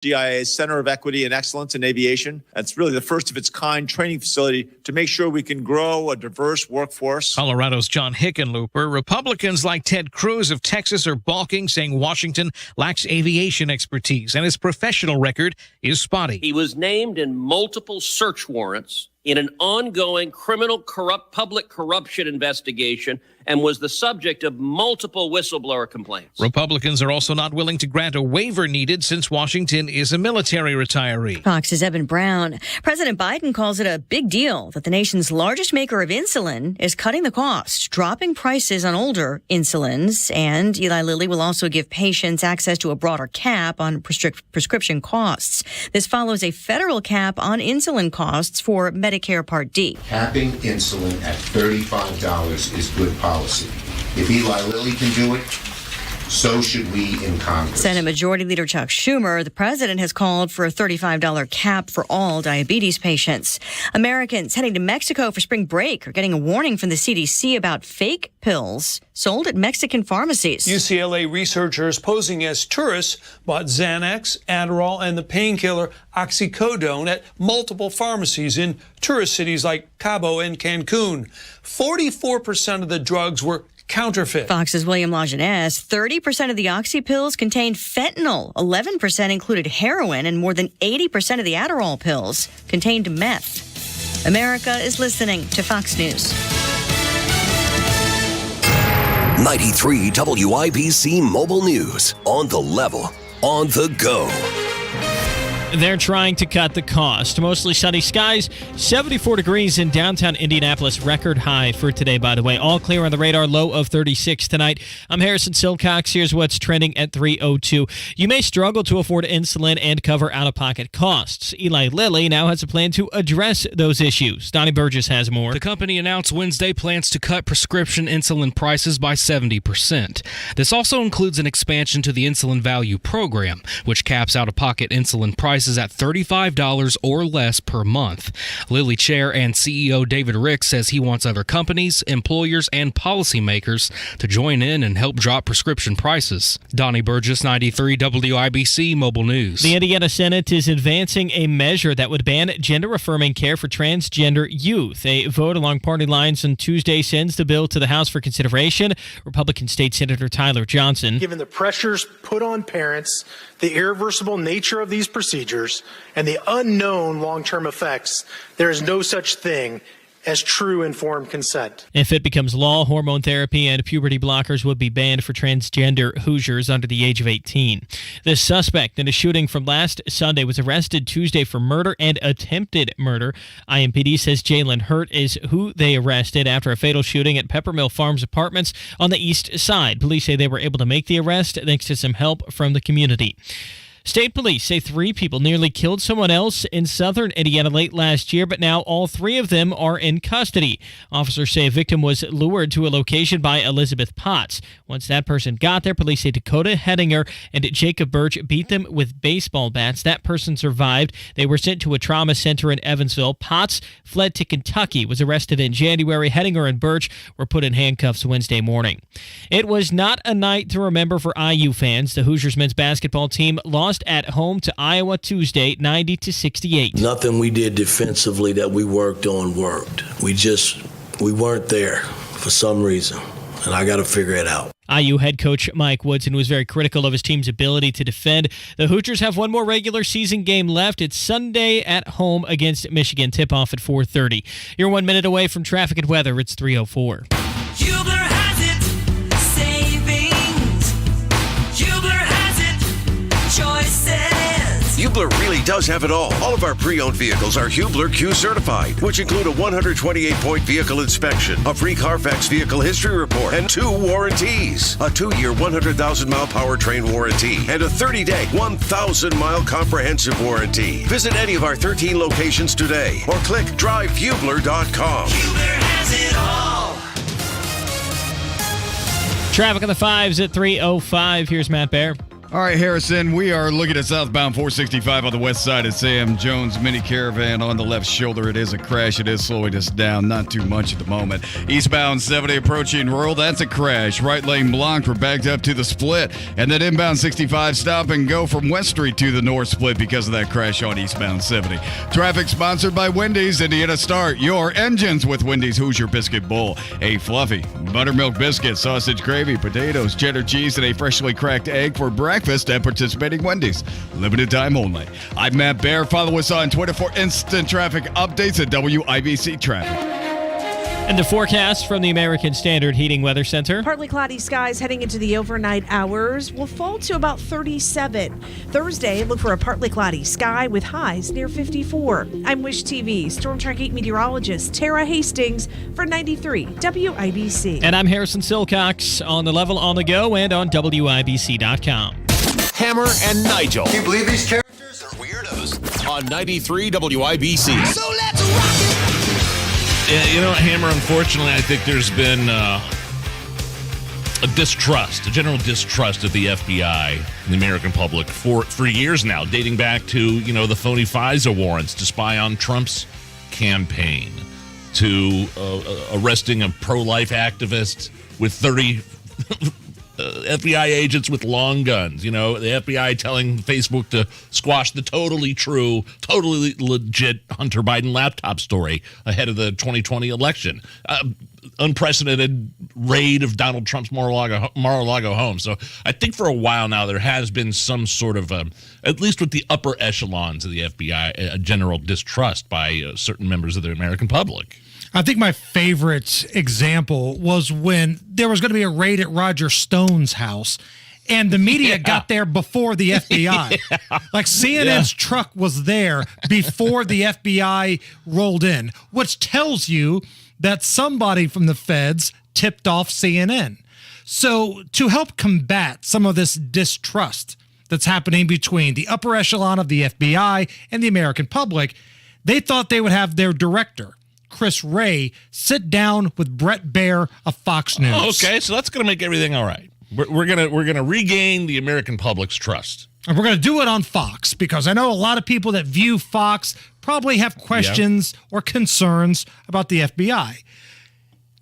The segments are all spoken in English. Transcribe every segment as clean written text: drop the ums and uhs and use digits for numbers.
DIA's Center of Equity and Excellence in Aviation. It's really the first of its kind training facility to make sure we can grow a diverse workforce. Colorado's John Hickenlooper. Republicans like Ted Cruz of Texas are balking, saying Washington lacks aviation expertise and his professional record is spotty. He was named in multiple search warrants in an ongoing criminal public corruption investigation and was the subject of multiple whistleblower complaints. Republicans are also not willing to grant a waiver needed since Washington is a military retiree. Fox's Evan Brown. President Biden calls it a big deal that the nation's largest maker of insulin is cutting the cost, dropping prices on older insulins. And Eli Lilly will also give patients access to a broader cap on prescription costs. This follows a federal cap on insulin costs for Medicare Part D. Capping insulin at $35 is good policy. If Eli Lilly can do it, so should we in Congress. Senate Majority Leader Chuck Schumer, the president, has called for a $35 cap for all diabetes patients. Americans heading to Mexico for spring break are getting a warning from the CDC about fake pills sold at Mexican pharmacies. UCLA researchers posing as tourists bought Xanax, Adderall, and the painkiller oxycodone at multiple pharmacies in tourist cities like Cabo and Cancun. 44% of the drugs were counterfeit. Fox's William Lajeunesse. 30% of the oxy pills contained fentanyl. 11% included heroin, and more than 80% of the Adderall pills contained meth. America is listening to Fox News. 93 WIBC Mobile News. On the level, on the go. They're trying to cut the cost. Mostly sunny skies, 74 degrees in downtown Indianapolis. Record high for today, by the way. All clear on the radar, low of 36 tonight. I'm Harrison Silcox. Here's what's trending at 3:02. You may struggle to afford insulin and cover out-of-pocket costs. Eli Lilly now has a plan to address those issues. Donnie Burgess has more. The company announced Wednesday plans to cut prescription insulin prices by 70%. This also includes an expansion to the Insulin Value Program, which caps out-of-pocket insulin prices at $35 or less per month. Lilly Chair and CEO David Ricks says he wants other companies, employers, and policymakers to join in and help drop prescription prices. Donnie Burgess, 93 WIBC Mobile News. The Indiana Senate is advancing a measure that would ban gender-affirming care for transgender youth. A vote along party lines on Tuesday sends the bill to the House for consideration. Republican State Senator Tyler Johnson. Given the pressures put on parents, the irreversible nature of these procedures, and the unknown long-term effects, there is no such thing as true informed consent. If it becomes law, hormone therapy and puberty blockers would be banned for transgender Hoosiers under the age of 18. The suspect in a shooting from last Sunday was arrested Tuesday for murder and attempted murder. IMPD says Jalen Hurt is who they arrested after a fatal shooting at Peppermill Farms Apartments on the east side. Police say they were able to make the arrest thanks to some help from the community. State police say 3 people nearly killed someone else in southern Indiana late last year, but now all 3 of them are in custody. Officers say a victim was lured to a location by Elizabeth Potts. Once that person got there, police say Dakota Hedinger and Jacob Birch beat them with baseball bats. That person survived. They were sent to a trauma center in Evansville. Potts fled to Kentucky, was arrested in January. Hedinger and Birch were put in handcuffs Wednesday morning. It was not a night to remember for IU fans. The Hoosiers men's basketball team lost at home to Iowa Tuesday, 90-68. Nothing we did defensively that we worked on worked. We weren't there for some reason, and I got to figure it out. IU head coach Mike Woodson was very critical of his team's ability to defend. The Hoosiers have one more regular season game left. It's Sunday at home against Michigan. Tip-off at 4:30. You're 1 minute away from traffic and weather. It's 3:04. Hubler really does have it all. All of our pre-owned vehicles are Hubler Q certified, which include a 128-point vehicle inspection, a free Carfax vehicle history report, and 2 warranties. A 2-year, 100,000-mile powertrain warranty, and a 30-day, 1,000-mile comprehensive warranty. Visit any of our 13 locations today, or click drivehubler.com. Hubler has it all. Traffic on the 5s at 3:05. Here's Matt Bear. All right, Harrison, we are looking at southbound 465 on the west side of Sam Jones Mini Caravan on the left shoulder. It is a crash. It is slowing us down. Not too much at the moment. Eastbound 70 approaching Rural. That's a crash. Right lane blocked. We're backed up to the split. And then inbound 65 stop and go from West Street to the north split because of that crash on eastbound 70. Traffic sponsored by Wendy's. Indiana, start your engines with Wendy's Hoosier Biscuit Bowl. A fluffy buttermilk biscuit, sausage gravy, potatoes, cheddar cheese, and a freshly cracked egg for breakfast at participating Wendy's. Limited time only. I'm Matt Bear. Follow us on Twitter for instant traffic updates at WIBC Traffic. And the forecast from the American Standard Heating Weather Center. Partly cloudy skies heading into the overnight hours will fall to about 37. Thursday, look for a partly cloudy sky with highs near 54. I'm Wish TV Storm Track 8 meteorologist Tara Hastings for 93 WIBC. And I'm Harrison Silcox on the level on the go and on WIBC.com. Hammer and Nigel. Can you believe these characters are weirdos? On 93 WIBC. So let's rock it! Yeah, you know, Hammer, unfortunately, I think there's been a general distrust of the FBI and the American public for years now, dating back to, the phony FISA warrants to spy on Trump's campaign, to arresting a pro-life activist with 30 FBI agents with long guns. The FBI telling Facebook to squash the totally true, totally legit Hunter Biden laptop story ahead of the 2020 election. Unprecedented raid of Donald Trump's Mar-a-Lago home. So I think for a while now there has been some sort of, at least with the upper echelons of the FBI, a general distrust by certain members of the American public. I think my favorite example was when there was going to be a raid at Roger Stone's house, and the media got there before the FBI. Like CNN's truck was there before the FBI rolled in, which tells you that somebody from the feds tipped off CNN. So to help combat some of this distrust that's happening between the upper echelon of the FBI and the American public, they thought they would have their director, Chris Wray, sit down with Brett Baer of Fox News. Oh, okay, so that's going to make everything all right. We're gonna regain the American public's trust, and we're going to do it on Fox because I know a lot of people that view Fox probably have questions or concerns about the FBI.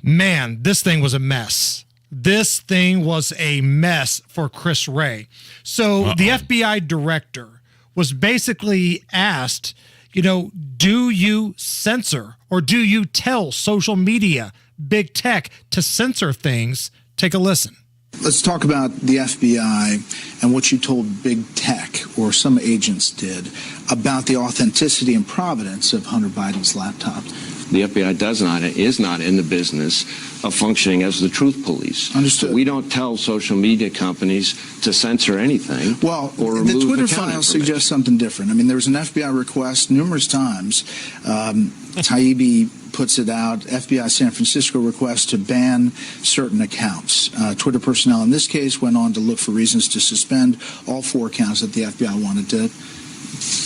Man, this thing was a mess. This thing was a mess for Chris Wray. So the FBI director was basically asked, do you censor or do you tell social media, big tech, to censor things? Take a listen. Let's talk about the FBI and what you told big tech, or some agents did, about the authenticity and provenance of Hunter Biden's laptop. The FBI is not in the business of functioning as the truth police. Understood. We don't tell social media companies to censor anything. Well, or remove the Twitter account file suggests something different. I mean, there was an FBI request numerous times. Taibbi puts it out. FBI San Francisco request to ban certain accounts. Twitter personnel in this case went on to look for reasons to suspend all 4 accounts that the FBI wanted to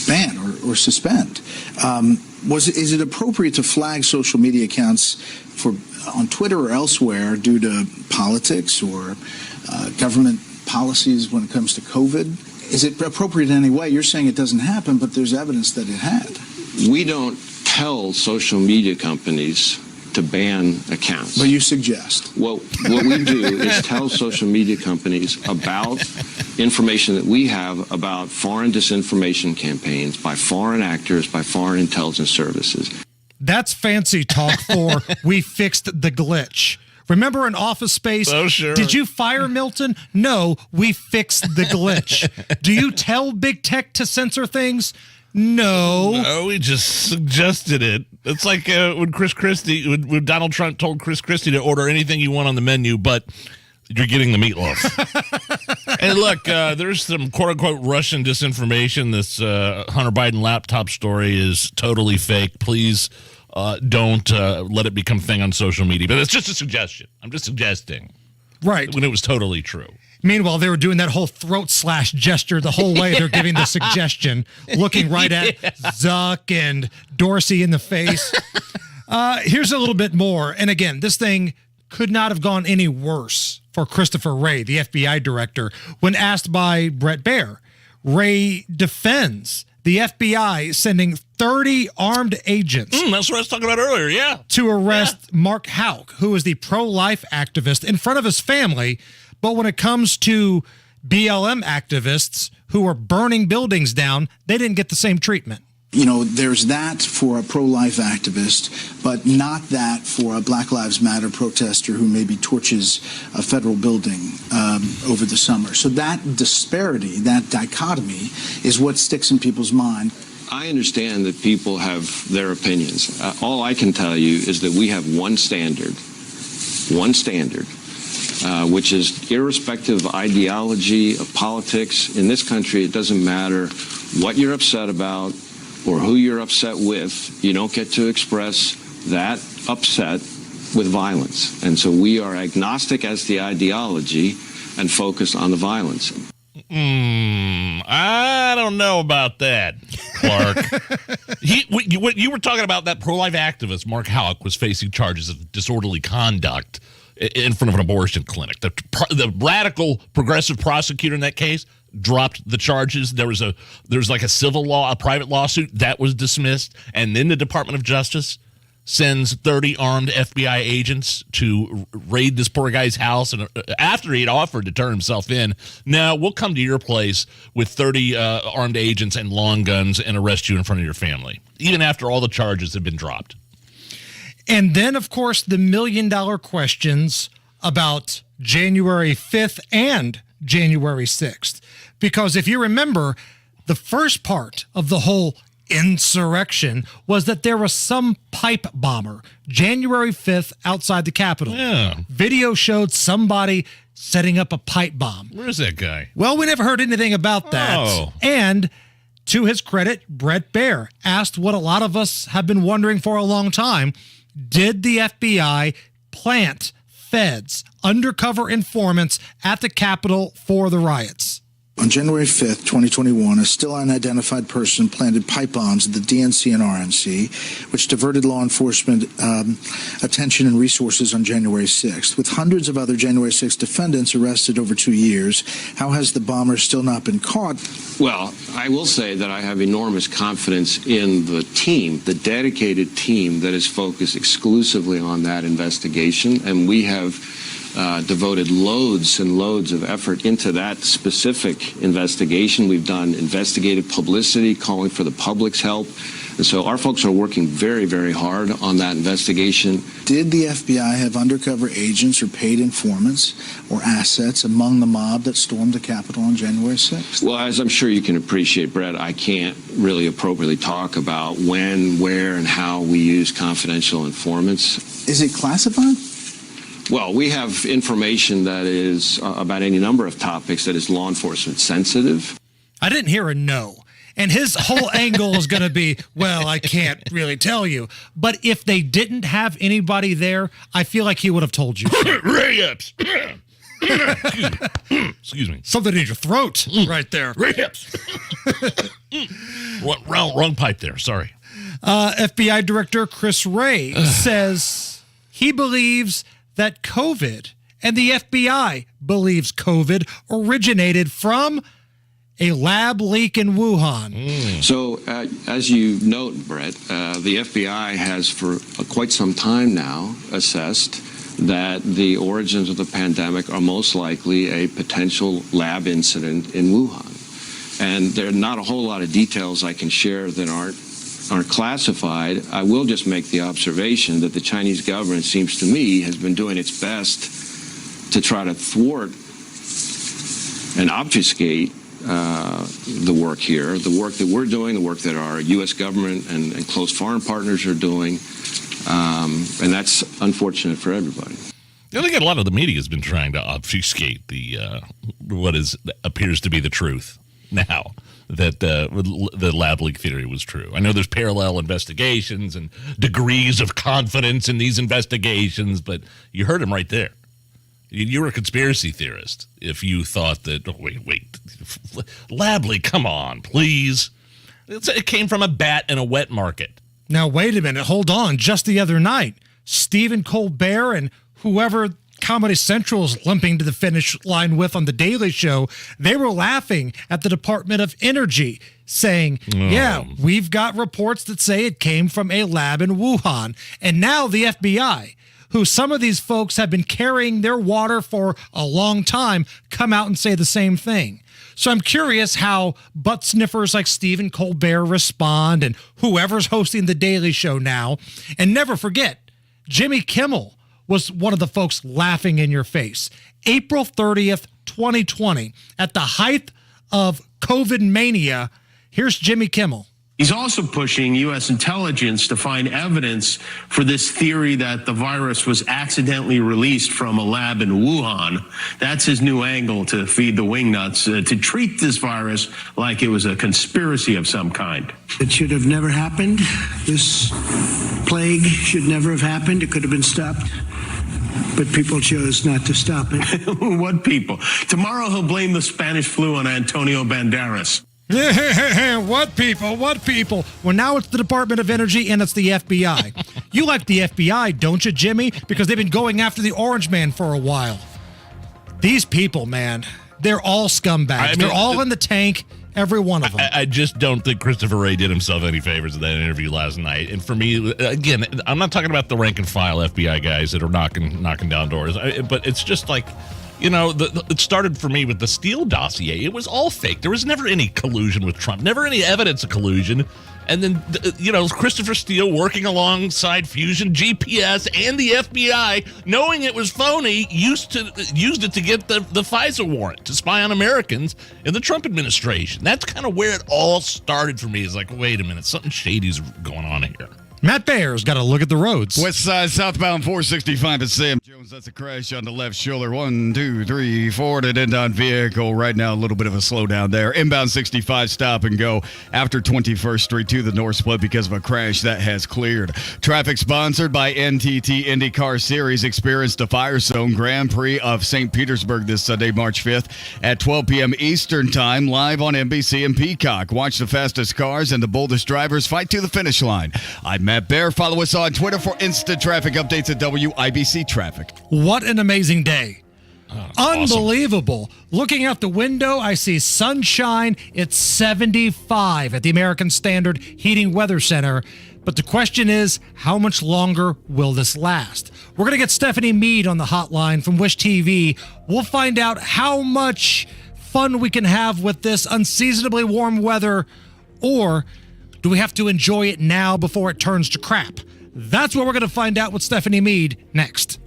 ban or suspend. Is it appropriate to flag social media accounts on Twitter or elsewhere due to politics or government policies when it comes to COVID? Is it appropriate in any way? You're saying it doesn't happen, but there's evidence that it had. We don't tell social media companies to ban accounts. But you suggest. Well, what we do is tell social media companies about information that we have about foreign disinformation campaigns by foreign actors, by foreign intelligence services. That's fancy talk for we fixed the glitch. Remember in Office Space? Oh, sure. Did you fire Milton? No, we fixed the glitch. Do you tell big tech to censor things? No, we just suggested it. It's like when Donald Trump told Chris Christie to order anything you want on the menu, but you're getting the meatloaf. And look, there's some quote-unquote Russian disinformation. This Hunter Biden laptop story is totally fake. Please don't let it become a thing on social media. But it's just a suggestion. I'm just suggesting. Right. When it was totally true. Meanwhile, they were doing that whole throat slash gesture the whole way. They're giving the suggestion, looking right at Zuck and Dorsey in the face. Here's a little bit more. And again, this thing could not have gone any worse for Christopher Wray, the FBI director, when asked by Brett Baier. Wray defends the FBI sending 30 armed agents. That's what I was talking about earlier, yeah. To arrest Mark Houck, who is the pro-life activist, in front of his family. But when it comes to BLM activists who are burning buildings down, they didn't get the same treatment. You know, there's that for a pro-life activist, but not that for a Black Lives Matter protester who maybe torches a federal building over the summer. So that disparity, that dichotomy, is what sticks in people's mind. I understand that people have their opinions. All I can tell you is that we have one standard, which is irrespective of ideology, of politics. In this country, it doesn't matter what you're upset about or who you're upset with. You don't get to express that upset with violence. And so we are agnostic as to the ideology and focused on the violence. I don't know about that, Clark. You were talking about that pro-life activist, Mark Houck, was facing charges of disorderly conduct in front of an abortion clinic. The radical progressive prosecutor in that case dropped the charges. There was like a civil law, a private lawsuit that was dismissed, and then the Department of Justice sends 30 armed FBI agents to raid this poor guy's house, and after he'd offered to turn himself in, now we'll come to your place with 30 armed agents and long guns and arrest you in front of your family, even after all the charges have been dropped. And then, of course, the million-dollar questions about January 5th and January 6th. Because if you remember, the first part of the whole insurrection was that there was some pipe bomber January 5th outside the Capitol. Yeah. Video showed somebody setting up a pipe bomb. Where's that guy? Well, we never heard anything about that. Oh. And to his credit, Brett Baier asked what a lot of us have been wondering for a long time. Did the FBI plant feds, undercover informants at the Capitol for the riots? On January 5th, 2021, a still unidentified person planted pipe bombs at the DNC and RNC, which diverted law enforcement attention and resources on January 6th. With hundreds of other January 6th defendants arrested over 2 years, how has the bomber still not been caught? Well, I will say that I have enormous confidence in the team, the dedicated team that is focused exclusively on that investigation, and we have devoted loads and loads of effort into that specific investigation. We've done investigative publicity, calling for the public's help. And so our folks are working very, very hard on that investigation. Did the FBI have undercover agents or paid informants or assets among the mob that stormed the Capitol on January 6th? Well, as I'm sure you can appreciate, Brett, I can't really appropriately talk about when, where, and how we use confidential informants. Is it classified? Well, we have information that is about any number of topics that is law enforcement sensitive. I didn't hear a no. And his whole angle is going to be, well, I can't really tell you. But if they didn't have anybody there, I feel like he would have told you. Ray-ups. Excuse me. Something in your throat right there. Ray-ups. Wrong pipe there. Sorry. FBI Director Chris Wray says he believes that COVID, and the FBI believes COVID, originated from a lab leak in Wuhan. So, as you note, Brett, the FBI has for quite some time now assessed that the origins of the pandemic are most likely a potential lab incident in Wuhan. And there are not a whole lot of details I can share that aren't classified. I will just make the observation that the Chinese government, seems to me, has been doing its best to try to thwart and obfuscate the work here, the work that we're doing, the work that our U.S. government and close foreign partners are doing, and that's unfortunate for everybody. I think a lot of the media has been trying to obfuscate what appears to be the truth now, that the lab leak theory was true. I know there's parallel investigations and degrees of confidence in these investigations, but you heard him right there. You were a conspiracy theorist if you thought that, oh, wait, lab leak, come on, please. It came from a bat in a wet market. Now, wait a minute, hold on. Just the other night, Stephen Colbert and whoever Comedy Central's limping to the finish line with on The Daily Show, they were laughing at the Department of Energy, saying, yeah, we've got reports that say it came from a lab in Wuhan. And now the FBI, who some of these folks have been carrying their water for a long time, come out and say the same thing. So I'm curious how butt sniffers like Stephen Colbert respond and whoever's hosting The Daily Show now. And never forget, Jimmy Kimmel was one of the folks laughing in your face. April 30th, 2020, at the height of COVID mania, here's Jimmy Kimmel. He's also pushing U.S. intelligence to find evidence for this theory that the virus was accidentally released from a lab in Wuhan. That's his new angle to feed the wingnuts, to treat this virus like it was a conspiracy of some kind. It should have never happened. This plague should never have happened. It could have been stopped. But people chose not to stop it. What people? Tomorrow he'll blame the Spanish flu on Antonio Banderas. What people? What people? Well, now it's the Department of Energy and it's the FBI. You like the FBI, don't you, Jimmy? Because they've been going after the Orange Man for a while. These people, man, they're all scumbags. They're all in the tank. Every one of them. I just don't think Christopher Wray did himself any favors in that interview last night. And for me, again, I'm not talking about the rank and file FBI guys that are knocking down doors, but it's just like, you know, it started for me with the Steele dossier. It was all fake. There was never any collusion with Trump, never any evidence of collusion. And then, you know, Christopher Steele working alongside Fusion, GPS, and the FBI, knowing it was phony, used it to get the FISA warrant to spy on Americans in the Trump administration. That's kind of where it all started for me. Is like, wait a minute, something shady's going on here. Matt Bayer's got to look at the roads. West side, southbound 465 at Sam Jones. That's a crash on the left shoulder. 1, 2, 3, 4 to inbound vehicle. Right now, a little bit of a slowdown there. Inbound 65, stop and go after 21st Street to the north split because of a crash that has cleared. Traffic sponsored by NTT IndyCar Series. Experienced the Firestone Grand Prix of St. Petersburg this Sunday, March 5th at 12 p.m. Eastern Time, live on NBC and Peacock. Watch the fastest cars and the boldest drivers fight to the finish line. I'm Matt Bear. Follow us on Twitter for instant traffic updates at WIBC Traffic. What an amazing day. Unbelievable. Awesome. Looking out the window, I see sunshine. It's 75 at the American Standard Heating Weather Center. But the question is, how much longer will this last? We're going to get Stephanie Mead on the hotline from Wish TV. We'll find out how much fun we can have with this unseasonably warm weather, or do we have to enjoy it now before it turns to crap? That's what we're going to find out with Stephanie Mead next.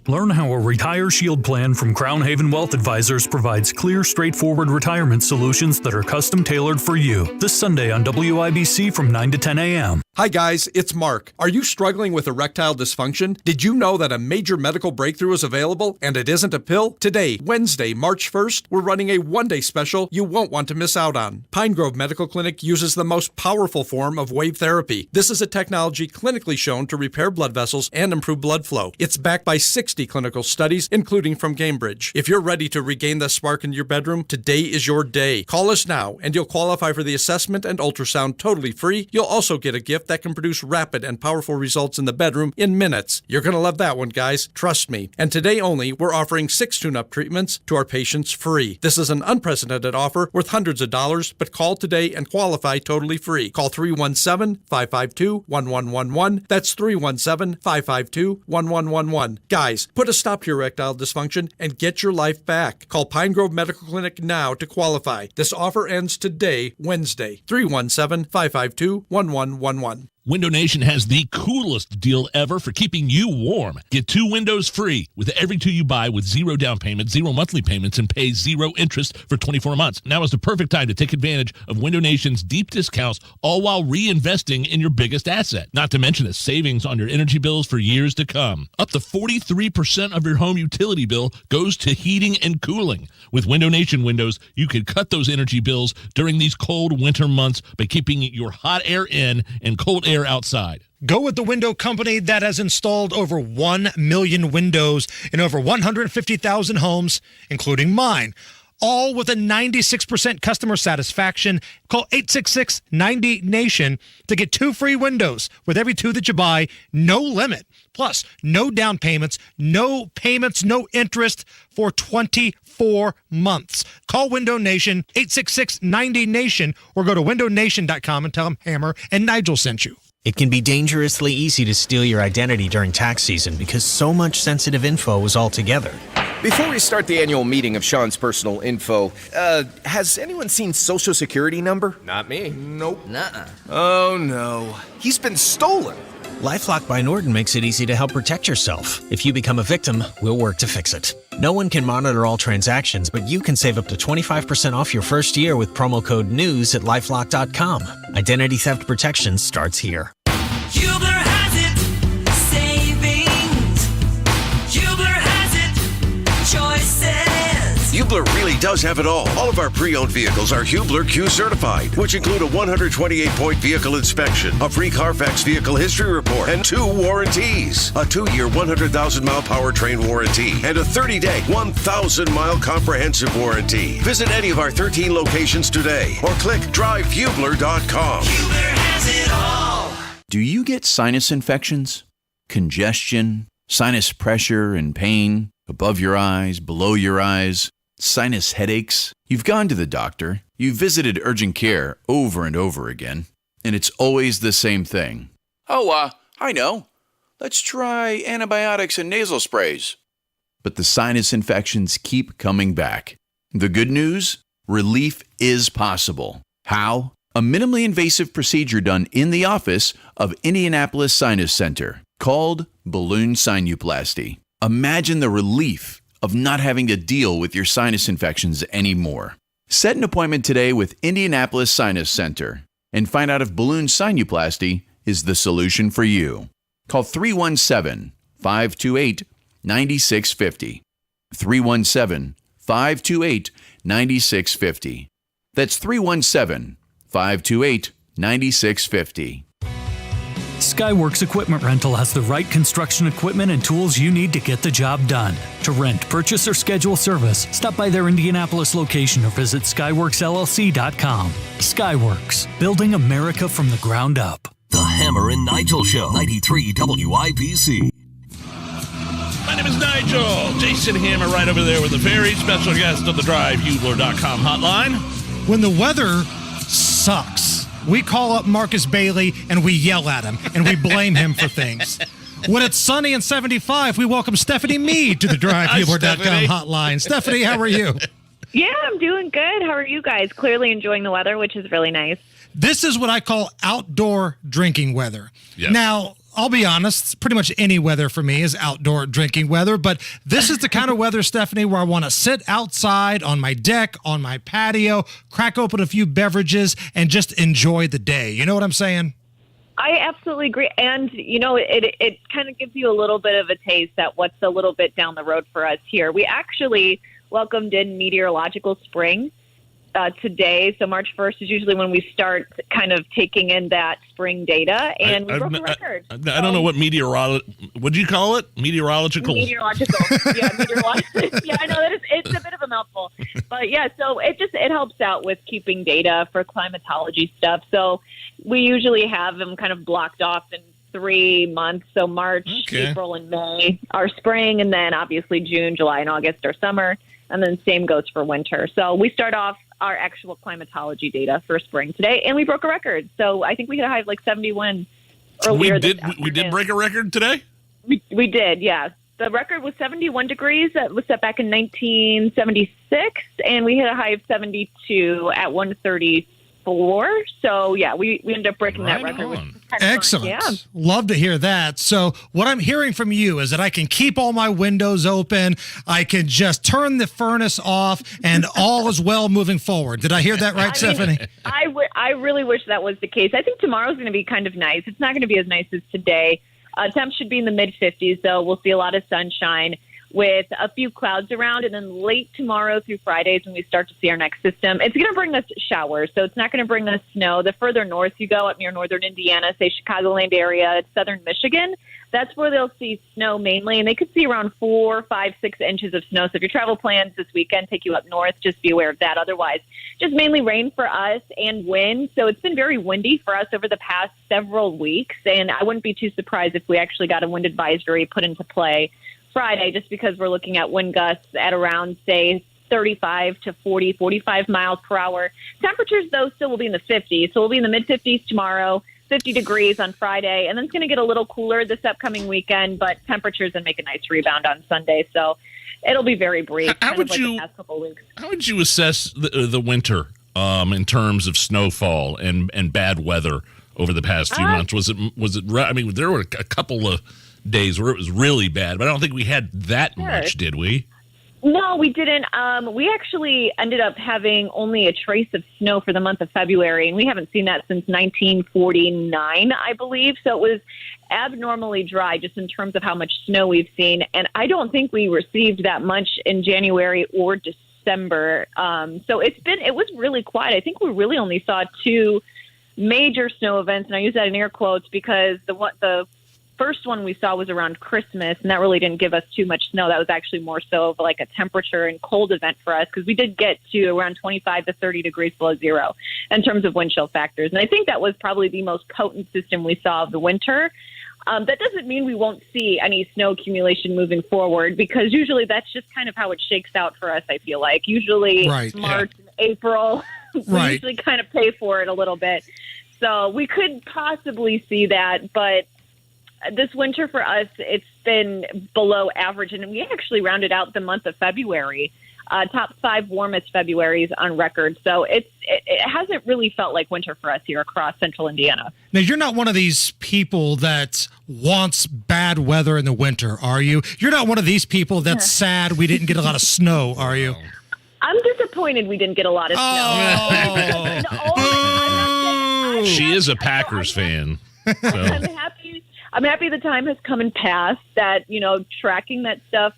Learn how a Retire Shield plan from Crown Haven Wealth Advisors provides clear, straightforward retirement solutions that are custom tailored for you. This Sunday on WIBC from 9 to 10 a.m. Hi guys, it's Mark. Are you struggling with erectile dysfunction? Did you know that a major medical breakthrough is available and it isn't a pill? Today, Wednesday, March 1st, we're running a one-day special you won't want to miss out on. Pine Grove Medical Clinic uses the most powerful form of wave therapy. This is a technology clinically shown to repair blood vessels and improve blood flow. It's backed by 60 clinical studies, including from Cambridge. If you're ready to regain the spark in your bedroom, today is your day. Call us now and you'll qualify for the assessment and ultrasound totally free. You'll also get a gift that can produce rapid and powerful results in the bedroom in minutes. You're going to love that one, guys. Trust me. And today only, we're offering 6 tune-up treatments to our patients free. This is an unprecedented offer worth hundreds of dollars, but call today and qualify totally free. Call 317-552-1111. That's 317-552-1111. Guys, put a stop to your erectile dysfunction and get your life back. Call Pine Grove Medical Clinic now to qualify. This offer ends today, Wednesday. 317-552-1111. Window Nation has the coolest deal ever for keeping you warm. Get 2 windows free with every 2 you buy with 0 down payment, 0 monthly payments, and pay 0 interest for 24 months. Now is the perfect time to take advantage of Window Nation's deep discounts, all while reinvesting in your biggest asset. Not to mention the savings on your energy bills for years to come. Up to 43% of your home utility bill goes to heating and cooling. With Window Nation windows, you can cut those energy bills during these cold winter months by keeping your hot air in and cold air outside. Go with the window company that has installed over 1 million windows in over 150,000 homes, including mine. all with a 96% customer satisfaction. Call 866-90-NATION to get 2 free windows with every 2 that you buy, no limit. Plus, no down payments, no interest for 24 months. Call Window Nation, 866-90-NATION, or go to windownation.com and tell them Hammer and Nigel sent you. It can be dangerously easy to steal your identity during tax season because so much sensitive info is all together. Before we start the annual meeting of Sean's personal info, has anyone seen Social Security number? Not me. Nope. Nuh-uh. Oh, no. He's been stolen. LifeLock by Norton makes it easy to help protect yourself. If you become a victim, we'll work to fix it. No one can monitor all transactions, but you can save up to 25% off your first year with promo code NEWS at LifeLock.com. Identity theft protection starts here. Hubler has it. Savings. Hubler has it. Choices. Hubler really does have it all. All of our pre-owned vehicles are Hubler Q certified, which include a 128-point vehicle inspection, a free Carfax vehicle history report, and 2 warranties. A 2-year, 100,000-mile powertrain warranty, and a 30-day, 1,000-mile comprehensive warranty. Visit any of our 13 locations today, or click drivehubler.com. Hubler has it all. Do you get sinus infections, congestion, sinus pressure and pain, above your eyes, below your eyes, sinus headaches? You've gone to the doctor, you've visited urgent care over and over again, and it's always the same thing. Oh, I know. Let's try antibiotics and nasal sprays. But the sinus infections keep coming back. The good news? Relief is possible. How? A minimally invasive procedure done in the office of Indianapolis Sinus Center called balloon sinuplasty. Imagine the relief of not having to deal with your sinus infections anymore. Set an appointment today with Indianapolis Sinus Center and find out if balloon sinuplasty is the solution for you. Call 317-528-9650. 317-528-9650. That's 317-528-9650. Skyworks Equipment Rental has the right construction equipment and tools you need to get the job done. To rent, purchase, or schedule service, stop by their Indianapolis location or visit skyworksllc.com. Skyworks, building America from the ground up. The Hammer and Nigel Show, 93 WIBC. My name is Nigel. Jason Hammer right over there with a very special guest on the drivehubler.com hotline. When the weather sucks, we call up Marcus Bailey and we yell at him and we blame him for things. When it's sunny and 75, we welcome Stephanie Mead to the drivehubler.com hotline. Stephanie, how are you? Yeah, I'm doing good. How are you guys? Clearly enjoying the weather, which is really nice. This is what I call outdoor drinking weather. Yes. Now, I'll be honest, pretty much any weather for me is outdoor drinking weather, but this is the kind of weather, Stephanie, where I want to sit outside on my deck, on my patio, crack open a few beverages, and just enjoy the day. You know what I'm saying? I absolutely agree. And, you know, it kind of gives you a little bit of a taste at what's a little bit down the road for us here. We actually welcomed in meteorological spring today. So March 1st is usually when we start kind of taking in that spring data, and we broke a record. I don't know what what do you call it? Meteorological? Meteorological. Yeah, meteorological. Yeah, I know that it's a bit of a mouthful. But yeah, so it helps out with keeping data for climatology stuff. So we usually have them kind of blocked off in 3 months. So March, April, and May are spring, and then obviously June, July, and August are summer. And then same goes for winter. So we start off our actual climatology data for spring today, and we broke a record. So I think we hit a high of like 71 earlier. We did break a record today? We did, yeah. The record was 71 degrees. That was set back in 1976, and we hit a high of 72 at 1:34. So, yeah, we ended up breaking that record. Excellent. Yeah. Love to hear that. So what I'm hearing from you is that I can keep all my windows open. I can just turn the furnace off, and all is well moving forward. Did I hear that right, Stephanie? I really wish that was the case. I think tomorrow's going to be kind of nice. It's not going to be as nice as today. Temps should be in the mid-50s, though. We'll see a lot of sunshine. with a few clouds around, and then late tomorrow through Fridays when we start to see our next system, it's going to bring us showers. So it's not going to bring us snow. The further north you go, up near northern Indiana, say Chicagoland area, southern Michigan, that's where they'll see snow mainly, and they could see around 4, 5, 6 inches of snow. So if your travel plans this weekend take you up north, just be aware of that. Otherwise, just mainly rain for us and wind. So it's been very windy for us over the past several weeks, and I wouldn't be too surprised if we actually got a wind advisory put into play Friday, just because we're looking at wind gusts at around, say, 35 to 40, 45 miles per hour. Temperatures, though, still will be in the 50s. So we'll be in the mid-50s tomorrow, 50 degrees on Friday, and then it's going to get a little cooler this upcoming weekend, but temperatures then make a nice rebound on Sunday. So it'll be very brief. How would the past couple of weeks. How would you assess the winter in terms of snowfall and bad weather over the past few months? Was it? I mean, there were a couple of days where it was really bad, but I don't think we had that much, did we? No, we didn't. We actually ended up having only a trace of snow for the month of February, and we haven't seen that since 1949, I believe. So it was abnormally dry just in terms of how much snow we've seen, and I don't think we received that much in January or December. So it was really quiet. I think we really only saw 2 major snow events, and I use that in air quotes because the first one we saw was around Christmas, and that really didn't give us too much snow. That was actually more so of like a temperature and cold event for us because we did get to around 25 to 30 degrees below zero in terms of wind chill factors. And I think that was probably the most potent system we saw of the winter. That doesn't mean we won't see any snow accumulation moving forward because usually that's just kind of how it shakes out for us, I feel like. Usually March and April, we usually kind of pay for it a little bit. So we could possibly see that, but this winter for us, it's been below average, and we actually rounded out the month of February, top 5 warmest Februarys on record. So it hasn't really felt like winter for us here across central Indiana. Now, you're not one of these people that wants bad weather in the winter, are you? You're not one of these people that's sad we didn't get a lot of snow, are you? I'm disappointed we didn't get a lot of snow. She is a Packers fan. So. I'm happy the time has come and passed that, tracking that stuff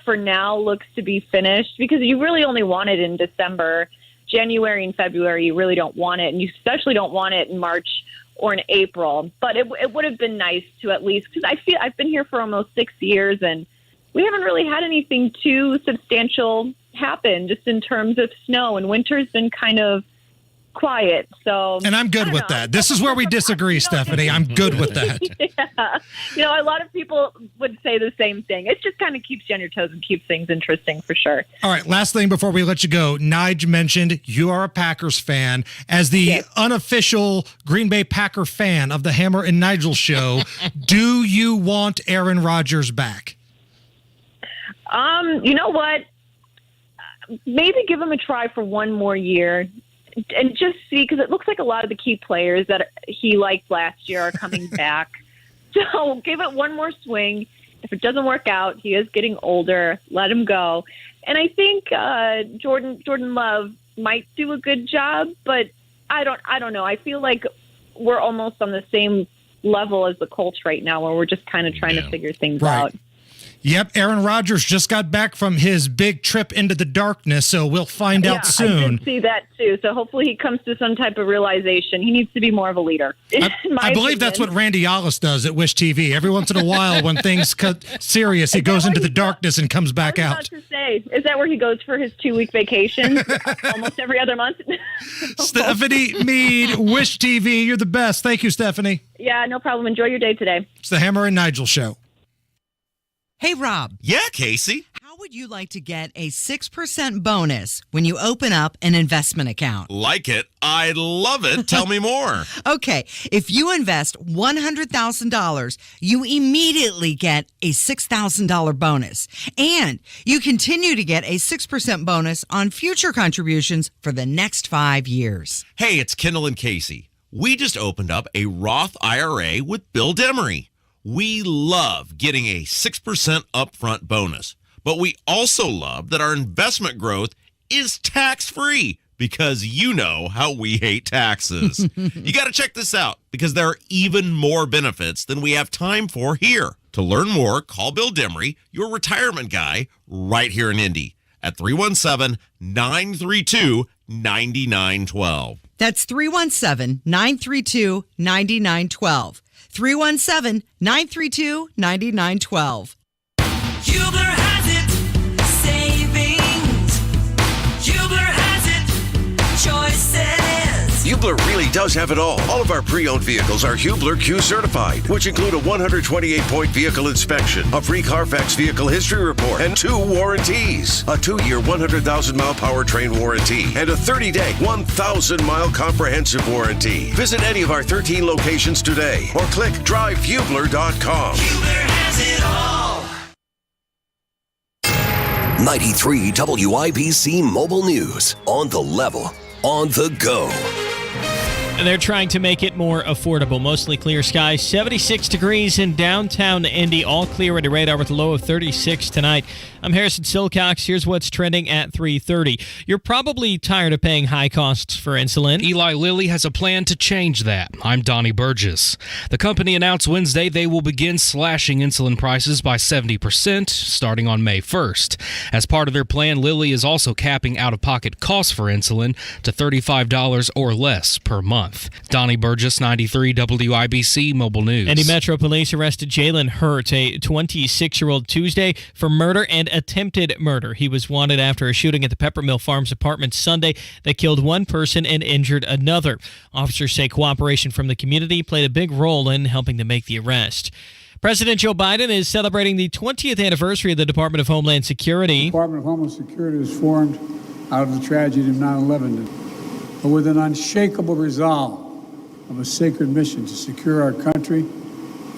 for now looks to be finished because you really only want it in December. January and February, you really don't want it, and you especially don't want it in March or in April. But it would have been nice to at least, because I've been here for almost 6 years, and we haven't really had anything too substantial happen just in terms of snow, and winter's been kind of quiet. And I'm good with that. This is where we disagree, Stephanie. I'm good with that. Yeah. A lot of people would say the same thing. It just kind of keeps you on your toes and keeps things interesting for sure. All right. Last thing before we let you go. Nige mentioned you are a Packers fan. As the unofficial Green Bay Packer fan of the Hammer and Nigel show, do you want Aaron Rodgers back? You know what? Maybe give him a try for one more year. And just see, because it looks like a lot of the key players that he liked last year are coming back. So give it one more swing. If it doesn't work out, he is getting older. Let him go. And I think Jordan Love might do a good job, but I don't know. I feel like we're almost on the same level as the Colts right now, where we're just kind of trying to figure things out. Yep, Aaron Rodgers just got back from his big trip into the darkness, so we'll find out soon. I did see that too. So hopefully he comes to some type of realization. He needs to be more of a leader. I believe that's what Randy Ollis does at Wish TV. Every once in a while, when things get serious, he goes into the darkness and comes back out. I was about to say, is that where he goes for his 2-week vacation almost every other month? Stephanie Mead, Wish TV, you're the best. Thank you, Stephanie. Yeah, no problem. Enjoy your day today. It's the Hammer and Nigel Show. Hey, Rob. Yeah, Casey. How would you like to get a 6% bonus when you open up an investment account? Like it. I love it. Tell me more. Okay. If you invest $100,000, you immediately get a $6,000 bonus. And you continue to get a 6% bonus on future contributions for the next 5 years. Hey, it's Kendall and Casey. We just opened up a Roth IRA with Bill Demery. We love getting a 6% upfront bonus, but we also love that our investment growth is tax-free because you know how we hate taxes. You got to check this out because there are even more benefits than we have time for here. To learn more, call Bill Demery, your retirement guy, right here in Indy at 317-932-9912. That's 317-932-9912. 317-932-9912. Hubler has it. Savings. Hubler has it. Choices. Hubler really does have it all. All of our pre-owned vehicles are Hubler Q certified, which include a 128-point vehicle inspection, a free Carfax vehicle history report, and 2 warranties. A 2-year, 100,000-mile powertrain warranty, and a 30-day, 1,000-mile comprehensive warranty. Visit any of our 13 locations today, or click drivehubler.com. Hubler has it all. 93 WIBC Mobile News. On the level, on the go. They're trying to make it more affordable. Mostly clear skies, 76 degrees in downtown Indy. All clear under radar with a low of 36 tonight. I'm Harrison Silcox. Here's what's trending at 3:30. You're probably tired of paying high costs for insulin. Eli Lilly has a plan to change that. I'm Donnie Burgess. The company announced Wednesday they will begin slashing insulin prices by 70% starting on May 1st. As part of their plan, Lilly is also capping out-of-pocket costs for insulin to $35 or less per month. Donnie Burgess, 93 WIBC Mobile News. Indy Metro Police arrested Jalen Hurt, a 26-year-old, Tuesday for murder and attempted murder. He was wanted after a shooting at the Peppermill Farms apartment Sunday that killed one person and injured another. Officers say cooperation from the community played a big role in helping to make the arrest. President Joe Biden is celebrating the 20th anniversary of the Department of Homeland Security. The Department of Homeland Security was formed out of the tragedy of 9/11, but with an unshakable resolve of a sacred mission to secure our country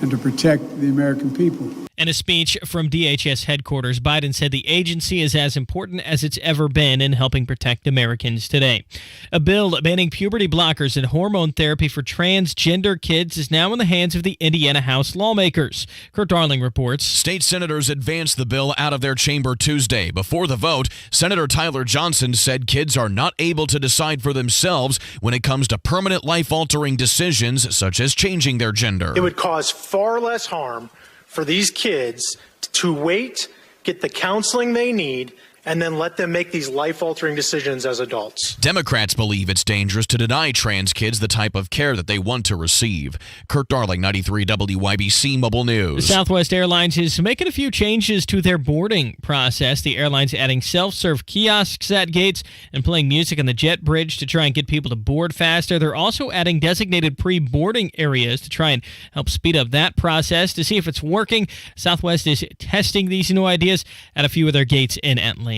and to protect the American people. In a speech from DHS headquarters, Biden said the agency is as important as it's ever been in helping protect Americans today. A bill banning puberty blockers and hormone therapy for transgender kids is now in the hands of the Indiana House lawmakers. Kurt Darling reports. State senators advanced the bill out of their chamber Tuesday. Before the vote, Senator Tyler Johnson said kids are not able to decide for themselves when it comes to permanent life-altering decisions such as changing their gender. It would cause far less harm for these kids to wait, get the counseling they need, and then let them make these life-altering decisions as adults. Democrats believe it's dangerous to deny trans kids the type of care that they want to receive. Kurt Darling, 93 WIBC Mobile News. Southwest Airlines is making a few changes to their boarding process. The airline's adding self-serve kiosks at gates and playing music on the jet bridge to try and get people to board faster. They're also adding designated pre-boarding areas to try and help speed up that process. To see if it's working, Southwest is testing these new ideas at a few of their gates in Atlanta.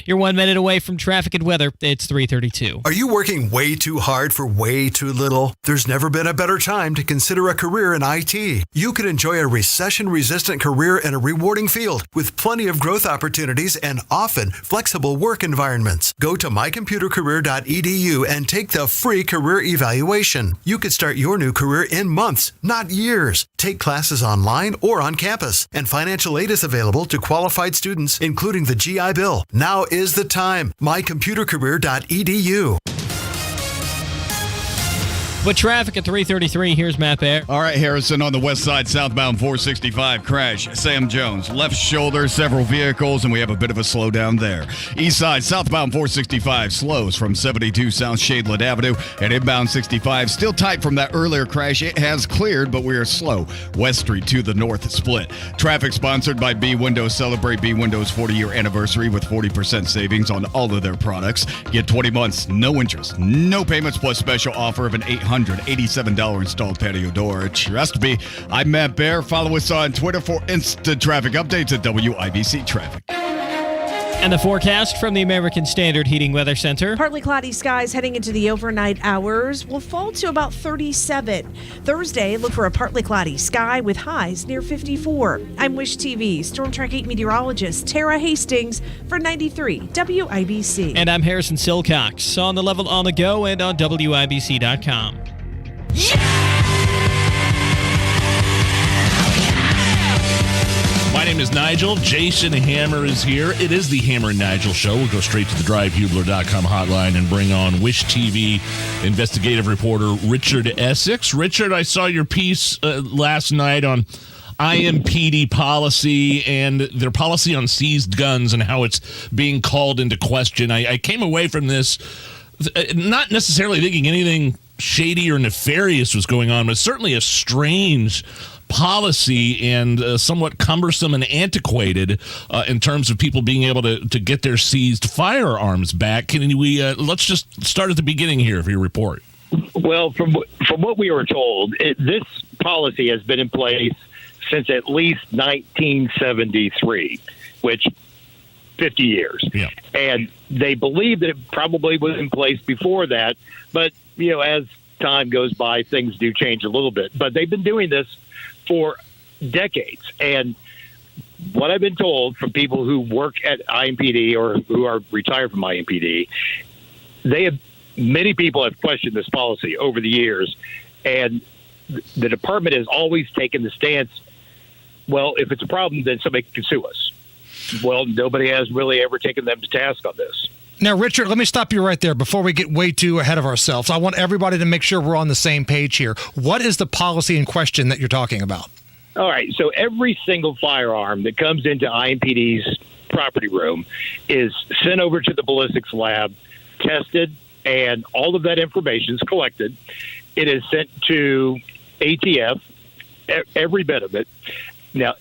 You're 1 minute away from traffic and weather. It's 3:32. Are you working way too hard for way too little? There's never been a better time to consider a career in IT. You could enjoy a recession-resistant career in a rewarding field with plenty of growth opportunities and often flexible work environments. Go to mycomputercareer.edu and take the free career evaluation. You could start your new career in months, not years. Take classes online or on campus, and financial aid is available to qualified students, including the GI Bill. Now is the time. mycomputercareer.edu. With traffic at 3:33, here's Matt Bear. All right, Harrison, on the west side, southbound 465 crash. Sam Jones, left shoulder, several vehicles, and we have a bit of a slowdown there. East side, southbound 465 slows from 72 South Shadeland Avenue, and inbound 65 still tight from that earlier crash. It has cleared, but we are slow. West Street to the north split. Traffic sponsored by B Windows. Celebrate B Windows' 40-year anniversary with 40% savings on all of their products. Get 20 months, no interest, no payments, plus special offer of an $887 installed patio door. Trust me, I'm Matt Bear. Follow us on Twitter for instant traffic updates at WIBC Traffic. And the forecast from the American Standard Heating Weather Center. Partly cloudy skies heading into the overnight hours will fall to about 37. Thursday, look for a partly cloudy sky with highs near 54. I'm Wish TV Storm Track 8 meteorologist Tara Hastings for 93 WIBC. And I'm Harrison Silcox on the level, on the go, and on WIBC.com. My name is Nigel. Jason Hammer is here. It is the Hammer and Nigel Show. We'll go straight to the drivehubler.com hotline and bring on Wish TV investigative reporter Richard Essex. Richard, I saw your piece last night on IMPD policy and their policy on seized guns and how it's being called into question. I came away from this not necessarily thinking anything shady or nefarious was going on, but certainly a strange policy and somewhat cumbersome and antiquated in terms of people being able to get their seized firearms back. Can we let's just start at the beginning here for your report. Well, from what we were told, this policy has been in place since at least 1973, which 50 years. Yeah. And they believe that it probably was in place before that, but as time goes by, things do change a little bit. But they've been doing this for decades. And what I've been told from people who work at IMPD or who are retired from IMPD, many people have questioned this policy over the years. And the department has always taken the stance, well, if it's a problem, then somebody can sue us. Well, nobody has really ever taken them to task on this. Now, Richard, let me stop you right there before we get way too ahead of ourselves. I want everybody to make sure we're on the same page here. What is the policy in question that you're talking about? All right. So every single firearm that comes into IMPD's property room is sent over to the ballistics lab, tested, and all of that information is collected. It is sent to ATF, every bit of it. Now,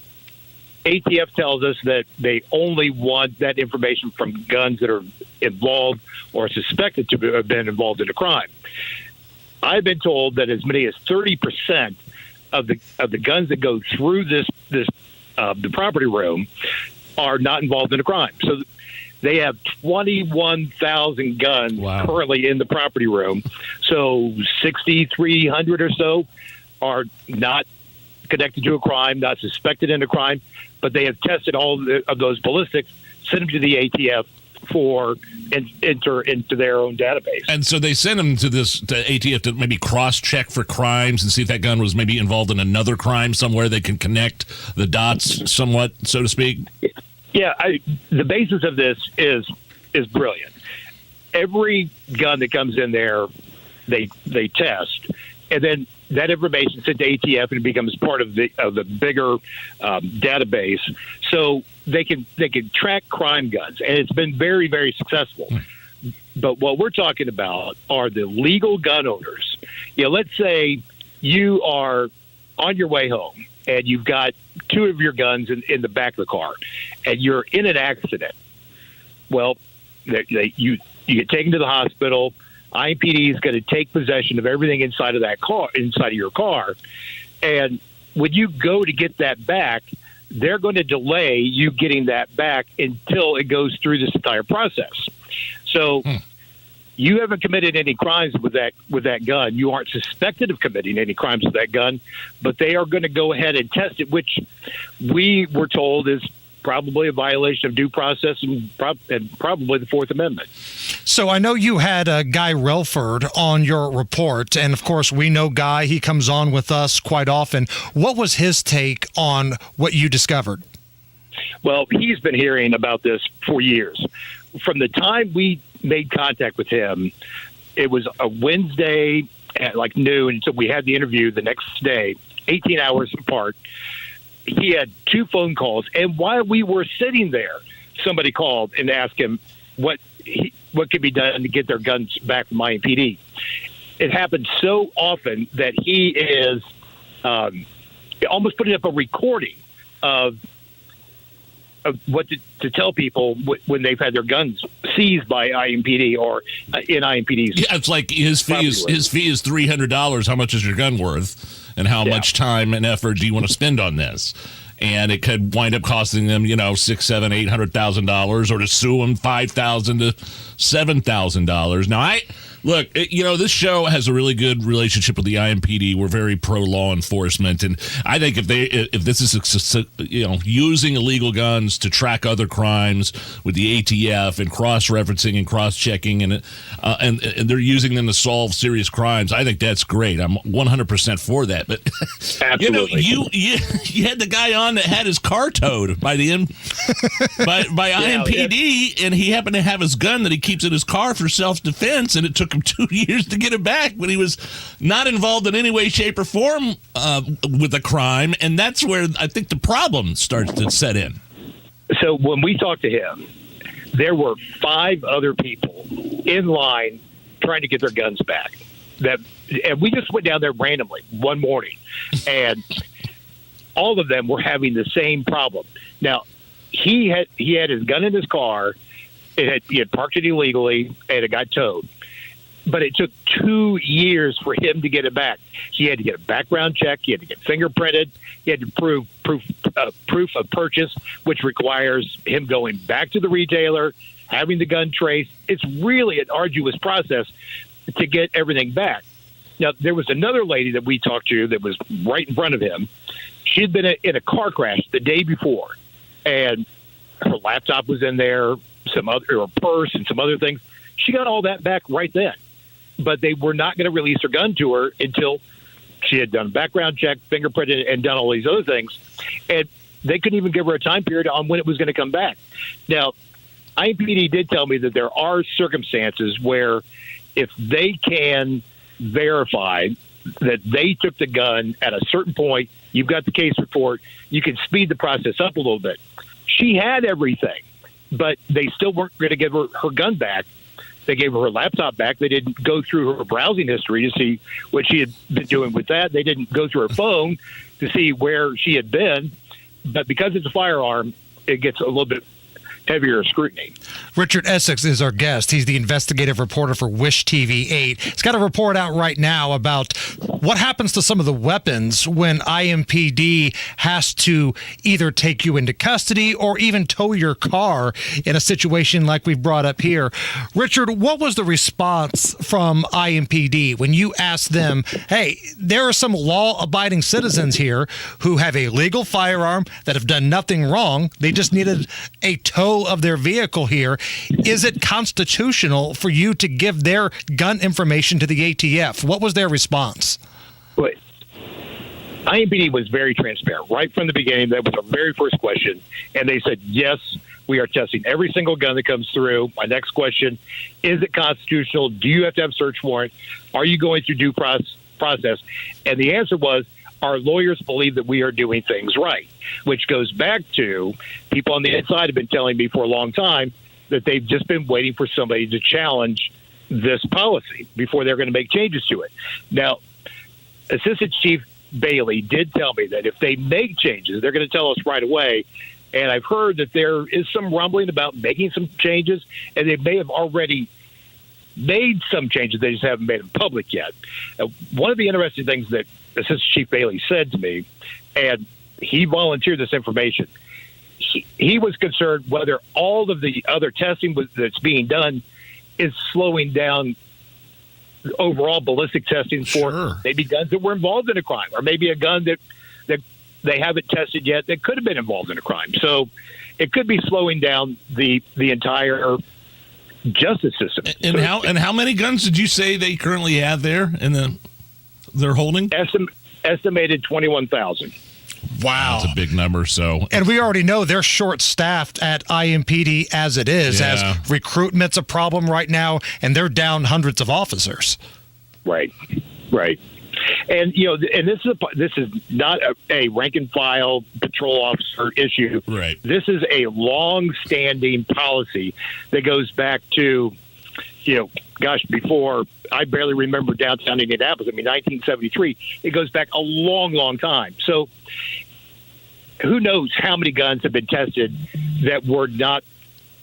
ATF tells us that they only want that information from guns that are involved or suspected to have been involved in a crime. I've been told that as many as 30% of the guns that go through the property room are not involved in a crime. So they have 21,000 guns currently in the property room. So 6,300 or so are not connected to a crime, not suspected in a crime, but they have tested all of those ballistics, sent them to the ATF for enter into their own database. And so they send them to ATF to maybe cross-check for crimes and see if that gun was maybe involved in another crime somewhere. They can connect the dots somewhat, so to speak. Yeah, the basis of this is brilliant. Every gun that comes in there, they test, and then that information is sent to ATF and it becomes part of the bigger database. So they can track crime guns, and it's been very, very successful. But what we're talking about are the legal gun owners. Let's say you are on your way home and you've got two of your guns in the back of the car, and you're in an accident. Well, you get taken to the hospital. IMPD is going to take possession of everything inside of that car, inside of your car, and when you go to get that back, they're going to delay you getting that back until it goes through this entire process. So you haven't committed any crimes with that gun. You aren't suspected of committing any crimes with that gun, but they are going to go ahead and test it, which we were told is probably a violation of due process and probably the Fourth Amendment. So I know you had Guy Relford on your report, and of course we know Guy. He comes on with us quite often. What was his take on what you discovered? Well, he's been hearing about this for years. From the time we made contact with him, it was a Wednesday at like noon, so we had the interview the next day, 18 hours apart. He had two phone calls, and while we were sitting there, somebody called and asked him what could be done to get their guns back from IMPD. It happened so often that he is almost putting up a recording of what to tell people when they've had their guns seized by IMPD or in IMPD's. Yeah, it's like his fee is $300. How much is your gun worth? And how much time and effort do you want to spend on this? And it could wind up costing them, $600,000, $800,000, or to sue them $5,000 to $7,000. Now, look, this show has a really good relationship with the IMPD. We're very pro law enforcement, and I think if this is using illegal guns to track other crimes with the ATF and cross-referencing and cross-checking, and they're using them to solve serious crimes, I think that's great. I'm 100% for that. But absolutely, you had the guy on that had his car towed by IMPD, and he happened to have his gun that he keeps in his car for self-defense, and it took took him 2 years to get it back when he was not involved in any way, shape, or form with a crime. And that's where I think the problem starts to set in. So when we talked to him, there were 5 other people in line trying to get their guns back. And we just went down there randomly one morning, and all of them were having the same problem. Now, he had his gun in his car. He had parked it illegally, and it got towed. But it took 2 years for him to get it back. He had to get a background check. He had to get fingerprinted. He had to prove of purchase, which requires him going back to the retailer, having the gun traced. It's really an arduous process to get everything back. Now, there was another lady that we talked to that was right in front of him. She had been in a car crash the day before, and her laptop was in there, her purse and some other things. She got all that back right then, but they were not going to release her gun to her until she had done a background check, fingerprinted, and done all these other things. And they couldn't even give her a time period on when it was going to come back. Now, IMPD did tell me that there are circumstances where if they can verify that they took the gun at a certain point, you've got the case report, you can speed the process up a little bit. She had everything, but they still weren't going to give her her gun back. They gave her laptop back. They didn't go through her browsing history to see what she had been doing with that. They didn't go through her phone to see where she had been. But because it's a firearm, it gets a little bit heavier scrutiny. Richard Essex is our guest. He's the investigative reporter for Wish TV 8. He's got a report out right now about what happens to some of the weapons when IMPD has to either take you into custody or even tow your car in a situation like we've brought up here. Richard, what was the response from IMPD when you asked them, hey, there are some law-abiding citizens here who have a legal firearm that have done nothing wrong. They just needed a tow of their vehicle here. Is it constitutional for you to give their gun information to the ATF? What was their response? Well, IMPD was very transparent right from the beginning. That was our very first question. And they said, yes, we are testing every single gun that comes through. My next question, is it constitutional? Do you have to have a search warrant? Are you going through due process? And the answer was, our lawyers believe that we are doing things right, which goes back to people on the inside have been telling me for a long time that they've just been waiting for somebody to challenge this policy before they're going to make changes to it. Now, Assistant Chief Bailey did tell me that if they make changes, they're going to tell us right away. And I've heard that there is some rumbling about making some changes, and they may have already made some changes. They just haven't made them public yet. One of the interesting things that Assistant Chief Bailey said to me, and he volunteered this information, he was concerned whether all of the other testing that's being done is slowing down overall ballistic testing for maybe guns that were involved in a crime, or maybe a gun that they haven't tested yet that could have been involved in a crime. So it could be slowing down the entire justice system. And how many guns did you say they currently have there they're holding? Estimated 21,000. Wow. That's a big number. And we already know they're short-staffed at IMPD as it is, as recruitment's a problem right now, and they're down hundreds of officers. Right. And and this is not a rank and file patrol officer issue. Right. This is a long-standing policy that goes back to, before I barely remember downtown Indianapolis. 1973. It goes back a long, long time. So who knows how many guns have been tested that were not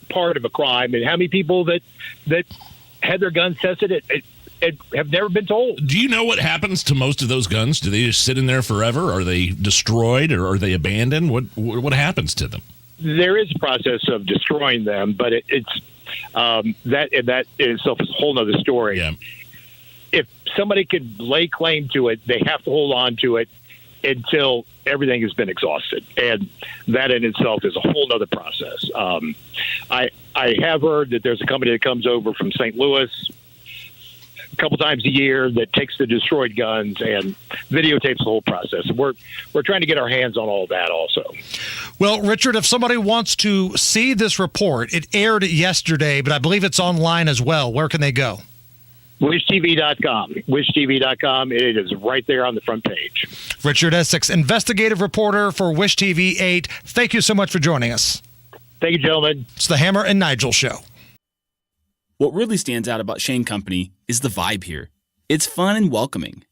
part of a crime, and how many people that had their guns tested and have never been told. Do you know what happens to most of those guns? Do they just sit in there forever? Are they destroyed, or are they abandoned? What happens to them? There is a process of destroying them, but it's that in itself is a whole other story. Yeah. If somebody could lay claim to it, they have to hold on to it until everything has been exhausted, and that in itself is a whole other process. I have heard that there's a company that comes over from St. Louis a couple times a year that takes the destroyed guns and videotapes the whole process. We're trying to get our hands on all that also. Well, Richard, if somebody wants to see this report, it aired yesterday, but I believe it's online as well. Where can they go? WishTV.com. WishTV.com. It is right there on the front page. Richard Essex, investigative reporter for Wish TV 8. Thank you so much for joining us. Thank you, gentlemen. It's the Hammer and Nigel Show. What really stands out about Shane Company is the vibe here. It's fun and welcoming.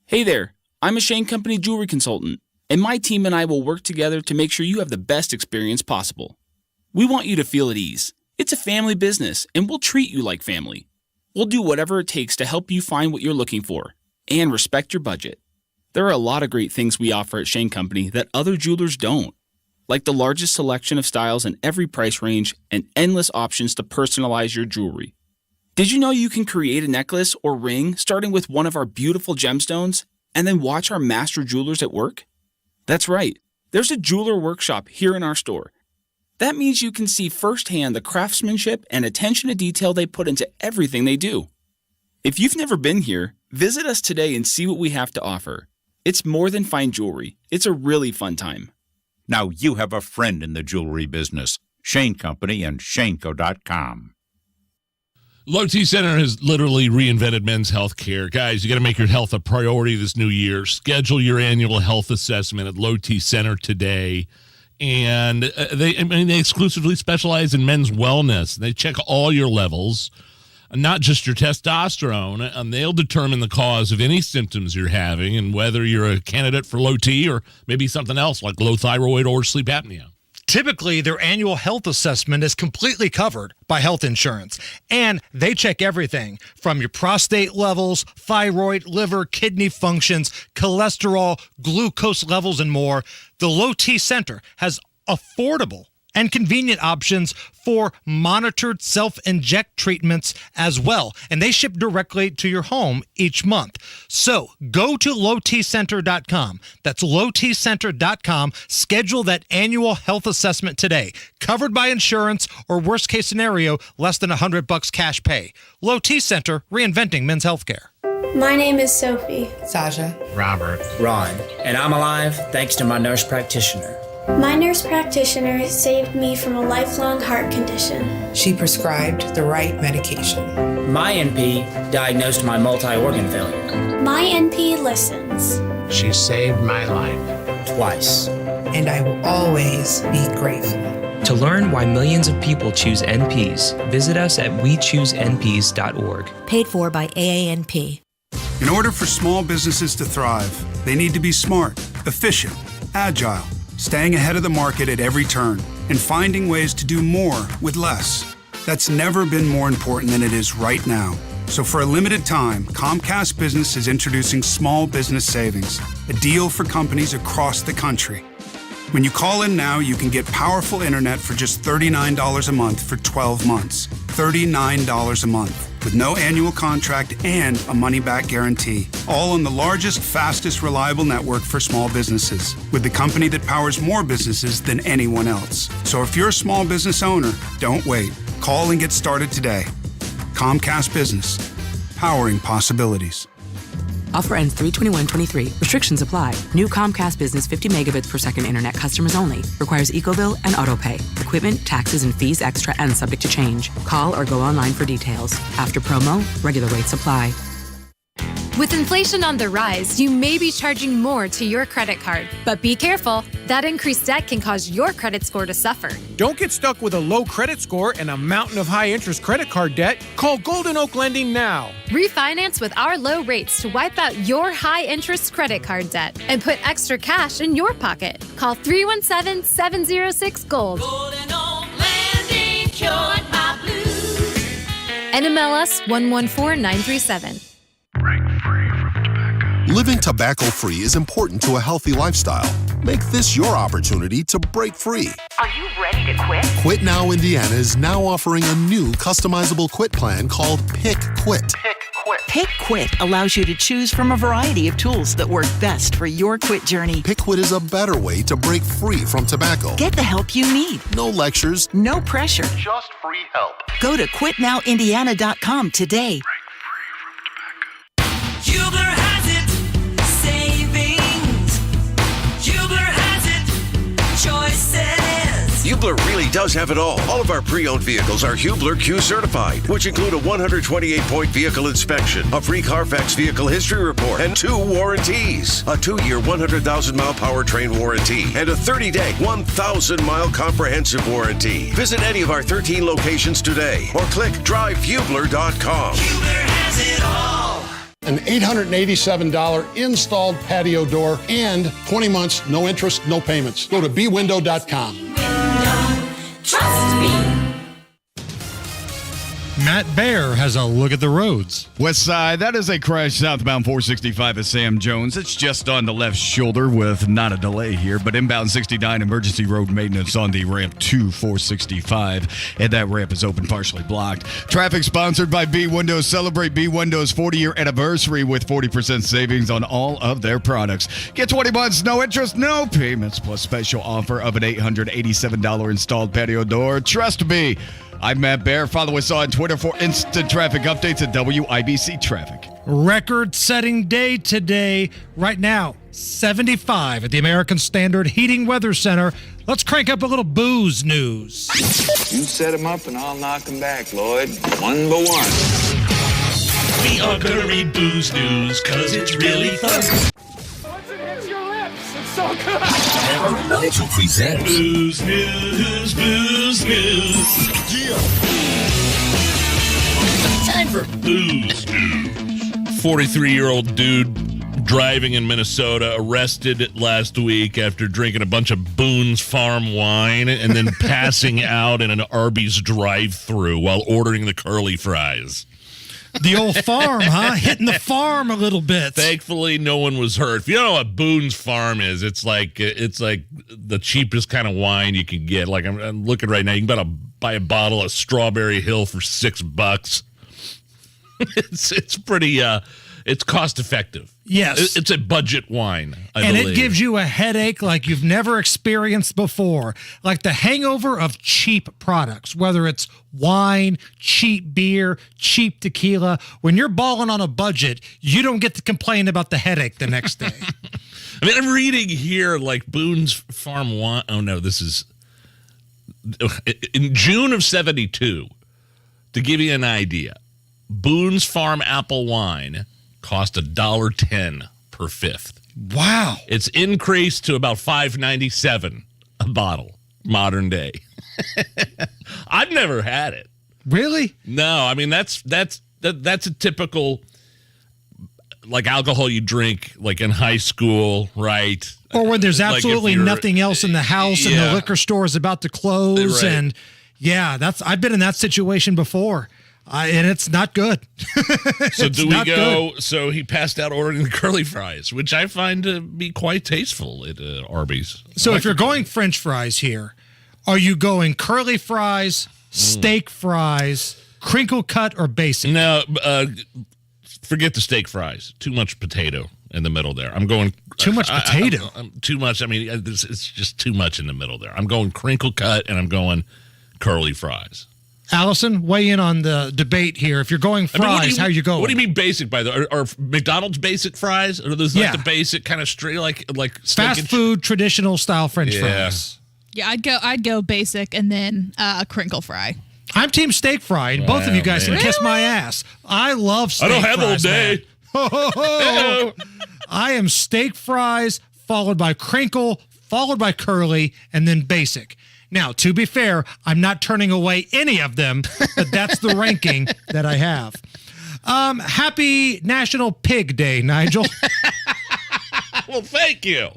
Hey there, I'm a Shane Company jewelry consultant, and my team and I will work together to make sure you have the best experience possible. We want you to feel at ease. It's a family business, and we'll treat you like family. We'll do whatever it takes to help you find what you're looking for and respect your budget. There are a lot of great things we offer at Shane Company that other jewelers don't, like the largest selection of styles in every price range and endless options to personalize your jewelry. Did you know you can create a necklace or ring starting with one of our beautiful gemstones and then watch our master jewelers at work? That's right. There's a jeweler workshop here in our store. That means you can see firsthand the craftsmanship and attention to detail they put into everything they do. If you've never been here, visit us today and see what we have to offer. It's more than fine jewelry. It's a really fun time. Now you have a friend in the jewelry business. Shane Company and Shaneco.com. Low T Center has literally reinvented men's health care. Guys, you got to make your health a priority this new year. Schedule your annual health assessment at Low T Center today. And they exclusively specialize in men's wellness. They check all your levels, not just your testosterone, and they'll determine the cause of any symptoms you're having and whether you're a candidate for low T or maybe something else like low thyroid or sleep apnea. Typically, their annual health assessment is completely covered by health insurance, and they check everything from your prostate levels, thyroid, liver, kidney functions, cholesterol, glucose levels, and more. The Low T Center has affordable and convenient options for monitored self-inject treatments as well. And they ship directly to your home each month. So go to lowtcenter.com. That's lowtcenter.com. Schedule that annual health assessment today. Covered by insurance or worst case scenario, less than $100 cash pay. Low T Center, reinventing men's healthcare. My name is Sophie. Sasha. Robert. Ron. And I'm alive thanks to my nurse practitioner. My nurse practitioner saved me from a lifelong heart condition. She prescribed the right medication. My NP diagnosed my multi-organ failure. My NP listens. She saved my life. Twice. And I will always be grateful. To learn why millions of people choose NPs, visit us at wechoosenps.org. Paid for by AANP. In order for small businesses to thrive, they need to be smart, efficient, agile, staying ahead of the market at every turn, and finding ways to do more with less. That's never been more important than it is right now. So for a limited time, Comcast Business is introducing Small Business Savings, a deal for companies across the country. When you call in now, you can get powerful internet for just $39 a month for 12 months. $39 a month, with no annual contract and a money-back guarantee. All on the largest, fastest, reliable network for small businesses, with the company that powers more businesses than anyone else. So if you're a small business owner, don't wait. Call and get started today. Comcast Business, powering possibilities. Offer ends 3/21/23. Restrictions apply. New Comcast Business 50 megabits per second internet customers only. Requires EcoBill and AutoPay. Equipment, taxes, and fees extra and subject to change. Call or go online for details. After promo, regular rates apply. With inflation on the rise, you may be charging more to your credit card. But be careful. That increased debt can cause your credit score to suffer. Don't get stuck with a low credit score and a mountain of high-interest credit card debt. Call Golden Oak Lending now. Refinance with our low rates to wipe out your high-interest credit card debt and put extra cash in your pocket. Call 317-706-GOLD. Golden Oak Lending cured my blues. NMLS 114937. Living tobacco-free is important to a healthy lifestyle. Make this your opportunity to break free. Are you ready to quit? Quit Now Indiana is now offering a new customizable quit plan called Pick Quit. Pick Quit allows you to choose from a variety of tools that work best for your quit journey. Pick Quit is a better way to break free from tobacco. Get the help you need. No lectures. No pressure. Just free help. Go to quitnowindiana.com today. Hubler has it. Savings. Hubler has it. Choices. Hubler really does have it all. All of our pre-owned vehicles are Hubler Q certified, which include a 128-point vehicle inspection, a free Carfax vehicle history report, and 2 warranties. A 2-year, 100,000-mile powertrain warranty, and a 30-day, 1,000-mile comprehensive warranty. Visit any of our 13 locations today, or click drivehubler.com. Hubler has it all. An $887 installed patio door and 20 months, no interest, no payments. Go to bwindow.com. Trust me. Matt Baer has a look at the roads. West side, that is a crash southbound 465 at Sam Jones. It's just on the left shoulder with not a delay here, but inbound 69 emergency road maintenance on the ramp to 465, and that ramp is open, partially blocked. Traffic sponsored by B Windows. Celebrate B Windows' 40-year anniversary with 40% savings on all of their products. Get 20 months, no interest, no payments, plus special offer of an $887 installed patio door. Trust me. I'm Matt Baer. Follow us on Twitter for instant traffic updates at WIBC Traffic. Record-setting day today. Right now, 75 at the American Standard Heating Weather Center. Let's crank up a little booze news. You set them up and I'll knock them back, Lloyd. One by one. We are gonna read booze news, cause it's really fun. Once it hits your lips, it's so good. Nigel presents Booze News, Booze News. Yeah. Time for Booze News. 43-year-old dude driving in Minnesota arrested last week after drinking a bunch of Boone's Farm wine and then passing out in an Arby's drive-thru while ordering the curly fries. The old farm, huh? Hitting the farm a little bit. Thankfully, no one was hurt. If you don't know what Boone's Farm is, it's like the cheapest kind of wine you can get. Like I'm looking right now, you can buy a bottle of Strawberry Hill for $6. It's pretty. It's cost effective. Yes. It's a budget wine, I and believe. It gives you a headache like you've never experienced before. Like the hangover of cheap products, whether it's wine, cheap beer, cheap tequila. When you're balling on a budget, you don't get to complain about the headache the next day. I mean, I'm reading here like Boone's Farm wine. Oh, no, this is in June of 72. To give you an idea, Boone's Farm apple wine cost $1.10 per fifth. Wow. It's increased to about $5.97 a bottle modern day. I've never had it. Really? No, I mean that's a typical like alcohol you drink like in high school, right? Or when there's absolutely nothing else in the house and the liquor store is about to close. Right. And I've been in that situation before. And it's not good. So do we go? Good. So he passed out ordering the curly fries, which I find to be quite tasteful at Arby's. So if you're going French fries here, are you going curly fries, steak fries, crinkle cut, or basic? No, forget the steak fries. Too much potato in the middle there. I'm going too much potato. I'm too much. I mean, it's just too much in the middle there. I'm going crinkle cut, and I'm going curly fries. Allison, weigh in on the debate here. If you're going fries, how are you going? What do you mean basic, by the way? Are McDonald's basic fries? Or are those like the basic kind of straight, like fast food, traditional style French fries? Yeah, I'd go basic and then crinkle fry. I'm team steak fry, and both of you guys can kiss my ass. I love steak fries. I don't have all day. I am steak fries, followed by crinkle, followed by curly, and then basic. Now, to be fair, I'm not turning away any of them, but that's the ranking that I have. Happy National Pig Day, Nigel. Well, thank you.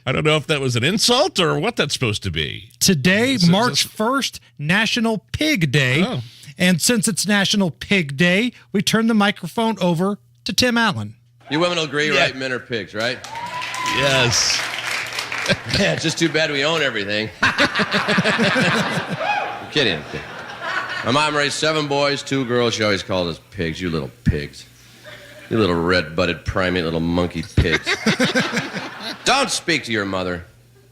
I don't know if that was an insult or what that's supposed to be. Today, March 1st, National Pig Day. Oh. And since it's National Pig Day, we turn the microphone over to Tim Allen. You women will agree, right? Men are pigs, right? Yes. Yeah, it's just too bad we own everything. I'm kidding. My mom raised 7 boys, 2 girls. She always called us pigs. You little pigs. You little red-butted primate little monkey pigs. Don't speak to your mother.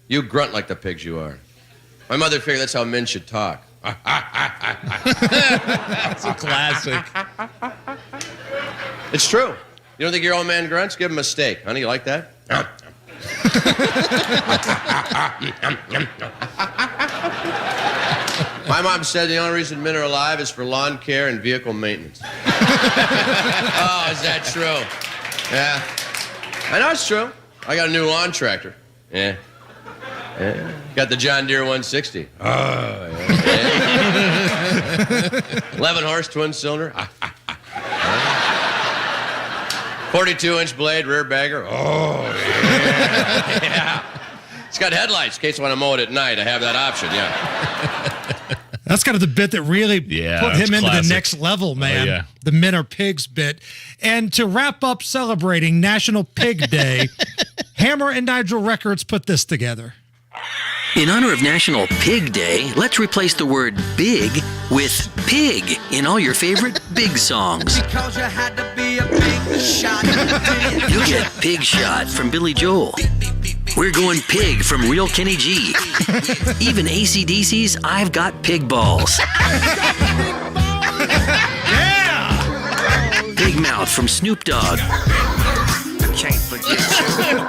You grunt like the pigs you are. My mother figured that's how men should talk. That's a classic. It's true. You don't think your old man grunts? Give him a steak. Honey, you like that? My mom said the only reason men are alive is for lawn care and vehicle maintenance. Oh, is that true? Yeah. I know it's true. I got a new lawn tractor. Yeah. Got the John Deere 160. Oh, yeah. 11 horse twin cylinder. 42-inch blade rear bagger. Oh, yeah. Yeah. It's got headlights in case I want to mow it at night. I have that option, yeah. That's kind of the bit that really put him into the next level, man. Oh, yeah. The Men Are Pigs bit. And to wrap up celebrating National Pig Day, Hammer and Nigel Records put this together. In honor of National Pig Day, let's replace the word big with pig in all your favorite big songs. Because you had to be a big shot. You'll get Pig Shot from Billy Joel. We're going pig from Real Kenny G. Even AC/DC's I've Got Pig Balls. Yeah! Pig Mouth from Snoop Dogg. Can't forget you.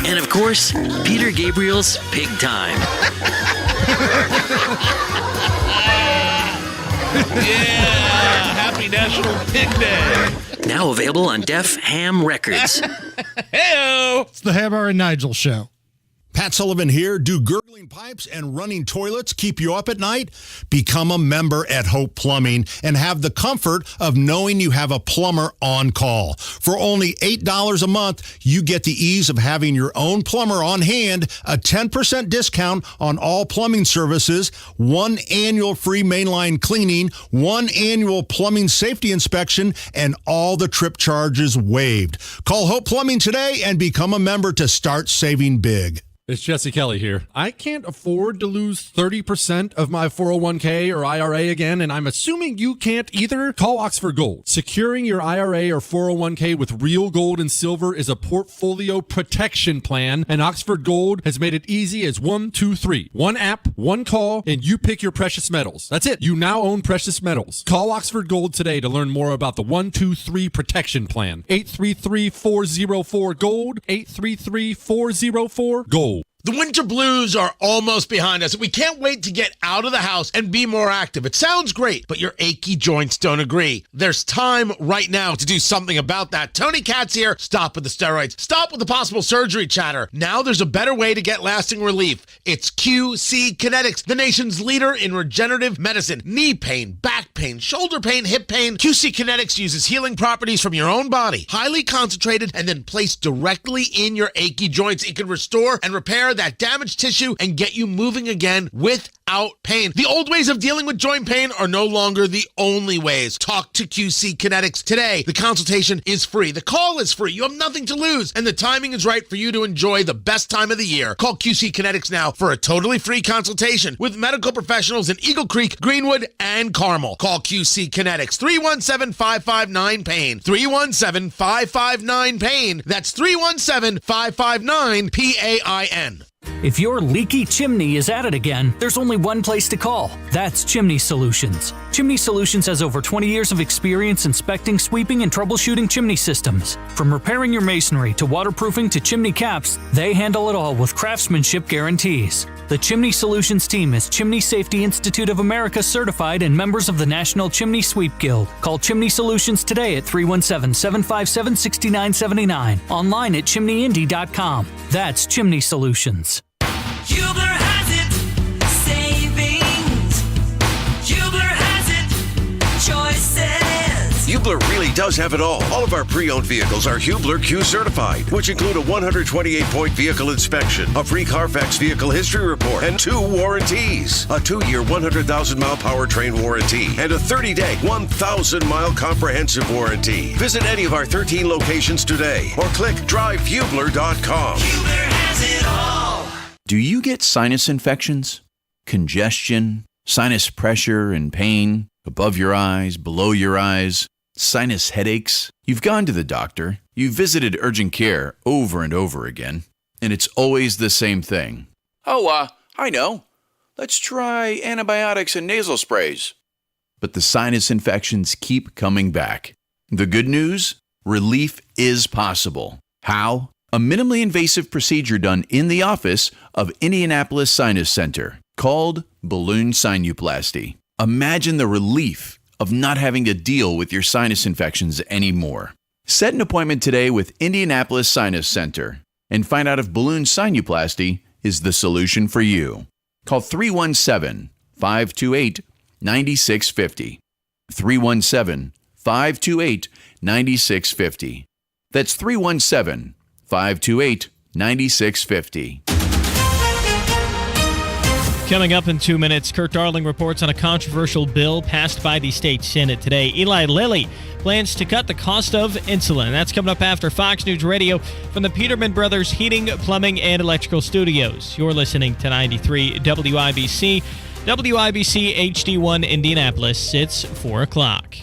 And of course, Peter Gabriel's Pig Time. Yeah! Happy National Pig Day. Now available on Def Ham Records. Hey-o! It's the Hammer and Nigel Show. Pat Sullivan here. Do gurgling pipes and running toilets keep you up at night? Become a member at Hope Plumbing and have the comfort of knowing you have a plumber on call. For only $8 a month, you get the ease of having your own plumber on hand, a 10% discount on all plumbing services, 1 annual free mainline cleaning, 1 annual plumbing safety inspection, and all the trip charges waived. Call Hope Plumbing today and become a member to start saving big. It's Jesse Kelly here. I can't afford to lose 30% of my 401k or IRA again, and I'm assuming you can't either. Call Oxford Gold. Securing your IRA or 401k with real gold and silver is a portfolio protection plan, and Oxford Gold has made it easy as 1, 2, 3. One app, one call, and you pick your precious metals. That's it. You now own precious metals. Call Oxford Gold today to learn more about the 1, 2, 3 protection plan. 833-404-GOLD. 833-404-GOLD. The winter blues are almost behind us. We can't wait to get out of the house and be more active. It sounds great, but your achy joints don't agree. There's time right now to do something about that. Tony Katz here. Stop with the steroids. Stop with the possible surgery chatter. Now there's a better way to get lasting relief. It's QC Kinetics, the nation's leader in regenerative medicine. Knee pain, back pain, shoulder pain, hip pain. QC Kinetics uses healing properties from your own body, highly concentrated, and then placed directly in your achy joints. It can restore and repair that damaged tissue and get you moving again without pain. The old ways of dealing with joint pain are no longer the only ways. Talk to QC Kinetics today. The consultation is free. The call is free. You have nothing to lose, and the timing is right for you to enjoy the best time of the year. Call QC Kinetics now for a totally free consultation with medical professionals in Eagle Creek, Greenwood, and Carmel. Call QC Kinetics 317-559-PAIN. 317-559-PAIN. That's 317-559-PAIN. If your leaky chimney is at it again, there's only one place to call. That's Chimney Solutions. Chimney Solutions has over 20 years of experience inspecting, sweeping, and troubleshooting chimney systems. From repairing your masonry to waterproofing to chimney caps, they handle it all with craftsmanship guarantees. The Chimney Solutions team is Chimney Safety Institute of America certified and members of the National Chimney Sweep Guild. Call Chimney Solutions today at 317-757-6979. Online at chimneyindy.com. That's Chimney Solutions. Hubler has it. Savings. Hubler has it. Choices. Hubler really does have it all. All of our pre-owned vehicles are Hubler Q certified, which include a 128-point vehicle inspection, a free Carfax vehicle history report, and 2 warranties. A 2-year, 100,000-mile powertrain warranty, and a 30-day, 1,000-mile comprehensive warranty. Visit any of our 13 locations today, or click drivehubler.com. Hubler has it all. Do you get sinus infections, congestion, sinus pressure and pain, above your eyes, below your eyes, sinus headaches? You've gone to the doctor, you've visited urgent care over and over again, and it's always the same thing. Oh, I know. Let's try antibiotics and nasal sprays. But the sinus infections keep coming back. The good news? Relief is possible. How? A minimally invasive procedure done in the office of Indianapolis Sinus Center. called balloon sinuplasty. Imagine the relief of not having to deal with your sinus infections anymore. Set an appointment today with Indianapolis Sinus Center and find out if balloon sinuplasty is the solution for you. Call 317-528-9650. 317-528-9650. That's 317-528-9650. Coming up in 2 minutes, Kurt Darling reports on a controversial bill passed by the state Senate today. Eli Lilly plans to cut the cost of insulin. That's coming up after Fox News Radio from the Peterman Brothers Heating, Plumbing, and Electrical Studios. You're listening to 93 WIBC. WIBC HD1 Indianapolis. It's 4 o'clock.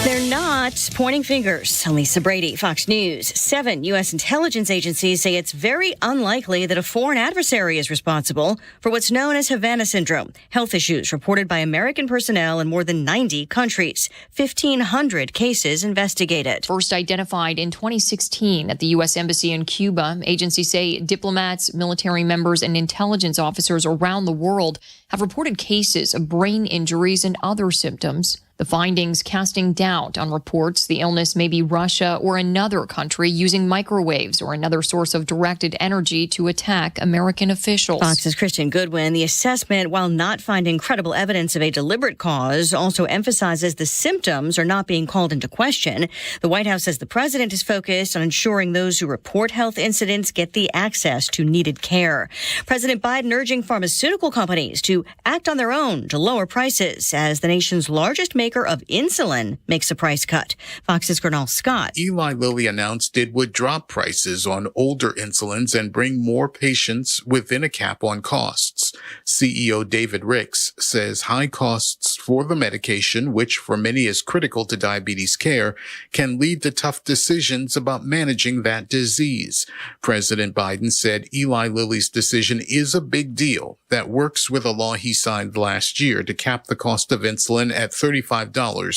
They're not pointing fingers. Lisa Brady, Fox News. 7 U.S. intelligence agencies say it's very unlikely that a foreign adversary is responsible for what's known as Havana syndrome, health issues reported by American personnel in more than 90 countries. 1,500 cases investigated. First identified in 2016 at the U.S. Embassy in Cuba, agencies say diplomats, military members, and intelligence officers around the world have reported cases of brain injuries and other symptoms. The findings casting doubt on reports the illness may be Russia or another country using microwaves or another source of directed energy to attack American officials. Fox's Christian Goodwin, the assessment, while not finding credible evidence of a deliberate cause, also emphasizes the symptoms are not being called into question. The White House says the president is focused on ensuring those who report health incidents get the access to needed care. President Biden urging pharmaceutical companies to act on their own to lower prices as the nation's largest maker of insulin makes a price cut. Fox's Gernal Scott. Eli Lilly announced it would drop prices on older insulins and bring more patients within a cap on costs. CEO David Ricks says high costs for the medication, which for many is critical to diabetes care, can lead to tough decisions about managing that disease. President Biden said Eli Lilly's decision is a big deal that works with a law he signed last year to cap the cost of insulin at $35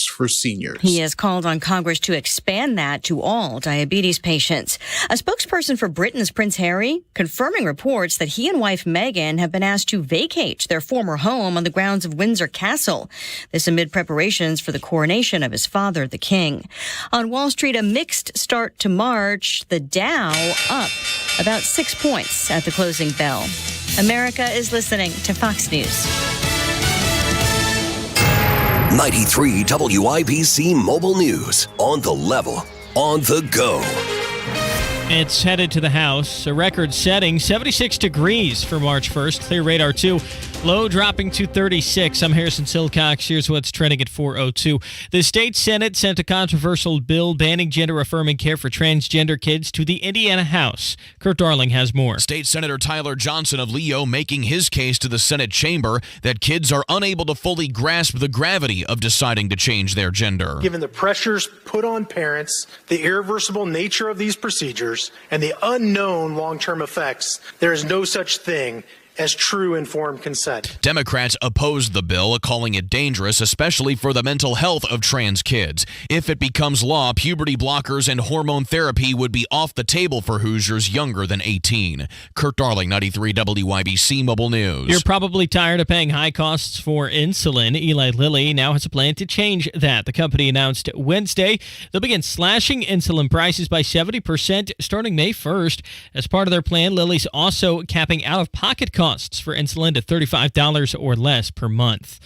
for seniors. He has called on Congress to expand that to all diabetes patients. A spokesperson for Britain's Prince Harry confirming reports that he and wife Meghan have been asked to vacate their former home on the grounds of Windsor Castle. This amid preparations for the coronation of his father, the king. On Wall Street, a mixed start to March. The Dow up about 6 points at the closing bell. America is listening to Fox News. 93 WIBC Mobile News. On the level, on the go. It's headed to the House. A record-setting 76 degrees for March 1st. Clear radar 2. Low dropping to 36. I'm Harrison Silcox. Here's what's trending at 4:02. The state Senate sent a controversial bill banning gender-affirming care for transgender kids to the Indiana House. Kurt Darling has more. State Senator Tyler Johnson of Leo making his case to the Senate chamber that kids are unable to fully grasp the gravity of deciding to change their gender. Given the pressures put on parents, the irreversible nature of these procedures, and the unknown long-term effects, there is no such thing as true informed consent. Democrats opposed the bill, calling it dangerous, especially for the mental health of trans kids. If it becomes law, puberty blockers and hormone therapy would be off the table for Hoosiers younger than 18. Kurt Darling, 93 WIBC Mobile News. You're probably tired of paying high costs for insulin. Eli Lilly now has a plan to change that. The company announced Wednesday they'll begin slashing insulin prices by 70% starting May 1st. As part of their plan, Lilly's also capping out-of-pocket costs for insulin to $35 or less per month.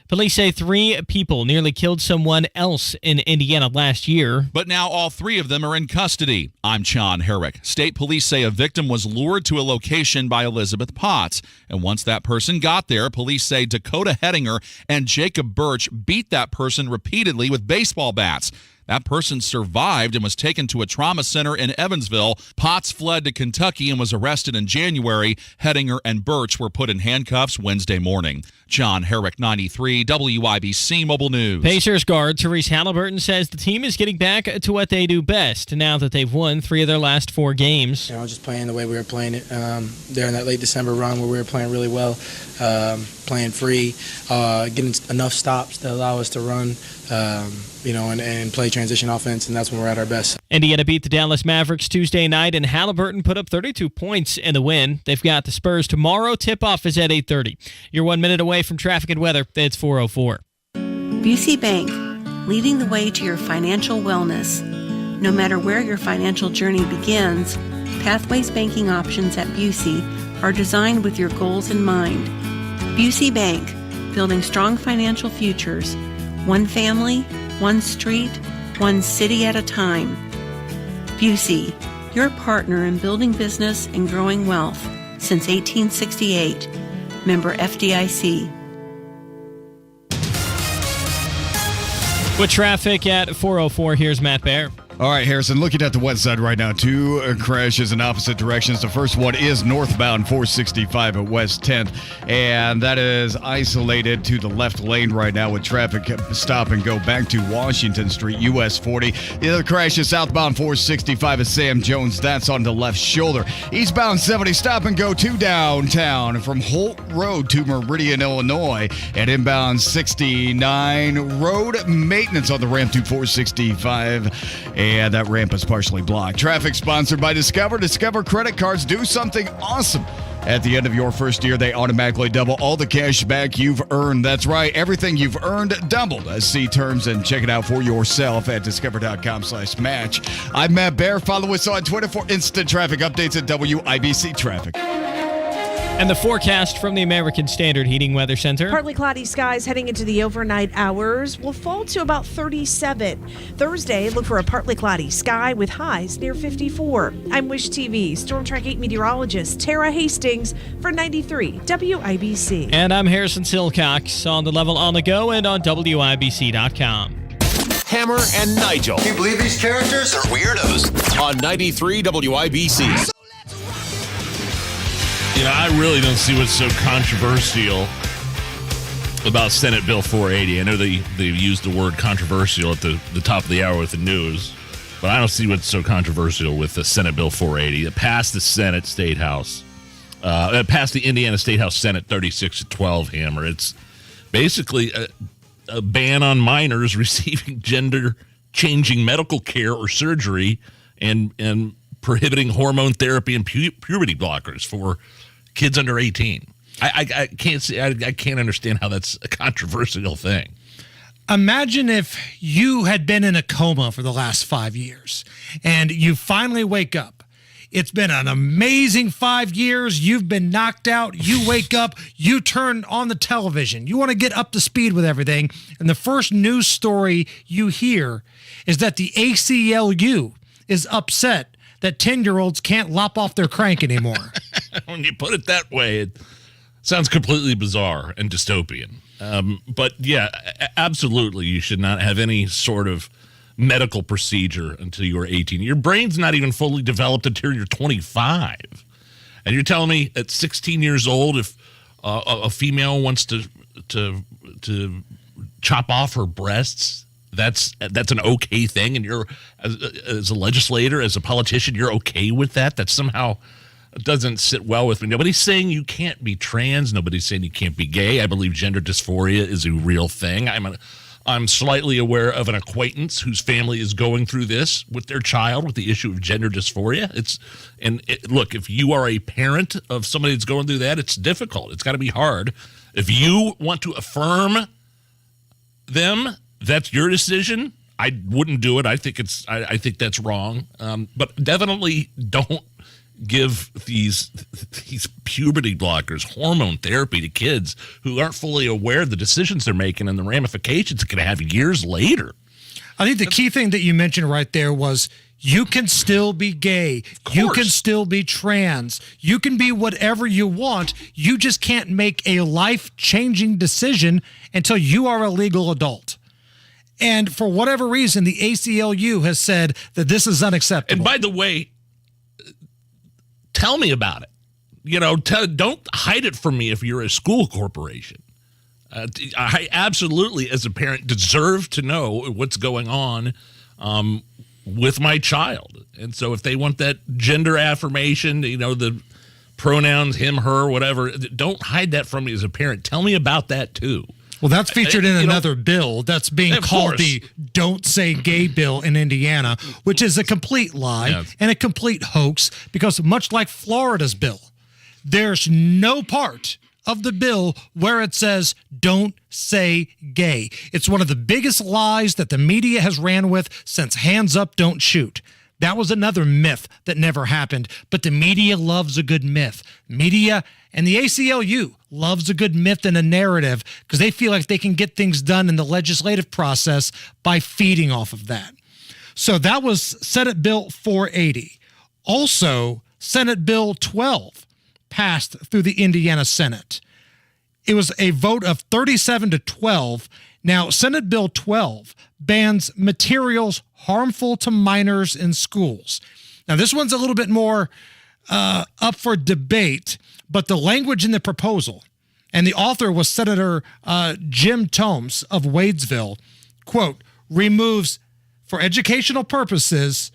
Police say 3 people nearly killed someone else in Indiana last year. But now all 3 of them are in custody. I'm John Herrick. State police say a victim was lured to a location by Elizabeth Potts. And once that person got there, police say Dakota Hettinger and Jacob Birch beat that person repeatedly with baseball bats. That person survived and was taken to a trauma center in Evansville. Potts fled to Kentucky and was arrested in January. Hettinger and Birch were put in handcuffs Wednesday morning. John Herrick, 93 WIBC Mobile News. Pacers guard Therese Halliburton says the team is getting back to what they do best now that they've won 3 of their last 4 games. Just playing the way we were playing it during that late December run where we were playing really well, playing free, getting enough stops to allow us to run and play transition offense, and that's when we're at our best. Indiana beat the Dallas Mavericks Tuesday night, and Halliburton put up 32 points in the win. They've got the Spurs tomorrow. Tip-off is at 8:30. You're 1 minute away from traffic and weather. It's 4:04. WIBC Bank, leading the way to your financial wellness. No matter where your financial journey begins, Pathways banking options at WIBC are designed with your goals in mind. WIBC Bank, building strong financial futures, one family, one street, one city at a time. WIBC, your partner in building business and growing wealth since 1868. Member FDIC. With traffic at 4:04, here's Matt Baer. All right, Harrison, looking at the west side right now, two crashes in opposite directions. The first one is northbound 465 at West 10th, and that is isolated to the left lane right now with traffic stop and go back to Washington Street, US 40. The other crash is southbound 465 at Sam Jones. That's on the left shoulder. Eastbound 70 stop and go to downtown from Holt Road to Meridian, Illinois, and inbound 69 road maintenance on the ramp to 465. And that ramp is partially blocked. Traffic sponsored by Discover. Discover credit cards do something awesome. At the end of your first year, they automatically double all the cash back you've earned. That's right. Everything you've earned doubled. See terms and check it out for yourself at discover.com/match. I'm Matt Baer. Follow us on Twitter for instant traffic updates at WIBC Traffic. And the forecast from the American Standard Heating Weather Center. Partly cloudy skies heading into the overnight hours will fall to about 37. Thursday, look for a partly cloudy sky with highs near 54. I'm Wish TV Storm Track 8 meteorologist Tara Hastings for 93 WIBC. And I'm Harrison Silcox on the level on the go and on WIBC.com. Hammer and Nigel. Can you believe these characters are weirdos? On 93 WIBC. You know, I really don't see what's so controversial about Senate Bill 480. I know they used the word controversial at the top of the hour with the news, but I don't see what's so controversial with the Senate Bill 480. It passed the Senate State House. It passed the Indiana State House Senate 36-12, Hammer. It's basically a ban on minors receiving gender-changing medical care or surgery and prohibiting hormone therapy and puberty blockers for kids under 18. I can't see. I can't understand how that's a controversial thing. Imagine if you had been in a coma for the last 5 years and you finally wake up. It's been an amazing 5 years. You've been knocked out. You wake up. You turn on the television. You want to get up to speed with everything. And the first news story you hear is that the ACLU is upset that 10-year-olds can't lop off their crank anymore. When you put it that way, it sounds completely bizarre and dystopian. But yeah, absolutely, you should not have any sort of medical procedure until you are 18. Your brain's not even fully developed until you're 25. And you're telling me at 16 years old, if a female wants to chop off her breasts, that's an okay thing, and you're as a legislator, as a politician, you're okay with that? That somehow doesn't sit well with me. Nobody's saying you can't be trans. Nobody's saying you can't be gay. I believe gender dysphoria is a real thing. I'm slightly aware of an acquaintance whose family is going through this with their child with the issue of gender dysphoria. Look, if you are a parent of somebody that's going through that, it's difficult. It's got to be hard. If you want to affirm them, that's your decision. I wouldn't do it. I think that's wrong. But definitely don't give these puberty blockers, hormone therapy to kids who aren't fully aware of the decisions they're making and the ramifications it could have years later. I think the key thing that you mentioned right there was you can still be gay. You can still be trans. You can be whatever you want. You just can't make a life-changing decision until you are a legal adult. And for whatever reason, the ACLU has said that this is unacceptable. And by the way, tell me about it. You know, don't hide it from me if you're a school corporation. I absolutely, as a parent, deserve to know what's going on with my child. And so if they want that gender affirmation, you know, the pronouns, him, her, whatever, don't hide that from me as a parent. Tell me about that too. Well, that's featured in another bill that's being called the Don't Say Gay bill in Indiana, which is a complete lie and a complete hoax because much like Florida's bill, there's no part of the bill where it says don't say gay. It's one of the biggest lies that the media has ran with since Hands Up, Don't Shoot. That was another myth that never happened, but the media loves a good myth. Media and the ACLU loves a good myth and a narrative because they feel like they can get things done in the legislative process by feeding off of that. So that was Senate Bill 480. Also, Senate Bill 12 passed through the Indiana Senate. It was a vote of 37-12. Now, Senate Bill 12 bans materials harmful to minors in schools. Now, this one's a little bit more up for debate, but the language in the proposal, and the author was Senator Jim Tomes of Wadesville, quote, removes, for educational purposes,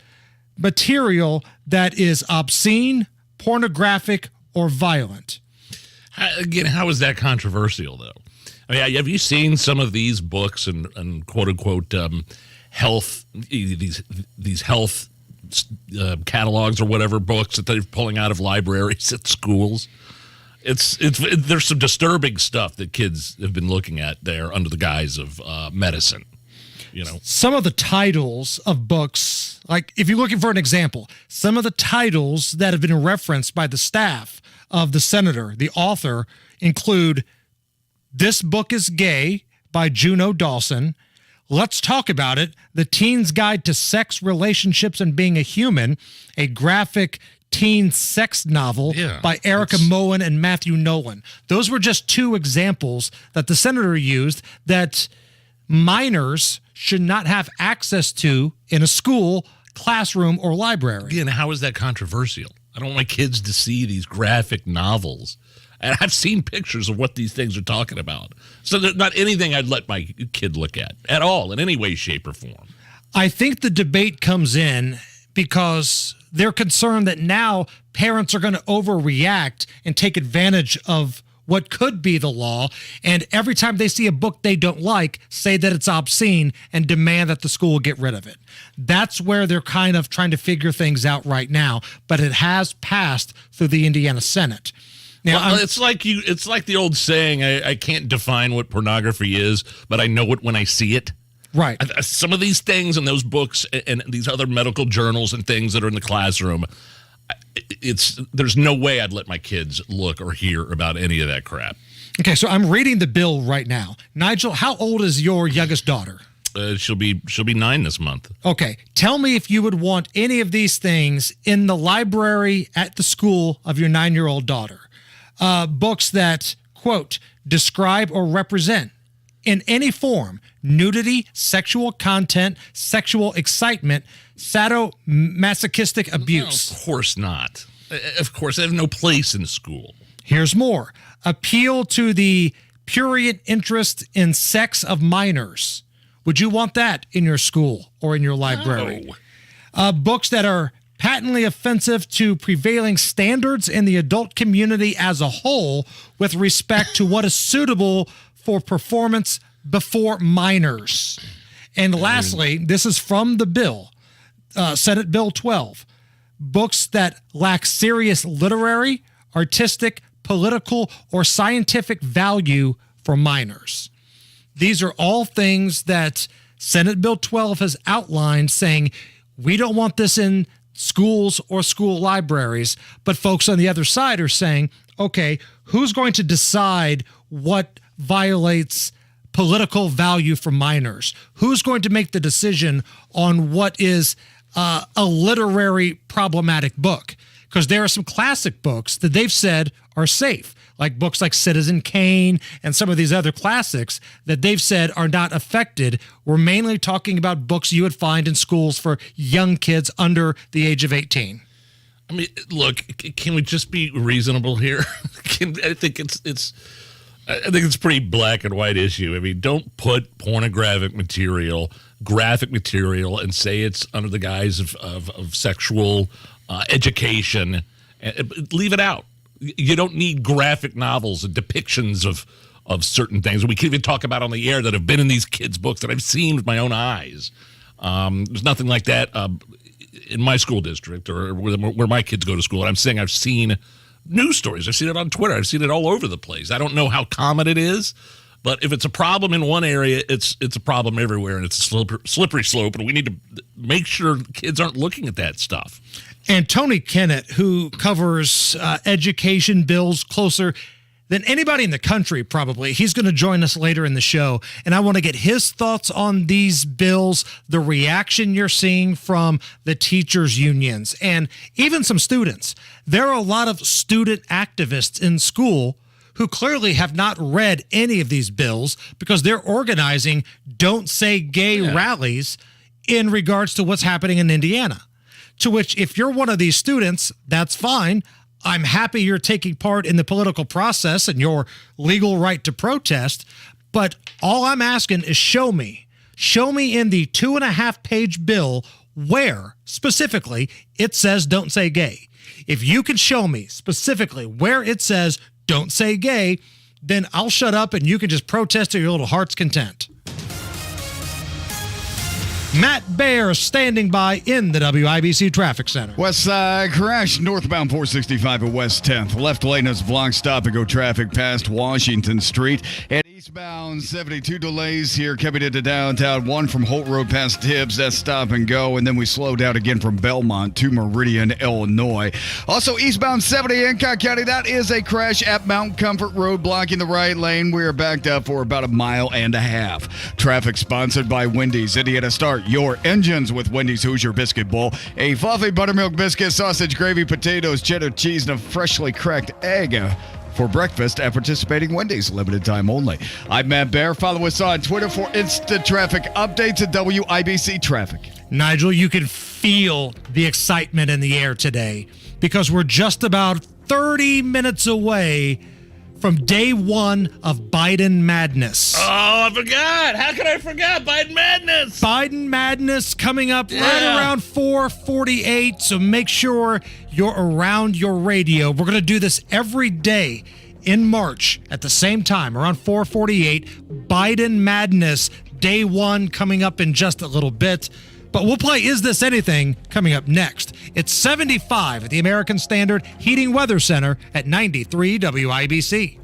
material that is obscene, pornographic, or violent. Again, how is that controversial, though? I mean, have you seen some of these books and quote unquote health these health catalogs or whatever books that they're pulling out of libraries at schools? There's some disturbing stuff that kids have been looking at there under the guise of medicine. You know, some of the titles of books, like if you're looking for an example, some of the titles that have been referenced by the staff of the senator, the author, include This Book is Gay by Juno Dawson, Let's Talk About It, The Teen's Guide to Sex, Relationships, and Being a Human, a graphic teen sex novel by Erica Moen and Matthew Nolan. Those were just two examples that the senator used that minors should not have access to in a school, classroom, or library. Again, how is that controversial? I don't want my kids to see these graphic novels. And I've seen pictures of what these things are talking about. So there's not anything I'd let my kid look at all, in any way, shape, or form. I think the debate comes in because they're concerned that now parents are going to overreact and take advantage of what could be the law, and every time they see a book they don't like, say that it's obscene and demand that the school get rid of it. That's where they're kind of trying to figure things out right now, but it has passed through the Indiana Senate. Now, it's like the old saying, I can't define what pornography is, but I know it when I see it. Right. Some of these things in those books and these other medical journals and things that are in the classroom, there's no way I'd let my kids look or hear about any of that crap. Okay, so I'm reading the bill right now. Nigel, how old is your youngest daughter? She'll be 9 this month. Okay, tell me if you would want any of these things in the library at the school of your 9-year-old daughter. Books that, quote, describe or represent in any form nudity, sexual content, sexual excitement, sadomasochistic abuse. No, of course not. Of course, they have no place in school. Here's more. Appeal to the prurient interest in sex of minors. Would you want that in your school or in your library? No. Books that are patently offensive to prevailing standards in the adult community as a whole with respect to what is suitable for performance before minors. And lastly, this is from the bill, Senate Bill 12, books that lack serious literary, artistic, political, or scientific value for minors. These are all things that Senate Bill 12 has outlined, saying we don't want this in schools or school libraries, but folks on the other side are saying, okay, who's going to decide what violates political value for minors? Who's going to make the decision on what is a literary problematic book? Because there are some classic books that they've said are safe, like books like Citizen Kane and some of these other classics that they've said are not affected. We're mainly talking about books you would find in schools for young kids under the age of 18. I mean, look, can we just be reasonable here? I think it's a pretty black and white issue. I mean, don't put pornographic material, graphic material, and say it's under the guise of sexual education. Leave it out. You don't need graphic novels and depictions of certain things. We can even talk about on the air that have been in these kids' books that I've seen with my own eyes. There's nothing like that in my school district or where my kids go to school. And I'm saying I've seen news stories. I've seen it on Twitter. I've seen it all over the place. I don't know how common it is, but if it's a problem in one area, it's a problem everywhere, and it's a slippery slope, and we need to make sure kids aren't looking at that stuff. And Tony Kennett, who covers education bills closer than anybody in the country, probably, he's going to join us later in the show. And I want to get his thoughts on these bills, the reaction you're seeing from the teachers' unions, and even some students. There are a lot of student activists in school who clearly have not read any of these bills because they're organizing Don't Say Gay rallies in regards to what's happening in Indiana. To which, if you're one of these students, that's fine. I'm happy you're taking part in the political process and your legal right to protest. But all I'm asking is show me in the 2.5-page bill where specifically it says don't say gay. If you can show me specifically where it says don't say gay, then I'll shut up and you can just protest to your little heart's content. Matt Baer standing by in the WIBC Traffic Center. West Side crash northbound 465 at West 10th. Left lane is blocked. Stop and go traffic past Washington Street. And eastbound 72 delays here coming into downtown. One from Holt Road past Tibbs. That's stop and go. And then we slow down again from Belmont to Meridian, Illinois. Also eastbound 70 Hancock County. That is a crash at Mount Comfort Road blocking the right lane. We are backed up for about 1.5 miles. Traffic sponsored by Wendy's. Indiana, start your engines with Wendy's Hoosier Biscuit Bowl. A fluffy buttermilk biscuit, sausage, gravy, potatoes, cheddar cheese, and a freshly cracked egg for breakfast at participating Wendy's. Limited time only. I'm Matt Baer. Follow us on Twitter for instant traffic updates at WIBC Traffic. Nigel, you can feel the excitement in the air today because we're just about 30 minutes away from day one of Biden madness. Oh, I forgot. How could I forget Biden madness? Biden madness coming up right around 4:48, so make sure you're around your radio. We're going to do this every day in March at the same time, around 4:48. Biden madness, day one coming up in just a little bit. But we'll play Is This Anything coming up next. It's 75 at the American Standard Heating Weather Center at 93 WIBC.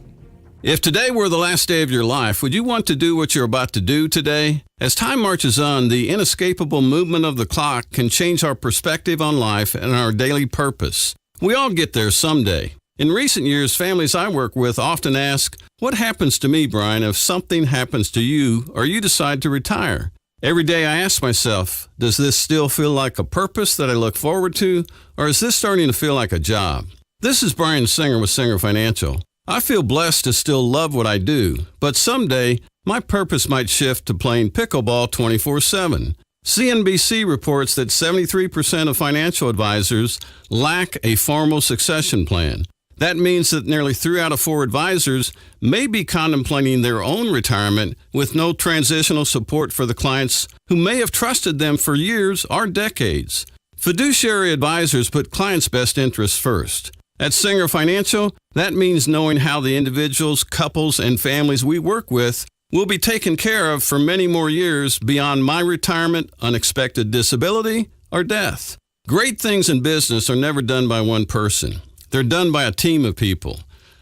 If today were the last day of your life, would you want to do what you're about to do today? As time marches on, the inescapable movement of the clock can change our perspective on life and our daily purpose. We all get there someday. In recent years, families I work with often ask, "What happens to me, Brian, if something happens to you or you decide to retire?" Every day I ask myself, does this still feel like a purpose that I look forward to, or is this starting to feel like a job? This is Brian Singer with Singer Financial. I feel blessed to still love what I do, but someday my purpose might shift to playing pickleball 24/7. CNBC reports that 73% of financial advisors lack a formal succession plan. That means that nearly 3 out of 4 advisors may be contemplating their own retirement with no transitional support for the clients who may have trusted them for years or decades. Fiduciary advisors put clients' best interests first. At Singer Financial, that means knowing how the individuals, couples, and families we work with will be taken care of for many more years beyond my retirement, unexpected disability, or death. Great things in business are never done by one person. They're done by a team of people.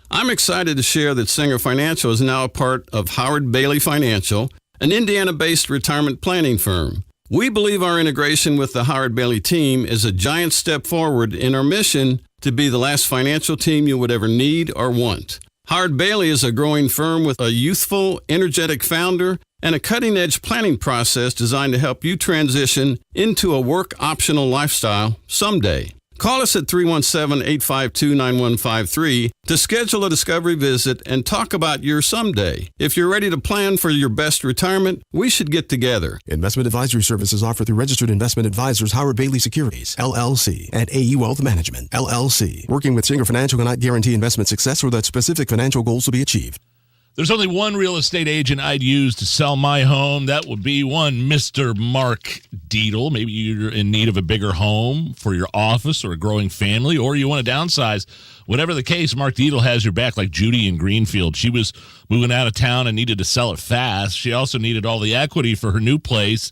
I'm excited to share that Singer Financial is now a part of Howard Bailey Financial, an Indiana-based retirement planning firm. We believe our integration with the Howard Bailey team is a giant step forward in our mission to be the last financial team you would ever need or want. Howard Bailey is a growing firm with a youthful, energetic founder and a cutting-edge planning process designed to help you transition into a work-optional lifestyle someday. Call us at 317-852-9153 to schedule a discovery visit and talk about your someday. If you're ready to plan for your best retirement, we should get together. Investment advisory services offered through registered investment advisors Howard Bailey Securities, LLC, and AE Wealth Management, LLC. Working with Singer Financial cannot guarantee investment success or that specific financial goals will be achieved. There's only one real estate agent I'd use to sell my home. That would be one Mr. Mark Deedle. Maybe you're in need of a bigger home for your office or a growing family, or you want to downsize. Whatever the case, Mark Deedle has your back, like Judy in Greenfield. She was moving out of town and needed to sell it fast. She also needed all the equity for her new place,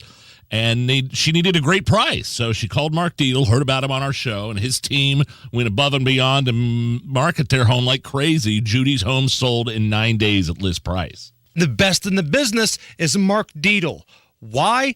and she needed a great price. So she called Mark Deedle, heard about him on our show, and his team went above and beyond to market their home like crazy. Judy's home sold in 9 days at list price. The best in the business is Mark Deedle. Why?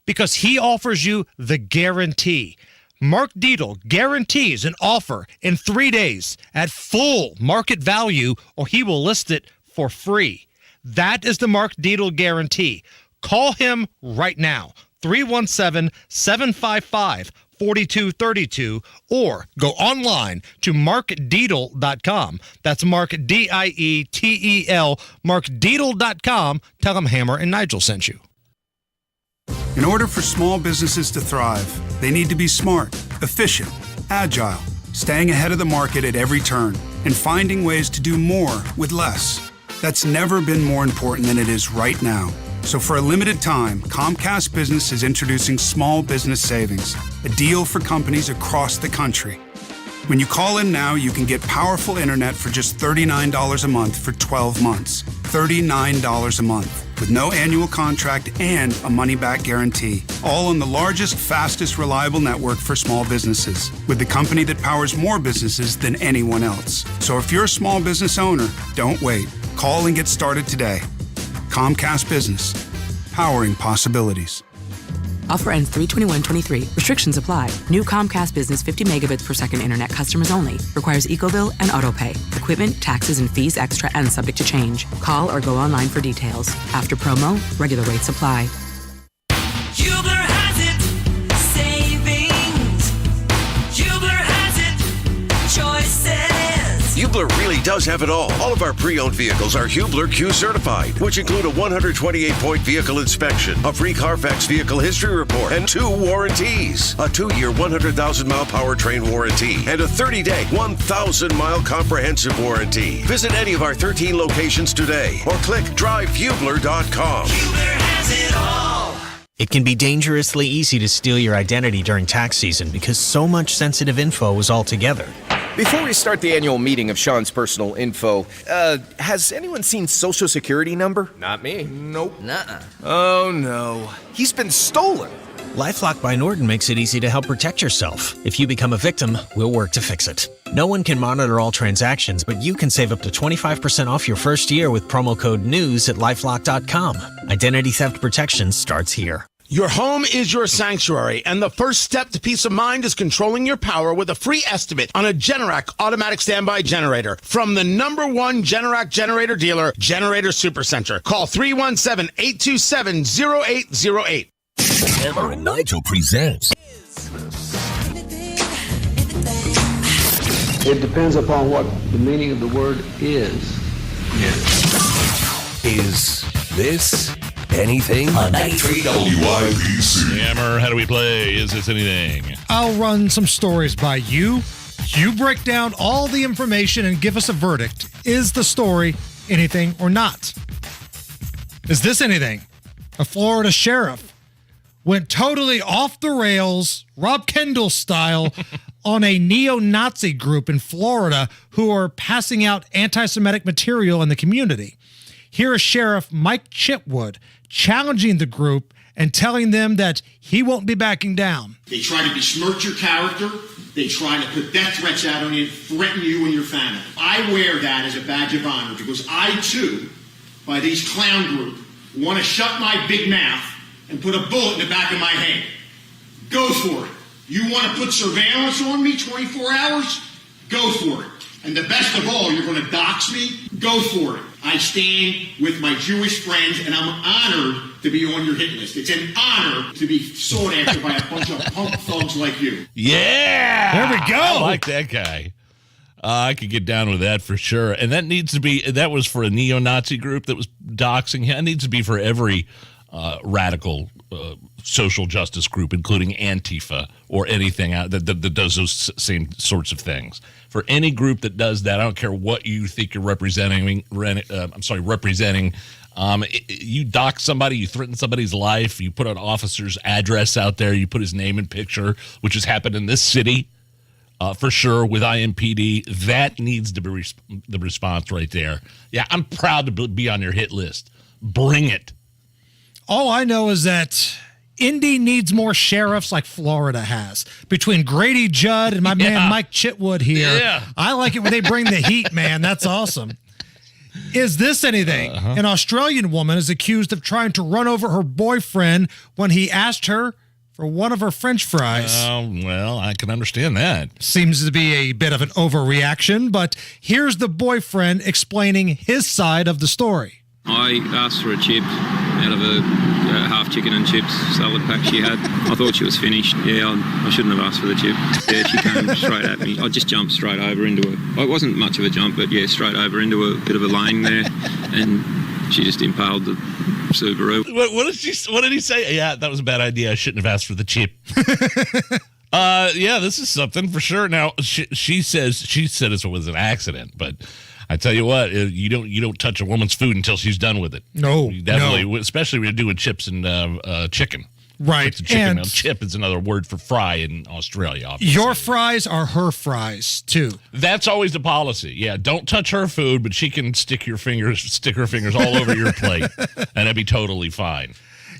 Because he offers you the guarantee. Mark Deedle guarantees an offer in 3 days at full market value, or he will list it for free. That is the Mark Deedle guarantee. Call him right now, 317-755-4232, or go online to markdeedle.com. That's Mark, D-I-E-T-E-L, markdeedle.com. Tell him Hammer and Nigel sent you. In order for small businesses to thrive, they need to be smart, efficient, agile, staying ahead of the market at every turn, and finding ways to do more with less. That's never been more important than it is right now. So for a limited time, Comcast Business is introducing Small Business Savings, a deal for companies across the country. When you call in now, you can get powerful internet for just $39 a month for 12 months. $39 a month, with no annual contract and a money-back guarantee. All on the largest, fastest, reliable network for small businesses, with the company that powers more businesses than anyone else. So if you're a small business owner, don't wait. Call and get started today. Comcast Business, powering possibilities. Offer ends 3/21/23. Restrictions apply. New Comcast Business 50 megabits per second internet customers only. Requires EcoBill and AutoPay. Equipment, taxes, and fees extra and subject to change. Call or go online for details. After promo, regular rates apply. Hubler has it. Savings. Hubler has it. Choices. Hubler really does have it all. All of our pre-owned vehicles are Hubler Q certified, which include a 128-point vehicle inspection, a free Carfax vehicle history report, and 2 warranties. A 2-year, 100,000-mile powertrain warranty, and a 30-day, 1,000-mile comprehensive warranty. Visit any of our 13 locations today, or click drivehubler.com. Hubler has it all. It can be dangerously easy to steal your identity during tax season because so much sensitive info is all together. Before we start the annual meeting of Sean's personal info, has anyone seen Social Security number? Not me. Nope. Nuh-uh. Oh, no. He's been stolen. LifeLock by Norton makes it easy to help protect yourself. If you become a victim, we'll work to fix it. No one can monitor all transactions, but you can save up to 25% off your first year with promo code NEWS at LifeLock.com. Identity theft protection starts here. Your home is your sanctuary, and the first step to peace of mind is controlling your power with a free estimate on a Generac automatic standby generator from the #1 Generac generator dealer, Generator Supercenter. Call 317-827-0808. Hammer and Nigel presents. It depends upon what the meaning of the word is. Is this anything? On 93 WIBC. Hammer, how do we play? Is this anything? I'll run some stories by you. You break down all the information and give us a verdict. Is the story anything or not? Is this anything? A Florida sheriff went totally off the rails, Rob Kendall style, on a neo-Nazi group in Florida who are passing out anti-Semitic material in the community. Here is Sheriff Mike Chitwood challenging the group and telling them that he won't be backing down. They try to besmirch your character. They try to put death threats out on you, threaten you and your family. I wear that as a badge of honor because I, too, by these clown group, want to shut my big mouth and put a bullet in the back of my head. Go for it. You want to put surveillance on me 24 hours? Go for it. And the best of all, you're going to dox me? Go for it. I stand with my Jewish friends, and I'm honored to be on your hit list. It's an honor to be sought after by a bunch of punk thugs like you. Yeah! There we go. I like that guy. I could get down with that for sure. And that needs to be, that was for a neo-Nazi group that was doxing him. It needs to be for every radical social justice group, including Antifa or anything that does those same sorts of things. For any group that does that, I don't care what you think you're representing. You dox somebody, you threaten somebody's life, you put an officer's address out there, you put his name and picture, which has happened in this city for sure with IMPD. That needs to be the response right there. Yeah, I'm proud to be on your hit list. Bring it. All I know is that Indy needs more sheriffs like Florida has. Between Grady Judd and my man Mike Chitwood here, I like it when they bring the heat, man. That's awesome. Is this anything? An Australian woman is accused of trying to run over her boyfriend when he asked her for one of her French fries. Well, I can understand that. Seems to be a bit of an overreaction, but here's the boyfriend explaining his side of the story. I asked for a chip out of a half chicken and chips salad pack she had. I thought she was finished. Yeah, I shouldn't have asked for the chip. Yeah, she came straight at me. I just jumped straight over into it. It wasn't much of a jump, but yeah, straight over into a bit of a lane there, and she just impaled the Subaru. What did he say? Yeah, that was a bad idea. I shouldn't have asked for the chip. Yeah, this is something for sure. Now she said it was an accident, but I tell you what, you don't touch a woman's food until she's done with it. No, definitely, especially when you're doing chips and chicken. Right, chicken. And chip is another word for fry in Australia. Obviously. Your fries are her fries too. That's always the policy. Yeah, don't touch her food, but she can stick her fingers all over your plate, and it'd be totally fine.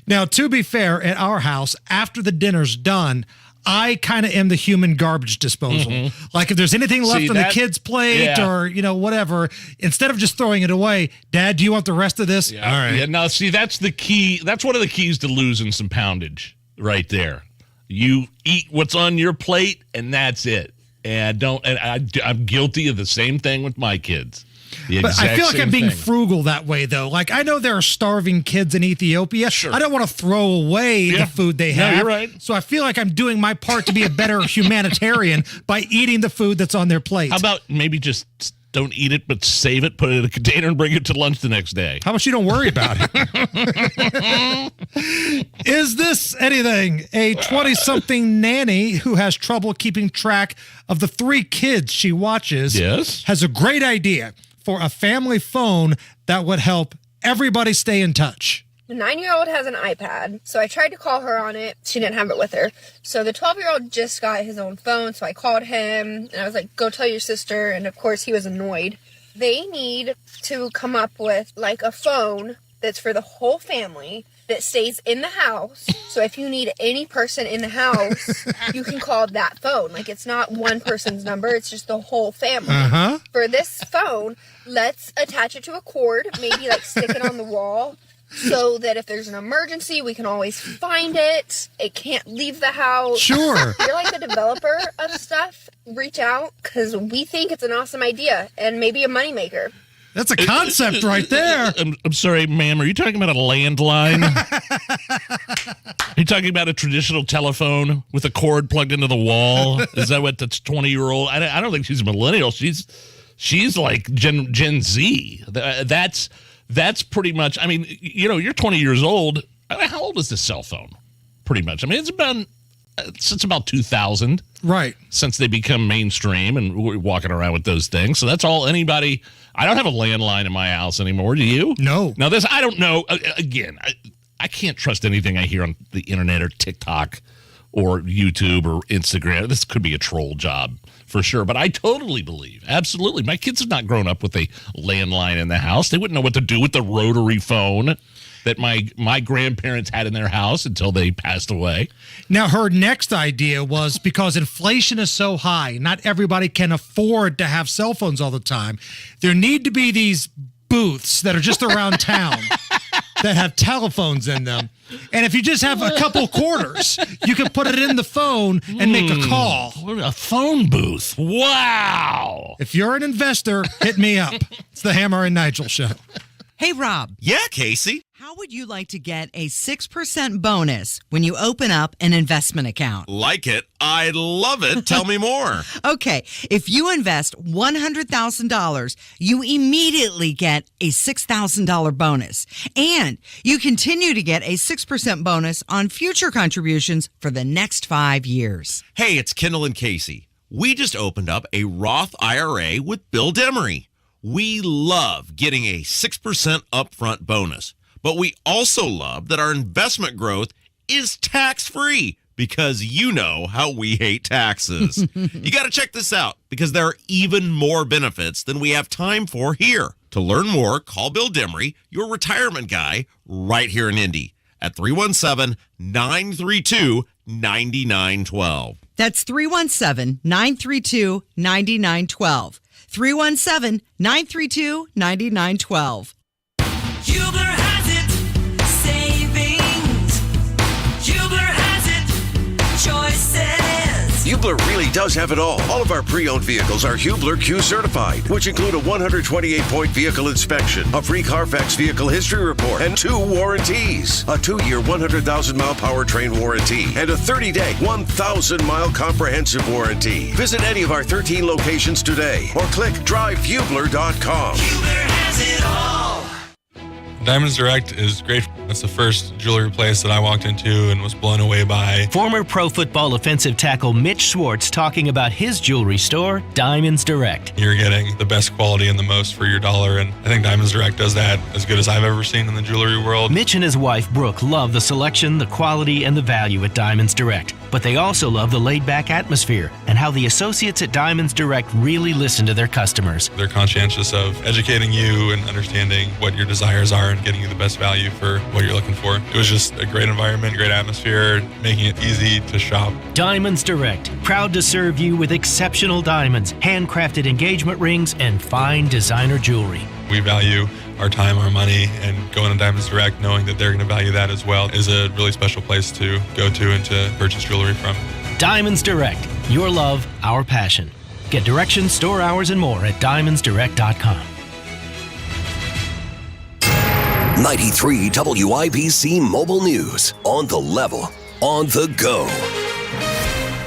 Now, to be fair, at our house, after the dinner's done, I kind of am the human garbage disposal. Mm-hmm. Like if there's anything left on the kids' plate or, whatever, instead of just throwing it away, Dad, do you want the rest of this? Yeah. All right. Yeah, now, see, that's the key. That's one of the keys to losing some poundage right there. You eat what's on your plate, and that's it. And I'm guilty of the same thing with my kids. But I feel like I'm being frugal that way, though. Like, I know there are starving kids in Ethiopia. Sure. I don't want to throw away the food they have. No, you're right. So I feel like I'm doing my part to be a better humanitarian by eating the food that's on their plate. How about maybe just don't eat it, but save it, put it in a container, and bring it to lunch the next day? How about you don't worry about it? Is this anything? A 20-something nanny who has trouble keeping track of the 3 kids she watches has a great idea for a family phone that would help everybody stay in touch. The 9-year-old has an iPad, so I tried to call her on it. She didn't have it with her. So the 12-year-old just got his own phone, so I called him, and I was like, go tell your sister, and of course he was annoyed. They need to come up with, like, a phone that's for the whole family that stays in the house. So if you need any person in the house, you can call that phone. Like, it's not one person's number, it's just the whole family. For this phone, let's attach it to a cord, maybe like stick it on the wall, so that if there's an emergency, we can always find it. It can't leave the house. Sure. If you're like the developer of stuff, reach out, because we think it's an awesome idea and maybe a moneymaker. That's a concept right there. I'm sorry, ma'am. Are you talking about a landline? Are you talking about a traditional telephone with a cord plugged into the wall? Is that what that's 20-year-old? I don't think she's a millennial. She's like Gen Z. That's pretty much. I mean, you're 20 years old. How old is this cell phone? Pretty much. I mean, it's been since about 2000. Right. Since they become mainstream and we're walking around with those things. So that's all anybody. I don't have a landline in my house anymore. Do you? No. Now this, I don't know. Again, I can't trust anything I hear on the internet or TikTok or YouTube or Instagram. This could be a troll job for sure. But I totally believe, absolutely. My kids have not grown up with a landline in the house. They wouldn't know what to do with the rotary phone that my grandparents had in their house until they passed away. Now, her next idea was because inflation is so high, not everybody can afford to have cell phones all the time. There need to be these booths that are just around town that have telephones in them. And if you just have a couple quarters, you can put it in the phone and make a call. A phone booth. Wow. If you're an investor, hit me up. It's the Hammer and Nigel Show. Hey, Rob. Yeah, Casey. How would you like to get a 6% bonus when you open up an investment account? Like it. I love it. Tell me more. Okay, if you invest $100,000, you immediately get a $6,000 bonus. And you continue to get a 6% bonus on future contributions for the next 5 years. Hey, it's Kendall and Casey. We just opened up a Roth IRA with Bill Demery. We love getting a 6% upfront bonus. But we also love that our investment growth is tax-free because you know how we hate taxes. You got to check this out because there are even more benefits than we have time for here. To learn more, call Bill Demery, your retirement guy, right here in Indy at 317-932-9912. That's 317-932-9912. 317-932-9912. Hubler has it, savings. Hubler has it, choices. Hubler really does have it all. All of our pre-owned vehicles are Hubler Q certified, which include a 128-point vehicle inspection, a free Carfax vehicle history report, and 2 warranties. A 2-year, 100,000-mile powertrain warranty, and a 30-day, 1,000-mile comprehensive warranty. Visit any of our 13 locations today, or click drivehubler.com. Hubler has it all. Diamonds Direct is great. That's the first jewelry place that I walked into and was blown away by. Former Pro Football offensive tackle Mitch Schwartz talking about his jewelry store, Diamonds Direct. You're getting the best quality and the most for your dollar, and I think Diamonds Direct does that as good as I've ever seen in the jewelry world. Mitch and his wife, Brooke, love the selection, the quality, and the value at Diamonds Direct. But they also love the laid-back atmosphere and how the associates at Diamonds Direct really listen to their customers. They're conscientious of educating you and understanding what your desires are and getting you the best value for what you're looking for. It was just a great environment, great atmosphere, making it easy to shop. Diamonds Direct, proud to serve you with exceptional diamonds, handcrafted engagement rings, and fine designer jewelry. We value our time, our money, and going to Diamonds Direct, knowing that they're going to value that as well, is a really special place to go to and to purchase jewelry from. Diamonds Direct, your love, our passion. Get directions, store hours, and more at diamondsdirect.com. 93 WIBC Mobile News. On the level, on the go.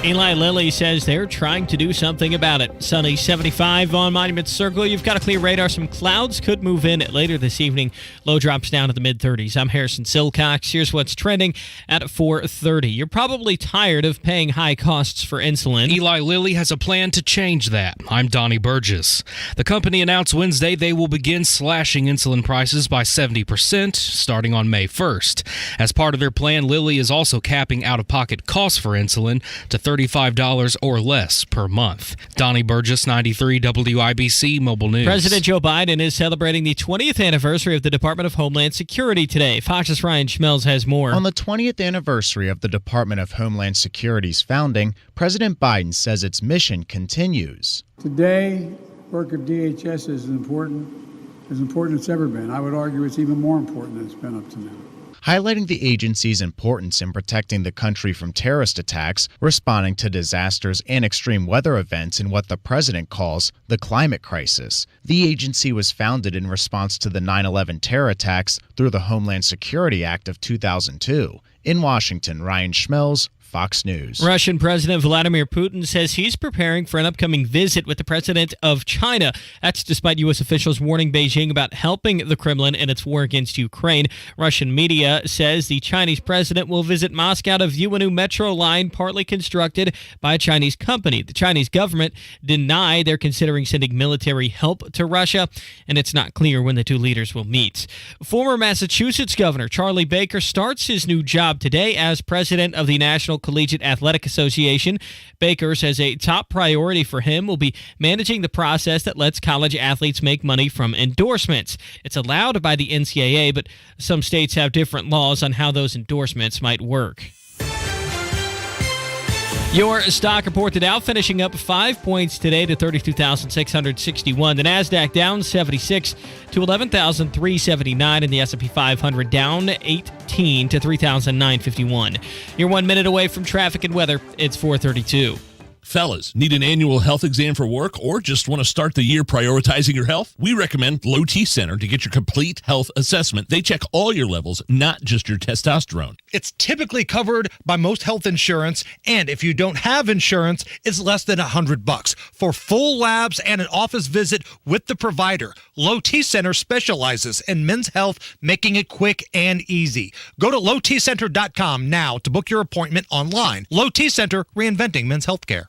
Eli Lilly says they're trying to do something about it. Sunny 75 on Monument Circle. You've got a clear radar. Some clouds could move in later this evening. Low drops down to the mid-30s. I'm Harrison Silcox. Here's what's trending at 4:30. You're probably tired of paying high costs for insulin. Eli Lilly has a plan to change that. I'm Donnie Burgess. The company announced Wednesday they will begin slashing insulin prices by 70% starting on May 1st. As part of their plan, Lilly is also capping out-of-pocket costs for insulin to $35 or less per month. Donnie Burgess, 93 WIBC Mobile News. President Joe Biden is celebrating the 20th anniversary of the Department of Homeland Security today. Fox's Ryan Schmelz has more. On the 20th anniversary of the Department of Homeland Security's founding, President Biden says its mission continues. Today, work of DHS is as important as it's ever been. I would argue it's even more important than it's been up to now. Highlighting the agency's importance in protecting the country from terrorist attacks, responding to disasters and extreme weather events in what the president calls the climate crisis. The agency was founded in response to the 9/11 terror attacks through the Homeland Security Act of 2002. In Washington, Ryan Schmelz, Fox News. Russian President Vladimir Putin says he's preparing for an upcoming visit with the president of China. That's despite U.S. officials warning Beijing about helping the Kremlin in its war against Ukraine. Russian media says the Chinese president will visit Moscow to view a new metro line partly constructed by a Chinese company. The Chinese government denied they're considering sending military help to Russia, and it's not clear when the two leaders will meet. Former Massachusetts Governor Charlie Baker starts his new job today as president of the National Collegiate Athletic Association. Baker says a top priority for him will be managing the process that lets college athletes make money from endorsements. It's allowed by the NCAA, but some states have different laws on how those endorsements might work. Your stock report, the Dow finishing up 5 points today to 32,661. The NASDAQ down 76 to 11,379. And the S&P 500 down 18 to 3,951. You're 1 minute away from traffic and weather. It's 4:32. Fellas, need an annual health exam for work or just want to start the year prioritizing your health? We recommend Low T Center to get your complete health assessment. They check all your levels, not just your testosterone. It's typically covered by most health insurance, and if you don't have insurance, it's less than $100 for full labs and an office visit with the provider. Low T Center specializes in men's health, making it quick and easy. Go to lowtcenter.com now to book your appointment online. Low T Center, reinventing men's healthcare.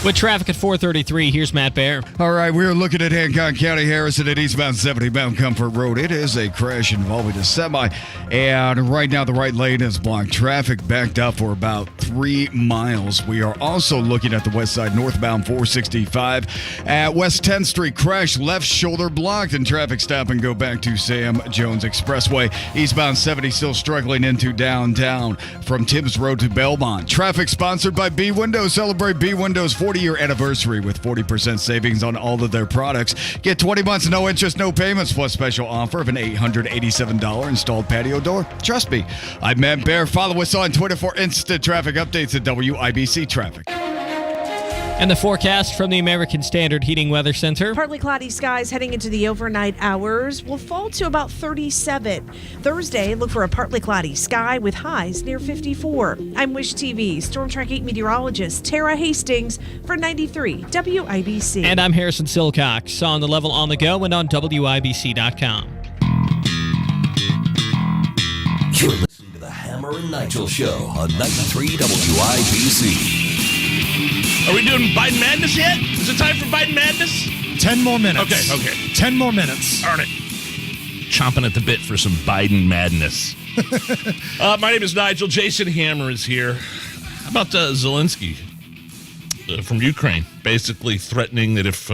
With traffic at 433, here's Matt Bear. All right, we're looking at Hancock County, Harrison at eastbound 70 bound Comfort Road. It is a crash involving a semi, and right now the right lane is blocked. Traffic backed up for about 3 miles. We are also looking at the west side, northbound 465 at West 10th Street. Crash, left shoulder blocked, and traffic stop and go back to Sam Jones Expressway. Eastbound 70 still struggling into downtown from Tibbs Road to Belmont. Traffic sponsored by B Windows. Celebrate B Windows 40-year anniversary with 40% savings on all of their products. Get 20 months, no interest, no payments, plus special offer of an $887 installed patio door. Trust me. I'm Matt Bear. Follow us on Twitter for instant traffic updates at WIBC Traffic. And the forecast from the American Standard Heating Weather Center. Partly cloudy skies heading into the overnight hours will fall to about 37. Thursday, look for a partly cloudy sky with highs near 54. I'm Wish TV Storm Track 8 meteorologist Tara Hastings for 93 WIBC. And I'm Harrison Silcox on the level on the go and on WIBC.com. You're listening to the Hammer and Nigel Show on 93 WIBC. Are we doing Biden Madness yet? Is it time for Biden Madness? 10 more minutes. Okay. 10 more minutes. Darn it. Chomping at the bit for some Biden Madness. My name is Nigel. Jason Hammer is here. How about Zelensky from Ukraine? Basically threatening that if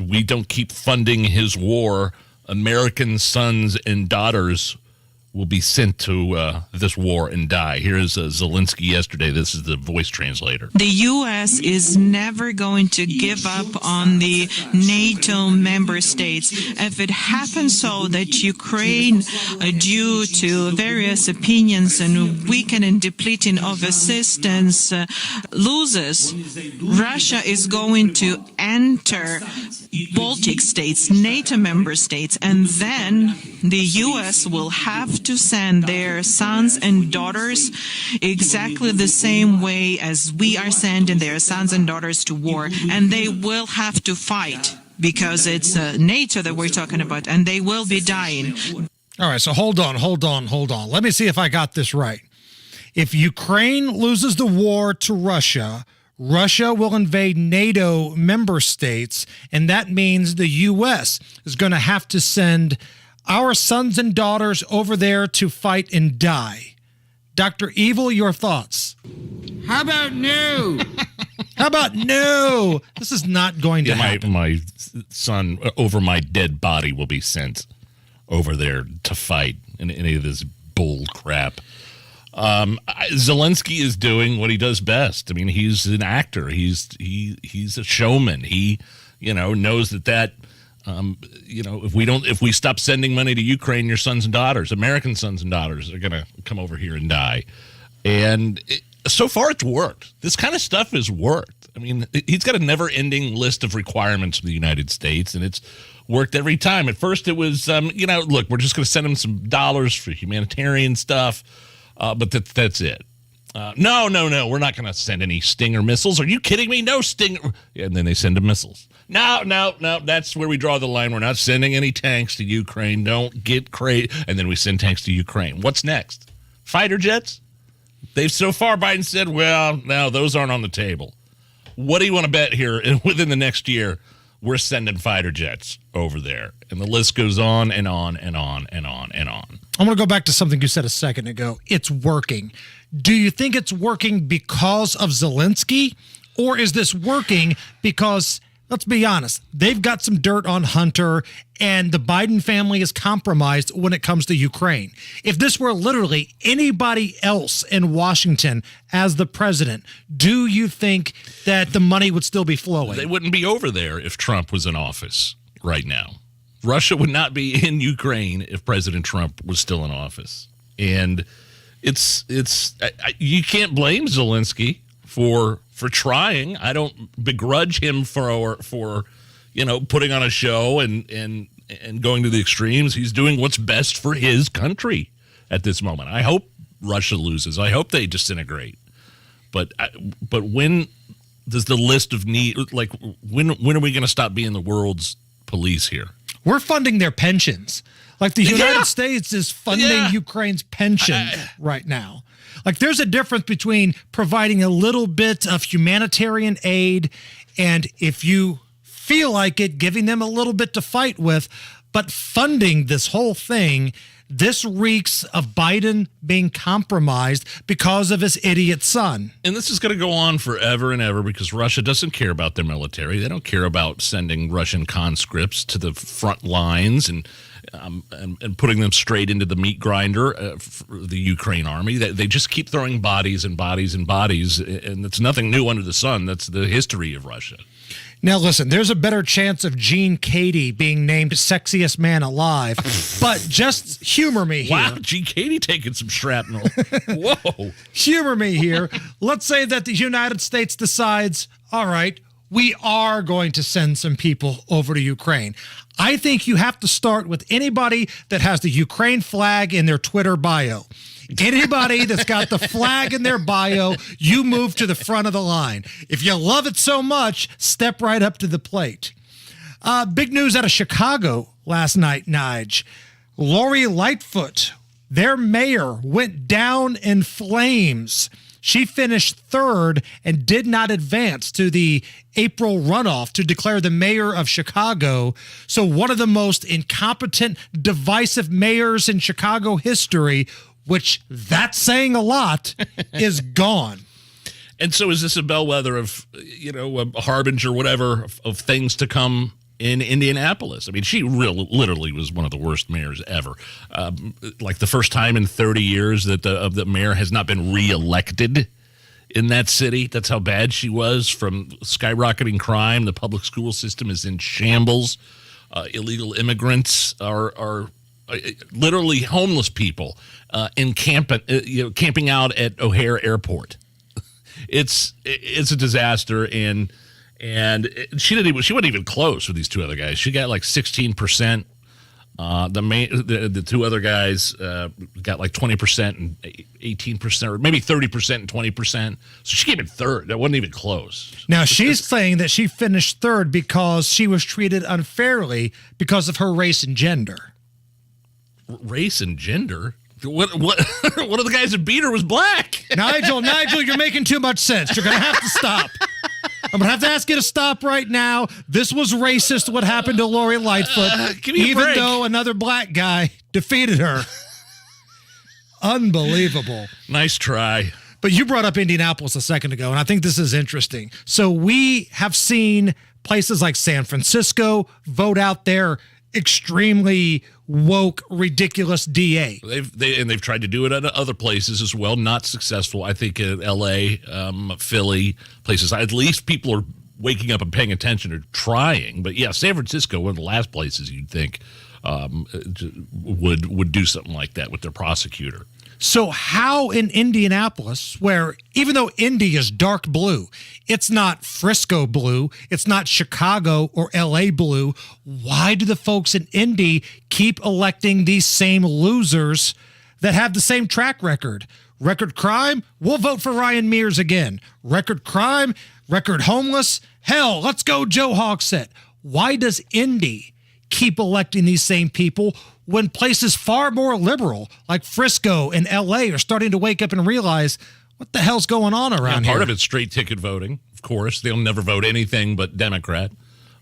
we don't keep funding his war, American sons and daughters will be sent to this war and die. Here is Zelensky yesterday. This is the voice translator. The U.S. is never going to give up on the NATO member states. If it happens so that Ukraine, due to various opinions and weakening and depleting of assistance, loses, Russia is going to enter Baltic states, NATO member states, and then the U.S. will have to send their sons and daughters exactly the same way as we are sending their sons and daughters to war, and they will have to fight because it's NATO that we're talking about, and they will be dying. All right, so hold on. Let me see if I got this right. If Ukraine loses the war to Russia, Russia will invade NATO member states, and that means the U.S. is going to have to send our sons and daughters over there to fight and die. Dr. Evil, your thoughts? How about no? How about no? This is not going to happen. My son over my dead body will be sent over there to fight in any of this bull crap. Zelensky is doing what he does best. I mean, he's an actor. He's a showman. He, knows that if we stop sending money to Ukraine, your sons and daughters, American sons and daughters, are going to come over here and die. And so far, it's worked. This kind of stuff has worked. I mean, he's got a never-ending list of requirements from the United States, and it's worked every time. At first, it was, look, we're just going to send him some dollars for humanitarian stuff, but that's it. No, we're not going to send any Stinger missiles. Are you kidding me? No Stinger. And then they send him missiles. No, that's where we draw the line. We're not sending any tanks to Ukraine. Don't get crazy. And then we send tanks to Ukraine. What's next? Fighter jets? So far, Biden said, well, no, those aren't on the table. What do you want to bet here? Within the next year, we're sending fighter jets over there. And the list goes on and on and on and on and on. I'm going to go back to something you said a second ago. It's working. Do you think it's working because of Zelensky? Or is this working because, let's be honest, they've got some dirt on Hunter and the Biden family is compromised when it comes to Ukraine? If this were literally anybody else in Washington as the president, do you think that the money would still be flowing? They wouldn't be over there if Trump was in office right now. Russia would not be in Ukraine if President Trump was still in office. And it's you can't blame Zelensky. for trying. I don't begrudge him for putting on a show and going to the extremes. He's doing what's best for his country at this moment. I hope Russia loses. I hope they disintegrate. But when does the list of need, like, when are we going to stop being the world's police here? We're funding their pensions. Like, the United States is funding Ukraine's pension right now. Like, there's a difference between providing a little bit of humanitarian aid and, if you feel like it, giving them a little bit to fight with, but funding this whole thing. This reeks of Biden being compromised because of his idiot son. And this is going to go on forever and ever because Russia doesn't care about their military. They don't care about sending Russian conscripts to the front lines and putting them straight into the meat grinder for the Ukraine army. They just keep throwing bodies and bodies and bodies, and it's nothing new under the sun. That's the history of Russia. Now, listen, there's a better chance of Gene Katie being named sexiest man alive, but just humor me here. Wow, Gene Katie taking some shrapnel. Whoa. Humor me here. Let's say that the United States decides, all right, we are going to send some people over to Ukraine. I think you have to start with anybody that has the Ukraine flag in their Twitter bio. Anybody that's got the flag in their bio, you move to the front of the line. If you love it so much, step right up to the plate. Big news out of Chicago last night, Nige. Lori Lightfoot, their mayor, went down in flames. She finished third and did not advance to the April runoff to declare the mayor of Chicago. So one of the most incompetent, divisive mayors in Chicago history, which that's saying a lot, is gone. And so is this a bellwether of, a harbinger, whatever, of things to come in Indianapolis? I mean, she literally was one of the worst mayors ever. Like the first time in 30 years that the mayor has not been reelected in that city. That's how bad she was, from skyrocketing crime. The public school system is in shambles. Illegal immigrants are literally homeless people camping out at O'Hare Airport. It's a disaster, and she wasn't even close with these two other guys. She got like 16%. The two other guys got like 20% and 18%, or maybe 30% and 20%. So she came in third. That wasn't even close. Now, she's saying that she finished third because she was treated unfairly because of her race and gender. Race and gender? What one of the guys that beat her was black. Nigel, you're making too much sense. You're going to have to stop. I'm going to have to ask you to stop right now. This was racist, what happened to Lori Lightfoot, even though another black guy defeated her. Unbelievable. Nice try. But you brought up Indianapolis a second ago, and I think this is interesting. So we have seen places like San Francisco vote out their extremely woke, ridiculous DA. They've tried to do it at other places as well. Not successful. I think in L.A., Philly, places. At least people are waking up and paying attention or trying. But yeah, San Francisco, one of the last places you'd think would do something like that with their prosecutor. So how in Indianapolis, where even though Indy is dark blue, it's not Frisco blue, it's not Chicago or LA blue, why do the folks in Indy keep electing these same losers that have the same track record? Record crime? We'll vote for Ryan Mears again. Record crime? Record homeless? Hell, let's go Joe Hogsett. Why does Indy keep electing these same people when places far more liberal, like Frisco and L.A., are starting to wake up and realize what the hell's going on around here? Part of it's straight ticket voting, of course. They'll never vote anything but Democrat,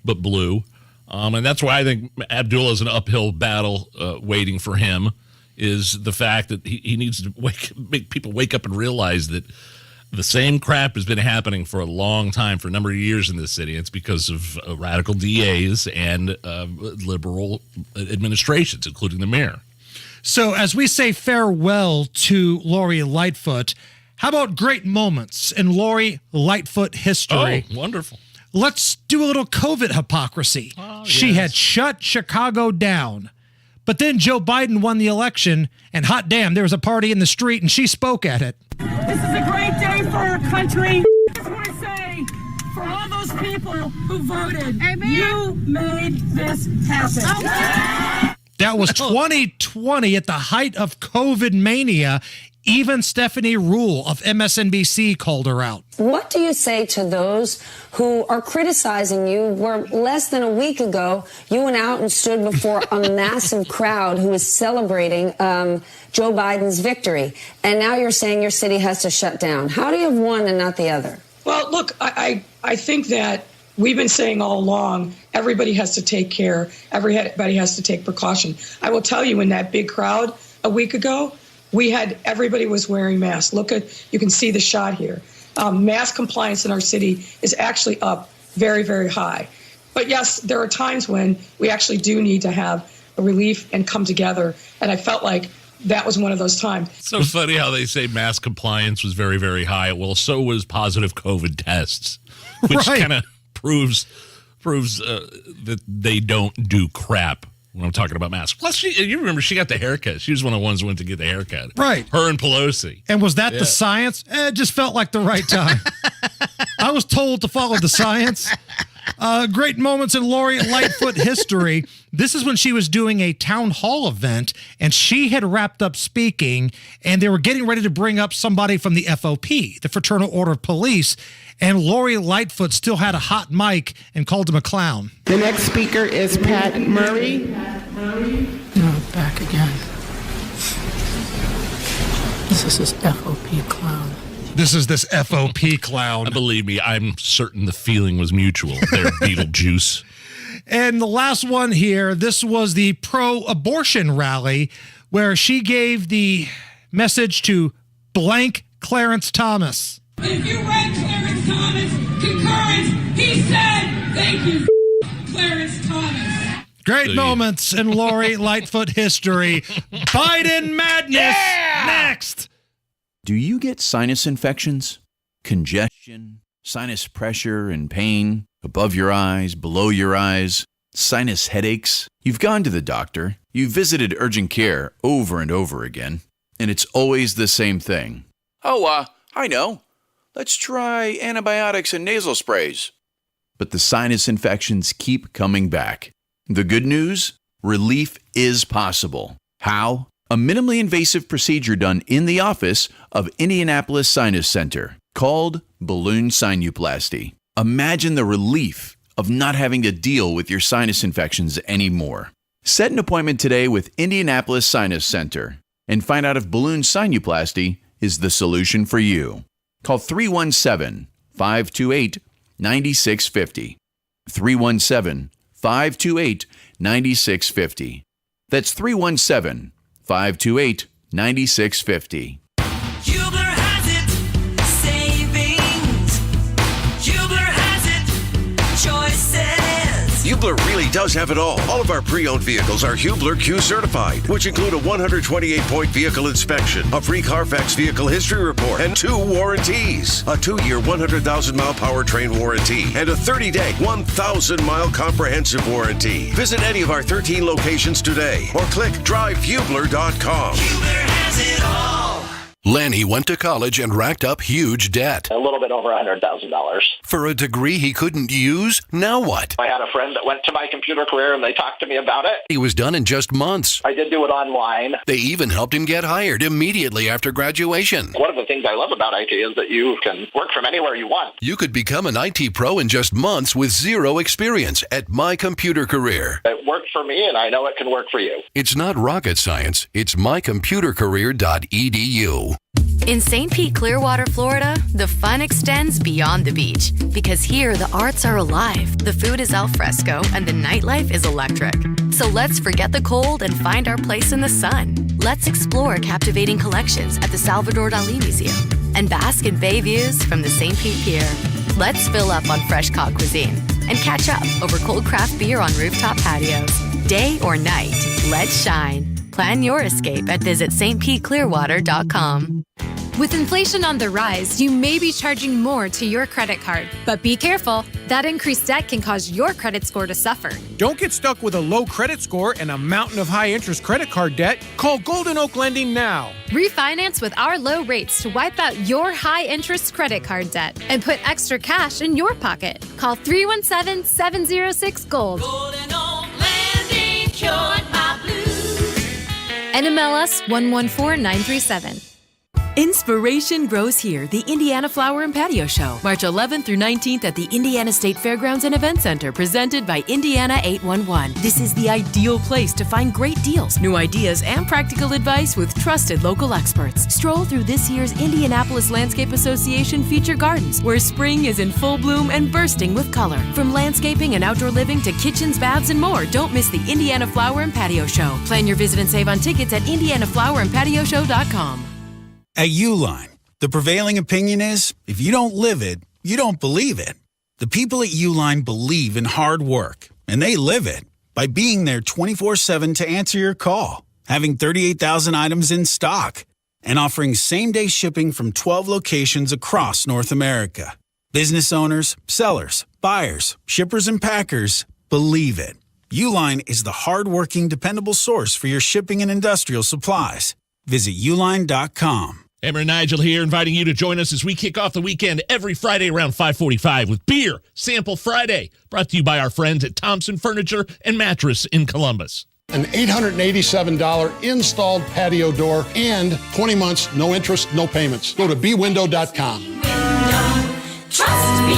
but blue. And that's why I think Abdullah is an uphill battle waiting for him, is the fact that he needs to make people wake up and realize that the same crap has been happening for a long time, for a number of years in this city. It's because of radical DAs and liberal administrations, including the mayor. So as we say farewell to Lori Lightfoot, how about great moments in Lori Lightfoot history? Oh, wonderful. Let's do a little COVID hypocrisy. She had shut Chicago down. But then Joe Biden won the election, and hot damn, there was a party in the street, and she spoke at it. This is a great day for our country. for all those people who voted. Amen. You made this happen. That was 2020 at the height of COVID mania. Even Stephanie Rule of MSNBC called her out. What do you say to those who are criticizing you where less than a week ago you went out and stood before a massive crowd who was celebrating Joe Biden's victory, and now you're saying your city has to shut down? How do you have one and not the other? Well, look, I think that we've been saying all along, everybody has to take care. Everybody has to take precaution. I will tell you, in that big crowd a week ago, everybody was wearing masks. You can see the shot here. Mask compliance in our city is actually up very, very high. But yes, there are times when we actually do need to have a relief and come together. And I felt like that was one of those times. So funny how they say mask compliance was very, very high. Well, so was positive COVID tests, which kind of proves that they don't do crap when I'm talking about masks. Plus, you remember she got the haircut. She was one of the ones who went to get the haircut. Right. Her and Pelosi. And was that the science? It just felt like the right time. I was told to follow the science. Great moments in Lori Lightfoot history. This is when she was doing a town hall event, and she had wrapped up speaking, and they were getting ready to bring up somebody from the FOP, the Fraternal Order of Police, and Lori Lightfoot still had a hot mic and called him a clown. The next speaker is Pat Murray. No, back again. This is FOP clown. This is this FOP clown. Believe me, I'm certain the feeling was mutual. They're Beetlejuice. And the last one here, this was the pro-abortion rally where she gave the message to blank Clarence Thomas. If you read Clarence Thomas' concurrence, he said, thank you, Clarence Thomas. Great moments in Lori Lightfoot history. Biden madness next. Do you get sinus infections, congestion, sinus pressure and pain, above your eyes, below your eyes, sinus headaches? You've gone to the doctor, you've visited urgent care over and over again, and it's always the same thing. I know. Let's try antibiotics and nasal sprays. But the sinus infections keep coming back. The good news? Relief is possible. How? A minimally invasive procedure done in the office of Indianapolis Sinus Center called balloon sinuplasty. Imagine the relief of not having to deal with your sinus infections anymore. Set an appointment today with Indianapolis Sinus Center and find out if balloon sinuplasty is the solution for you. Call 317-528-9650. 317-528-9650. That's 317-528-9650. Hubler has it, savings. Hubler has it, choices. Hubler really does have it all. All of our pre-owned vehicles are Hubler Q certified, which include a 128-point vehicle inspection, a free Carfax vehicle history report, and 2 warranties. A 2-year, 100,000-mile powertrain warranty, and a 30-day, 1,000-mile comprehensive warranty. Visit any of our 13 locations today, or click drivehubler.com. Hubler has it all. Lanny went to college and racked up huge debt. A little bit over $100,000. For a degree he couldn't use? Now what? I had a friend that went to my computer career and they talked to me about it. He was done in just months. I did do it online. They even helped him get hired immediately after graduation. One of the things I love about IT is that you can work from anywhere you want. You could become an IT pro in just months with zero experience at My Computer Career. It worked for me and I know it can work for you. It's not rocket science. It's mycomputercareer.edu. In St. Pete, Clearwater, Florida, the fun extends beyond the beach because here the arts are alive, the food is al fresco, and the nightlife is electric. So let's forget the cold and find our place in the sun. Let's explore captivating collections at the Salvador Dali Museum and bask in bay views from the St. Pete Pier. Let's fill up on fresh cod cuisine and catch up over cold craft beer on rooftop patios. Day or night, let's shine. Plan your escape at visitstpeteclearwater.com. With inflation on the rise, you may be charging more to your credit card. But be careful. That increased debt can cause your credit score to suffer. Don't get stuck with a low credit score and a mountain of high-interest credit card debt. Call Golden Oak Lending now. Refinance with our low rates to wipe out your high-interest credit card debt and put extra cash in your pocket. Call 317-706-GOLD. Golden Oak Landing cured my blues. NMLS 114937. Inspiration grows here, the Indiana Flower and Patio Show, March 11th through 19th at the Indiana State Fairgrounds and Event Center, presented by Indiana 811. This is the ideal place to find great deals, new ideas, and practical advice with trusted local experts. Stroll through this year's Indianapolis Landscape Association Feature Gardens, where spring is in full bloom and bursting with color. From landscaping and outdoor living to kitchens, baths, and more, don't miss the Indiana Flower and Patio Show. Plan your visit and save on tickets at indianaflowerandpatioshow.com. At Uline, the prevailing opinion is, if you don't live it, you don't believe it. The people at Uline believe in hard work, and they live it by being there 24/7 to answer your call, having 38,000 items in stock, and offering same-day shipping from 12 locations across North America. Business owners, sellers, buyers, shippers, and packers believe it. Uline is the hard-working, dependable source for your shipping and industrial supplies. Visit uline.com. Hammer and Nigel here, inviting you to join us as we kick off the weekend every Friday around 5:45 with Beer Sample Friday, brought to you by our friends at Thompson Furniture and Mattress in Columbus. An $887 installed patio door and 20 months, no interest, no payments. Go to bwindow.com. Trust me.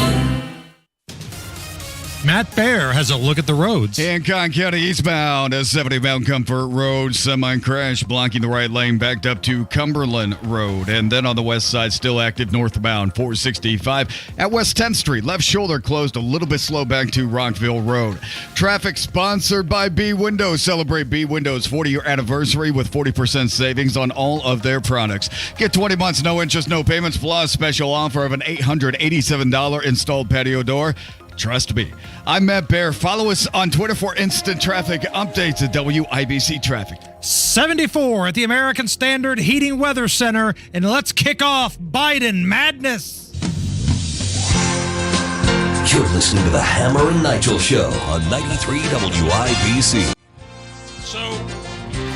Matt Bear has a look at the roads. Hancock County eastbound, a 70-bound Comfort Road, semi-crash blocking the right lane backed up to Cumberland Road. And then on the west side, still active northbound, 465 at West 10th Street. Left shoulder closed a little bit slow back to Rockville Road. Traffic sponsored by B Windows. Celebrate B Windows' 40-year anniversary with 40% savings on all of their products. Get 20 months, no interest, no payments, plus special offer of an $887 installed patio door. Trust me. I'm Matt Bear. Follow us on Twitter for instant traffic updates at WIBC Traffic. 74 at the American Standard Heating Weather Center, and let's kick off Biden Madness. You're listening to the Hammer and Nigel Show on 93 WIBC. So,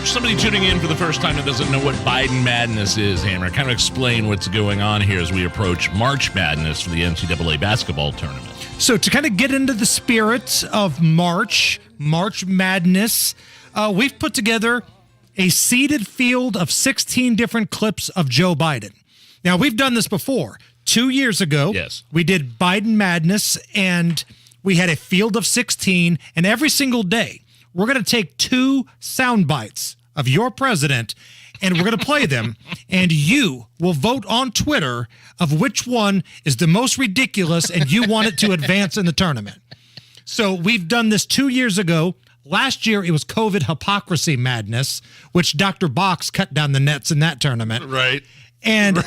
for somebody tuning in for the first time that doesn't know what Biden Madness is, Hammer, kind of explain what's going on here as we approach March Madness for the NCAA basketball tournament. So to kind of get into the spirit of March Madness, we've put together a seeded field of 16 different clips of Joe Biden. Now, we've done this before. 2 years ago, yes, we did Biden Madness, and we had a field of 16, and every single day, we're going to take 2 sound bites of your president, and we're going to play them, and you will vote on Twitter of which one is the most ridiculous and you want it to advance in the tournament. So we've done this 2 years ago. Last year, it was COVID hypocrisy madness, which Dr. Box cut down the nets in that tournament. Right. And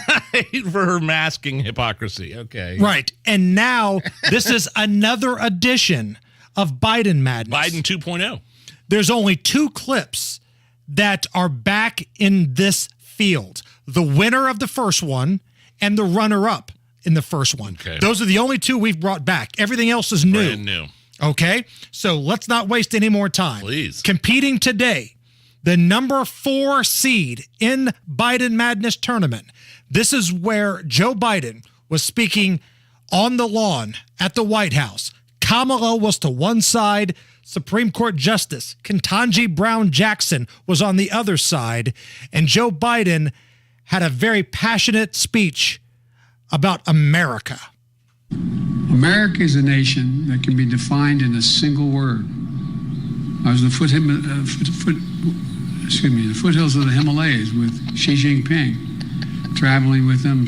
for her masking hypocrisy. Okay. Right. And now this is another edition of Biden Madness. Biden 2.0. There's only 2 clips that are back in this field. The winner of the first one and the runner-up in the first one. Okay. Those are the only 2 we've brought back. Everything else is new. Brand new. Okay? So let's not waste any more time. Please. Competing today, the number 4 seed in Biden Madness tournament. This is where Joe Biden was speaking on the lawn at the White House. Kamala was to one side. Supreme Court Justice Ketanji Brown Jackson was on the other side, and Joe Biden had a very passionate speech about America. America is a nation that can be defined in a single word. I was in the foothills of the Himalayas with Xi Jinping, traveling with him.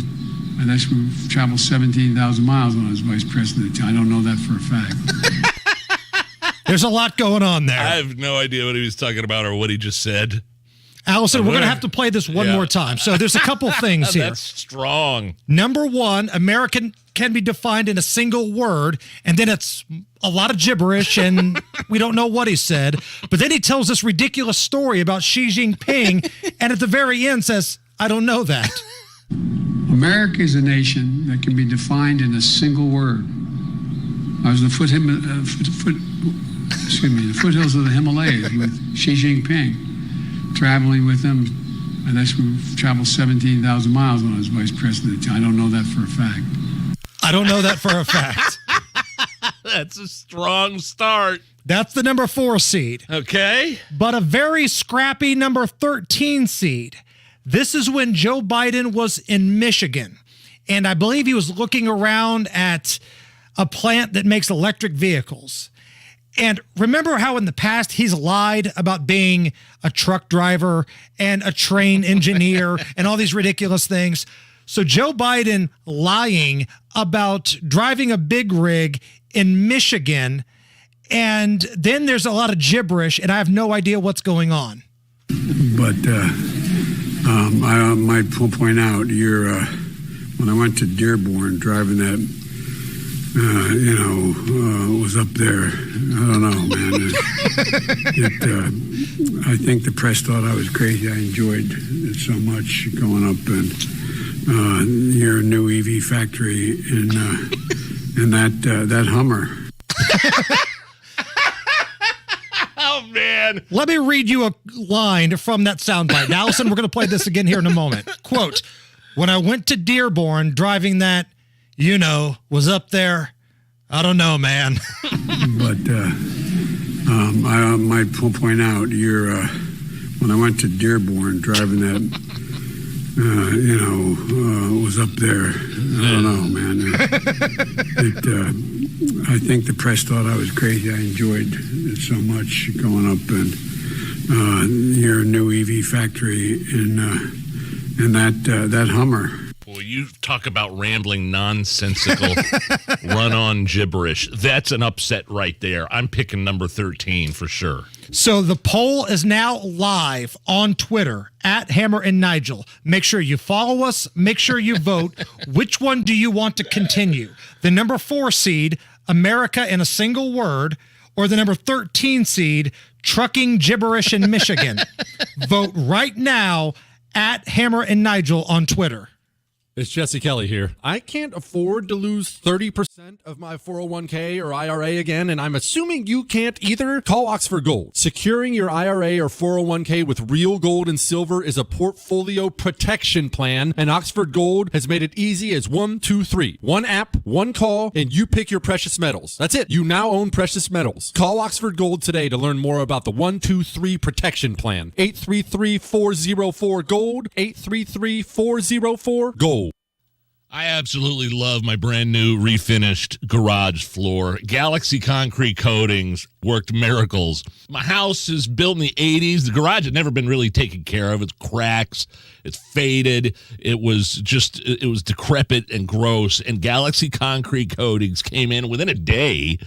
And that's we traveled 17,000 miles when I was vice president. I don't know that for a fact. There's a lot going on there. I have no idea what he was talking about or what he just said. Allison, we're going to have to play this one more time. So there's a couple things here. That's strong. Number 1, American can be defined in a single word, and then it's a lot of gibberish, and we don't know what he said. But then he tells this ridiculous story about Xi Jinping, and at the very end says, I don't know that. America is a nation that can be defined in a single word. I I was in the foothills of the Himalayas with Xi Jinping, traveling with him. And that's we traveled 17,000 miles when I was vice president. I don't know that for a fact. I don't know that for a fact. That's a strong start. That's the number 4 seed. Okay. But a very scrappy number 13 seed. This is when Joe Biden was in Michigan. And I believe he was looking around at a plant that makes electric vehicles. And remember how in the past he's lied about being a truck driver and a train engineer and all these ridiculous things. So Joe Biden lying about driving a big rig in Michigan, and then there's a lot of gibberish, and I have no idea what's going on. But I might point out, when I went to Dearborn driving that, was up there. I don't know, man. I think the press thought I was crazy. I enjoyed it so much going up and your new EV factory in that Hummer. Oh, man. Let me read you a line from that soundbite. Now, Allison, we're going to play this again here in a moment. Quote, when I went to Dearborn driving that, was up there. I don't know, man. But I might point out, when I went to Dearborn driving that, was up there. I don't know, man. I think the press thought I was crazy. I enjoyed it so much going up and your new EV factory in that Hummer. Boy, you talk about rambling, nonsensical, run-on gibberish. That's an upset right there. I'm picking number 13 for sure. So the poll is now live on Twitter at Hammer and Nigel. Make sure you follow us. Make sure you vote. Which one do you want to continue? The number 4 seed, America in a single word, or the number 13 seed, trucking gibberish in Michigan? Vote right now at Hammer and Nigel on Twitter. It's Jesse Kelly here. I can't afford to lose 30% of my 401k or IRA again, and I'm assuming you can't either. Call Oxford Gold. Securing your IRA or 401k with real gold and silver is a portfolio protection plan, and Oxford Gold has made it easy as 1, 2, 3. One app, one call, and you pick your precious metals. That's it. You now own precious metals. Call Oxford Gold today to learn more about the 1, 2, 3 protection plan. 833-404-GOLD. 833-404-GOLD. I absolutely love my brand new refinished garage floor. Galaxy Concrete Coatings worked miracles. My house is built in the 80s. The garage had never been really taken care of. It's cracks. It's faded. It was decrepit and gross. And Galaxy Concrete Coatings came in within a day,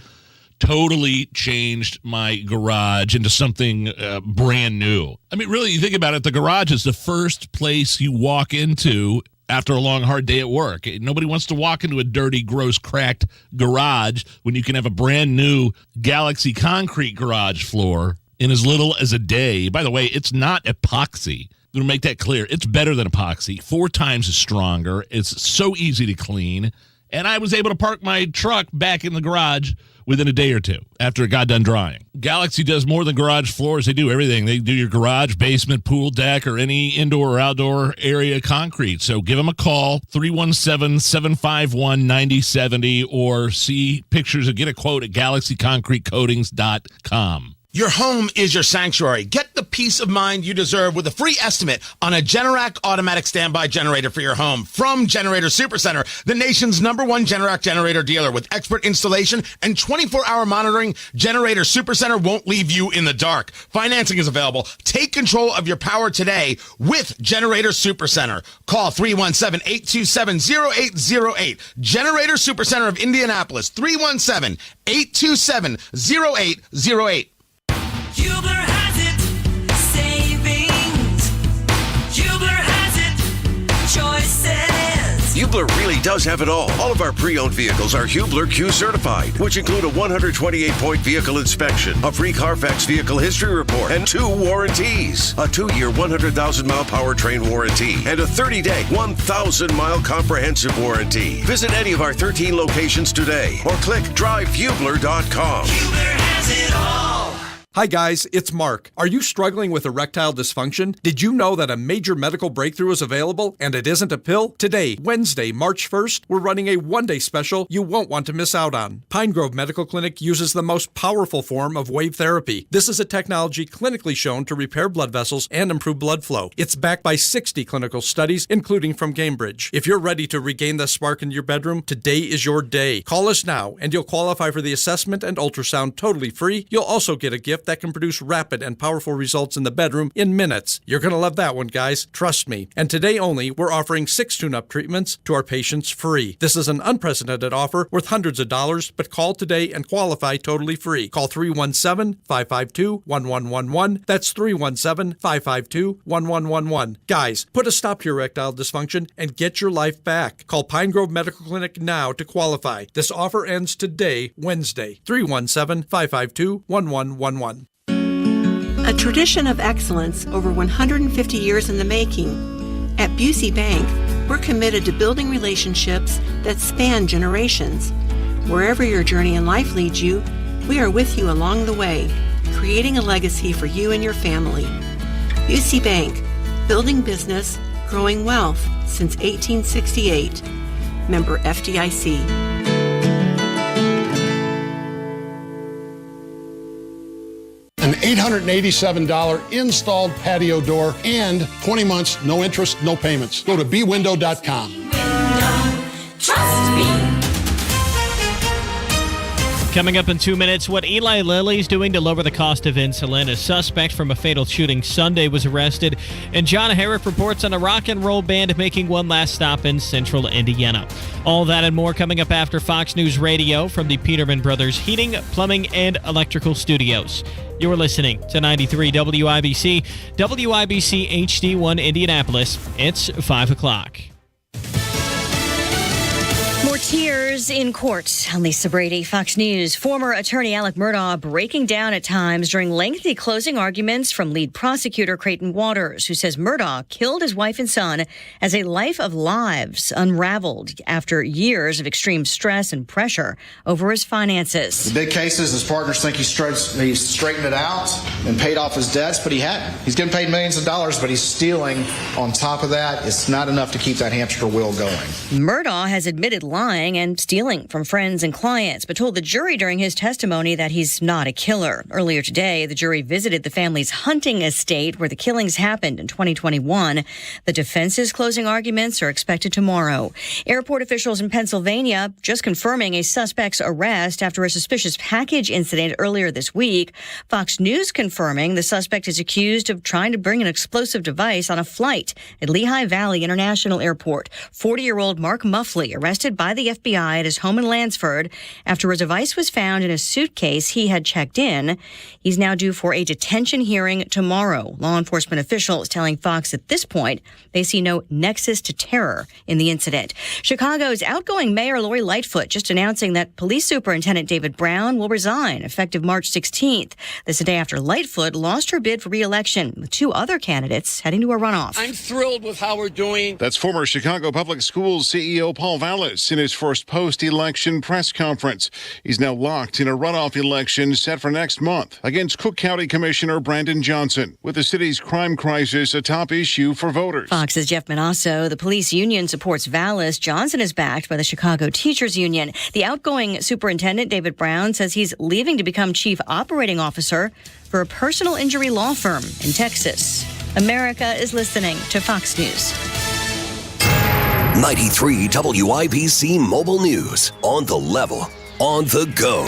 totally changed my garage into something brand new. I mean, really, you think about it, the garage is the first place you walk into after a long, hard day at work. Nobody wants to walk into a dirty, gross, cracked garage when you can have a brand new Galaxy Concrete garage floor in as little as a day. By the way, it's not epoxy. I'm going to make that clear. It's better than epoxy, 4 times as stronger. It's so easy to clean. And I was able to park my truck back in the garage within a day or two after it got done drying. Galaxy does more than garage floors. They do everything. They do your garage, basement, pool deck, or any indoor or outdoor area concrete. So give them a call, 317-751-9070, or see pictures and get a quote at galaxyconcretecoatings.com. Your home is your sanctuary. Get the peace of mind you deserve with a free estimate on a Generac automatic standby generator for your home from Generator Supercenter, the nation's #1 Generac generator dealer. With expert installation and 24-hour monitoring, Generator Supercenter won't leave you in the dark. Financing is available. Take control of your power today with Generator Supercenter. Call 317-827-0808. Generator Supercenter of Indianapolis, 317-827-0808. Hubler has it, savings. Hubler has it, choices. Hubler really does have it all. All of our pre-owned vehicles are Hubler Q certified, which include a 128-point vehicle inspection, a free Carfax vehicle history report, and 2 warranties. A 2-year, 100,000-mile powertrain warranty, and a 30-day, 1,000-mile comprehensive warranty. Visit any of our 13 locations today, or click drivehubler.com. Hubler has it all. Hi guys, it's Mark. Are you struggling with erectile dysfunction? Did you know that a major medical breakthrough is available and it isn't a pill? Today, Wednesday, March 1st, we're running a one-day special you won't want to miss out on. Pine Grove Medical Clinic uses the most powerful form of wave therapy. This is a technology clinically shown to repair blood vessels and improve blood flow. It's backed by 60 clinical studies, including from Cambridge. If you're ready to regain the spark in your bedroom, today is your day. Call us now and you'll qualify for the assessment and ultrasound totally free. You'll also get a gift that can produce rapid and powerful results in the bedroom in minutes. You're going to love that one, guys. Trust me. And today only, we're offering 6 tune-up treatments to our patients free. This is an unprecedented offer worth hundreds of dollars, but call today and qualify totally free. Call 317-552-1111. That's 317-552-1111. Guys, put a stop to your erectile dysfunction and get your life back. Call Pine Grove Medical Clinic now to qualify. This offer ends today, Wednesday. 317-552-1111. A tradition of excellence over 150 years in the making. At Busey Bank, we're committed to building relationships that span generations. Wherever your journey in life leads you, we are with you along the way, creating a legacy for you and your family. Busey Bank, building business, growing wealth since 1868. Member FDIC. An $887 installed patio door and 20 months, no interest, no payments. Go to bwindow.com. Trust me. Coming up in 2 minutes, what Eli Lilly's doing to lower the cost of insulin. A suspect from a fatal shooting Sunday was arrested. And John Herrick reports on a rock and roll band making one last stop in central Indiana. All that and more coming up after Fox News Radio from the Peterman Brothers Heating, Plumbing, and Electrical Studios. You're listening to 93 WIBC, WIBC HD1 Indianapolis. It's 5 o'clock. More tears in court. I'm Lisa Brady, Fox News. Former attorney Alec Murdaugh breaking down at times during lengthy closing arguments from lead prosecutor Creighton Waters, who says Murdaugh killed his wife and son as a life of lives unraveled after years of extreme stress and pressure over his finances. The big cases, his partners think he straightened it out and paid off his debts, but he hadn't. He's getting paid millions of dollars, but he's stealing on top of that. It's not enough to keep that hamster wheel going. Murdaugh has admitted lying and stealing from friends and clients, but told the jury during his testimony that he's not a killer. Earlier today, the jury visited the family's hunting estate where the killings happened in 2021. The defense's closing arguments are expected tomorrow. Airport officials in Pennsylvania just confirming a suspect's arrest after a suspicious package incident earlier this week. Fox News confirming the suspect is accused of trying to bring an explosive device on a flight at Lehigh Valley International Airport. 40-year-old Mark Muffley arrested by the FBI at his home in Lansford after a device was found in a suitcase he had checked in. He's now due for a detention hearing tomorrow. Law enforcement officials telling Fox at this point they see no nexus to terror in the incident. Chicago's outgoing Mayor Lori Lightfoot just announcing that Police Superintendent David Brown will resign effective March 16th. This a day after Lightfoot lost her bid for re-election, with 2 other candidates heading to a runoff. I'm thrilled with how we're doing. That's former Chicago Public Schools CEO Paul Vallis in his first post-election press conference. He's now locked in a runoff election set for next month against Cook County Commissioner Brandon Johnson, with the city's crime crisis a top issue for voters. Fox's Jeff Manasso. The police union supports Vallis. Johnson is backed by the Chicago Teachers Union. The outgoing superintendent, David Brown, says he's leaving to become chief operating officer for a personal injury law firm in Texas. America is listening to Fox News. 93 WIBC Mobile News. On the level, on the go.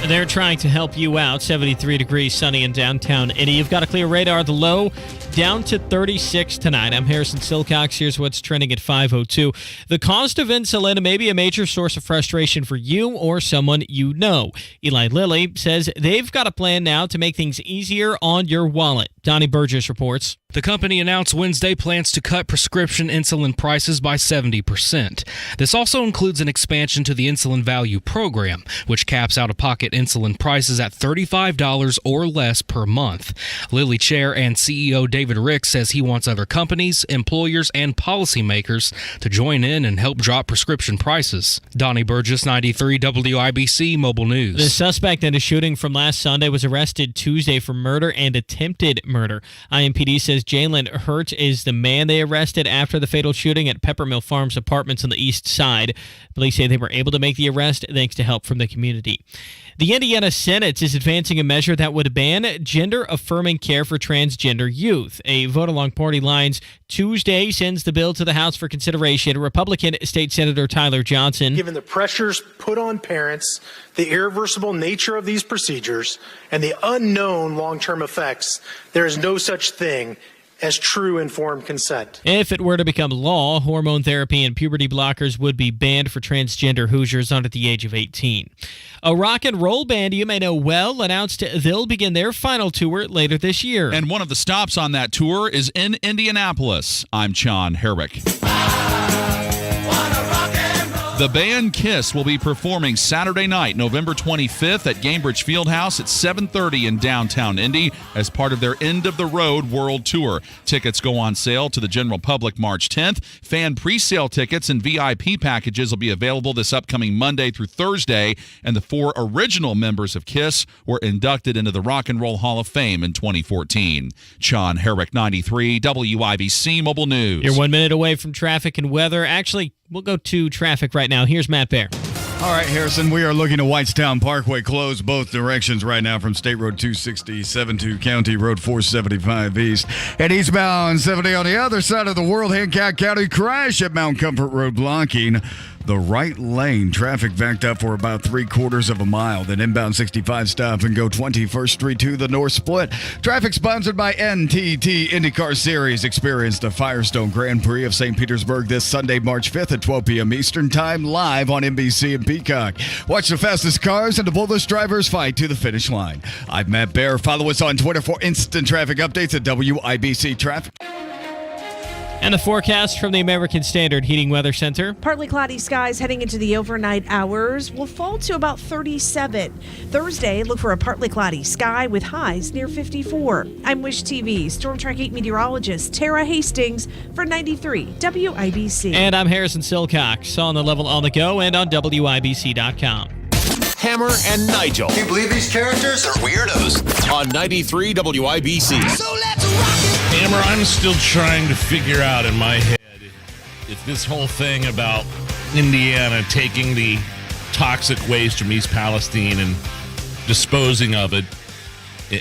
They're trying to help you out. 73 degrees, sunny in downtown Indy. You've got a clear radar. The low down to 36 tonight. I'm Harrison Silcox. Here's what's trending at 5:02. The cost of insulin may be a major source of frustration for you or someone you know. Eli Lilly says they've got a plan now to make things easier on your wallet. Donnie Burgess reports. The company announced Wednesday plans to cut prescription insulin prices by 70%. This also includes an expansion to the Insulin Value Program, which caps out-of-pocket insulin prices at $35 or less per month. Lilly Chair and CEO David Ricks says he wants other companies, employers, and policymakers to join in and help drop prescription prices. Donnie Burgess, 93 WIBC Mobile News. The suspect in a shooting from last Sunday was arrested Tuesday for murder and attempted murder. IMPD says Jalen Hurt is the man they arrested after the fatal shooting at Peppermill Farms Apartments on the east side. Police say they were able to make the arrest thanks to help from the community. The Indiana Senate is advancing a measure that would ban gender-affirming care for transgender youth. A vote along party lines Tuesday sends the bill to the House for consideration. Republican State Senator Tyler Johnson. Given the pressures put on parents, the irreversible nature of these procedures, and the unknown long-term effects, there is no such thing as true informed consent. If it were to become law, hormone therapy and puberty blockers would be banned for transgender Hoosiers under the age of 18. A rock and roll band you may know well announced they'll begin their final tour later this year. And one of the stops on that tour is in Indianapolis. I'm John Herrick. The band Kiss will be performing Saturday night, November 25th at Gainbridge Fieldhouse at 7:30 in downtown Indy as part of their End of the Road World Tour. Tickets go on sale to the general public March 10th. Fan pre-sale tickets and VIP packages will be available this upcoming Monday through Thursday, and the 4 original members of Kiss were inducted into the Rock and Roll Hall of Fame in 2014. John Herrick, 93 WIBC Mobile News. You're 1 minute away from traffic and weather. Actually, we'll go to traffic right now. Here's Matt Bear. All right, Harrison, we are looking at Whitestown Parkway closed both directions right now from State Road 267 to County Road 475 East. And eastbound 70 on the other side of the world, Hancock County crash at Mount Comfort Road blocking the right lane. Traffic backed up for about 3/4 of a mile. Then inbound 65 stop and go 21st Street to the North Split. Traffic sponsored by NTT IndyCar Series. Experience the Firestone Grand Prix of St. Petersburg this Sunday, March 5th at 12 p.m. Eastern Time, live on NBC and Peacock. Watch the fastest cars and the boldest drivers fight to the finish line. I'm Matt Bear. Follow us on Twitter for instant traffic updates at WIBC Traffic. And the forecast from the American Standard Heating Weather Center. Partly cloudy skies heading into the overnight hours will fall to about 37. Thursday, look for a partly cloudy sky with highs near 54. I'm Wish TV Storm Track 8 meteorologist Tara Hastings for 93 WIBC. And I'm Harrison Silcox on the level on the go and on WIBC.com. Hammer and Nigel. Can you believe these characters are weirdos? On 93 WIBC. So let's rock it! Hammer, I'm still trying to figure out in my head if this whole thing about Indiana taking the toxic waste from East Palestine and disposing of it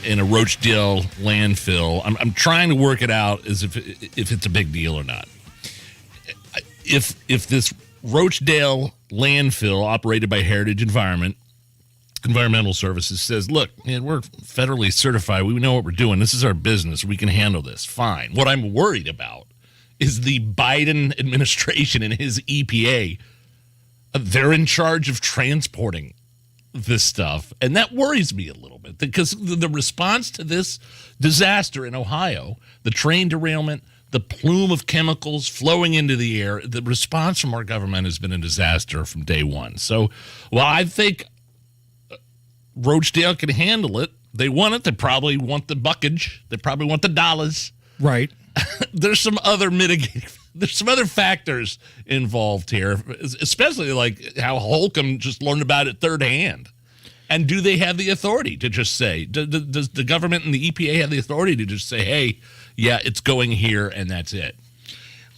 in a Rochdale landfill, I'm trying to work it out as if it's a big deal or not. If this Rochdale landfill operated by Heritage Environmental Services says, look, man, we're federally certified. We know what we're doing. This is our business. We can handle this. Fine. What I'm worried about is the Biden administration and his EPA. They're in charge of transporting this stuff. And that worries me a little bit because the response to this disaster in Ohio, the train derailment, the plume of chemicals flowing into the air, the response from our government has been a disaster from day one. So, while I think Rochdale can handle it, they want it. They probably want the buckage. They probably want the dollars. Right. There's some other there's some other factors involved here, especially like how Holcomb just learned about it third hand. And do they have the authority to just say, does the government and the EPA have the authority to just say, hey, yeah, it's going here and that's it?